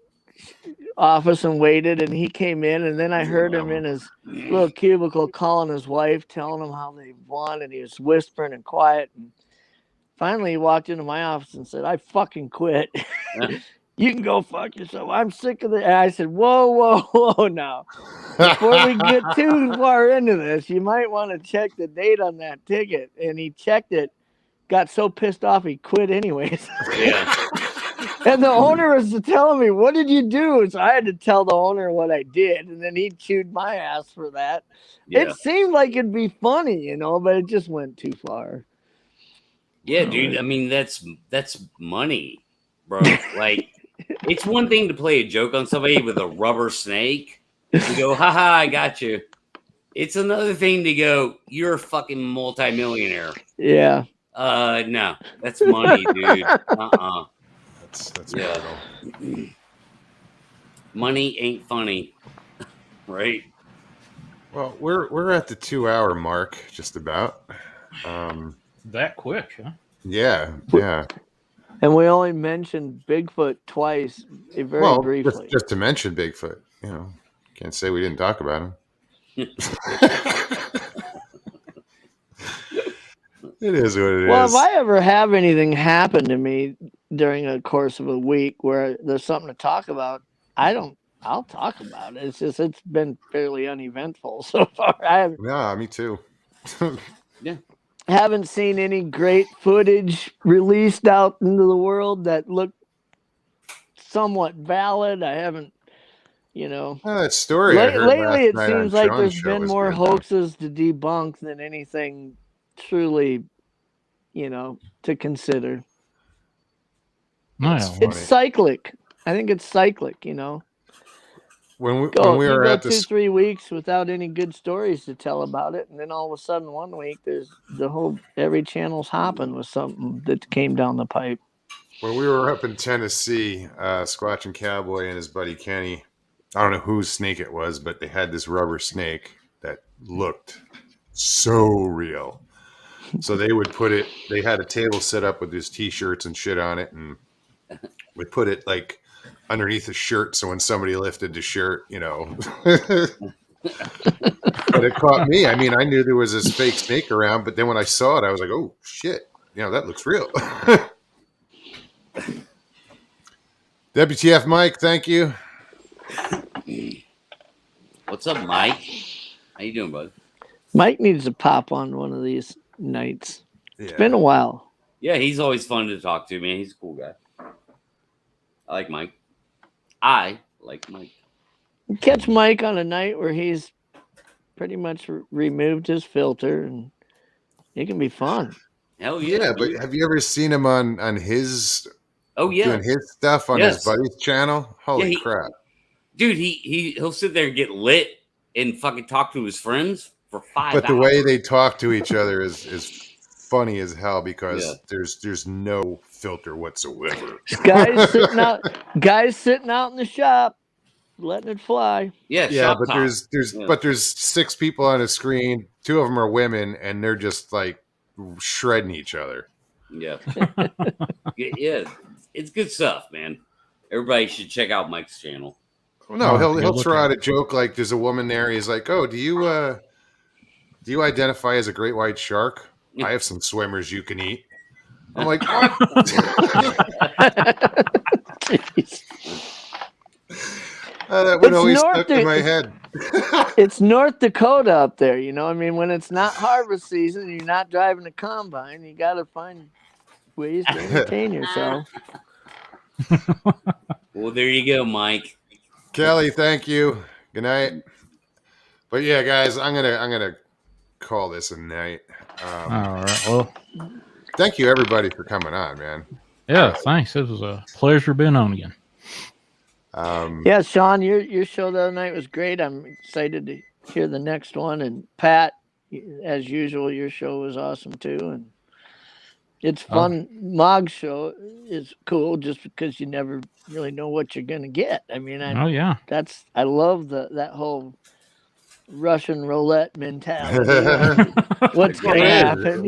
S4: office and waited, and he came in, and then I heard him in his little cubicle calling his wife, telling him how they won, and he was whispering and quiet. And finally he walked into my office and said, "I fucking quit. You can go fuck yourself. I'm sick of it." And I said, whoa now. Before we get too far into this, you might want to check the date on that ticket. And he checked it, got so pissed off he quit anyways.
S5: Yeah.
S4: And the owner was telling me, "What did you do?" So I had to tell the owner what I did, and then he chewed my ass for that.
S5: Yeah.
S4: It seemed like it'd be funny, but it just went too far.
S5: Yeah, dude. I mean, that's money, bro. Like, it's one thing to play a joke on somebody with a rubber snake and go, "Haha, I got you." It's another thing to go, "You're a fucking multimillionaire."
S4: Yeah.
S5: No, that's money, dude.
S1: That's
S5: Yeah.
S1: brutal.
S5: Money ain't funny, right?
S1: Well, we're at the 2-hour mark, just about.
S2: That quick, huh?
S1: Yeah.
S4: And we only mentioned Bigfoot twice, very briefly.
S1: Just to mention Bigfoot, can't say we didn't talk about him. It is what it is.
S4: Well, if I ever have anything happen to me during a course of a week where there's something to talk about, I'll talk about it. It's been fairly uneventful so far.
S1: Yeah, me too.
S5: Yeah.
S4: Haven't seen any great footage released out into the world that looked somewhat valid. I haven't,
S1: That story I heard
S4: lately
S1: last
S4: it
S1: night on
S4: seems like
S1: Sean's
S4: there's
S1: show
S4: been
S1: was
S4: more
S1: good, though.
S4: hoaxes to debunk than anything truly, to consider. It's cyclic. I think it's cyclic,
S1: When we
S4: you
S1: were
S4: go
S1: at this,
S4: 2-3 weeks without any good stories to tell about it, and then all of a sudden 1 week there's every channel's hopping with something that came down the pipe.
S1: when we were up in Tennessee, Squatching Cowboy and his buddy Kenny, I don't know whose snake it was, but they had this rubber snake that looked so real. So they had a table set up with these t-shirts and shit on it, and we put it like underneath the shirt, so when somebody lifted the shirt, but it caught me. I mean, I knew there was this fake snake around, but then when I saw it, I was like, oh shit, that looks real. WTF Mike, thank you.
S5: What's up, Mike? How you doing, bud?
S4: Mike needs to pop on one of these nights.
S1: Yeah.
S4: It's been a while.
S5: Yeah, he's always fun to talk to, man. He's a cool guy. I like Mike.
S4: You catch Mike on a night where he's pretty much removed his filter, and it can be fun.
S5: Hell yeah!
S1: But have you ever seen him on his?
S5: Oh yeah,
S1: doing his stuff on his buddy's channel. Holy crap,
S5: dude! He'll sit there and get lit and fucking talk to his friends for 5 hours.
S1: But the way they talk to each other is funny as hell because there's no filter whatsoever.
S4: Guys sitting out in the shop, letting it fly.
S1: Yeah, but there's 6 people on a screen. 2 of them are women, and they're just like shredding each other.
S5: Yeah, yeah, it's good stuff, man. Everybody should check out Mike's channel.
S1: No, he'll throw out a joke like there's a woman there. He's like, "Oh, do you identify as a great white shark? I have some swimmers you can eat." I'm like, what? That would always stuck in my head.
S4: It's North Dakota up there, I mean, when it's not harvest season, you're not driving a combine, you got to find ways to entertain yourself.
S5: Well, there you go, Mike.
S1: Kelly, thank you. Good night. But yeah, guys, I'm gonna call this a night.
S2: All right. Well,
S1: thank you everybody for coming on, man.
S2: Yeah, thanks. It was a pleasure being on again.
S4: Yeah, Sean, your show the other night was great. I'm excited to hear the next one. And Pat, as usual, your show was awesome too. And it's fun. Mog's show is cool just because you never really know what you're gonna get. I mean, I love that whole Russian roulette mentality. What's going to happen?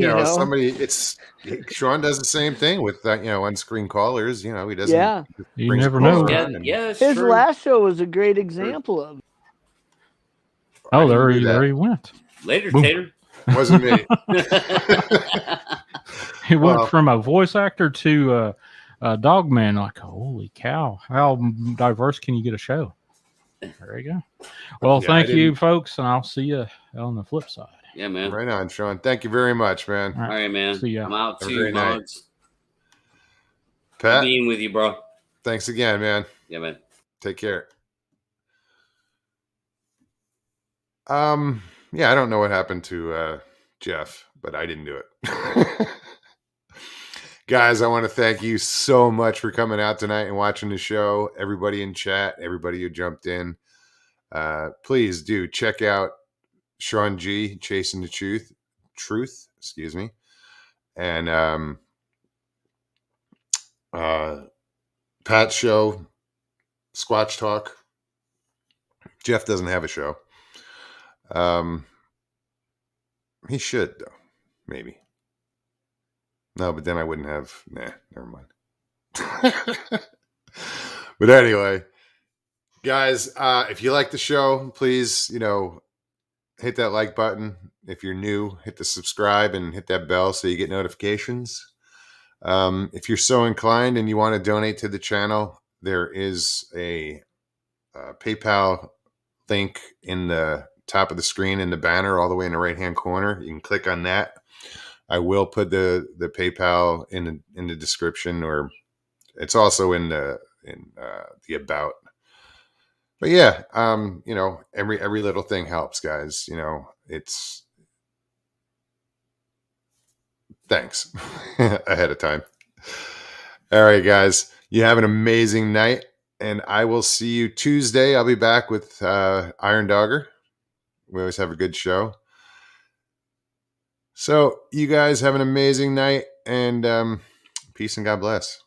S1: Sean does the same thing with on-screen callers. He doesn't.
S4: Yeah,
S2: you never know.
S5: Yeah,
S4: his last show was a great example of.
S2: Oh, there he went.
S5: Later, Tater.
S1: Wasn't me.
S2: He went from a voice actor to a dog man. Like, holy cow! How diverse can you get a show? There you go. Well, thank you, folks, and I'll see you on the flip side.
S5: Yeah, man.
S1: Right on, Sean. Thank you very much, man.
S5: All right, man.
S2: See ya.
S5: I'm out
S1: Have a
S5: too,
S1: great night.
S5: Mods.
S1: Pat,
S5: Being with you, bro.
S1: Thanks again, man.
S5: Yeah, man.
S1: Take care. Yeah, I don't know what happened to Jeff, but I didn't do it. Guys, I want to thank you so much for coming out tonight and watching the show. Everybody in chat, everybody who jumped in. Please do check out Sean G, Chasing the Truth, excuse me. And Pat's show, Squatch Talk. Jeff doesn't have a show. He should, though. Maybe. No, but then I wouldn't have. Nah, never mind. But anyway, guys, if you like the show, please, hit that like button. If you're new, hit the subscribe and hit that bell so you get notifications. If you're so inclined and you want to donate to the channel, there is a PayPal link in the top of the screen in the banner all the way in the right-hand corner. You can click on that. I will put the PayPal in the description, or it's also in the about. But yeah, every little thing helps, guys. It's thanks ahead of time. All right, guys, you have an amazing night, and I will see you Tuesday. I'll be back with Iron Dogger. We always have a good show. So you guys have an amazing night, and peace and God bless.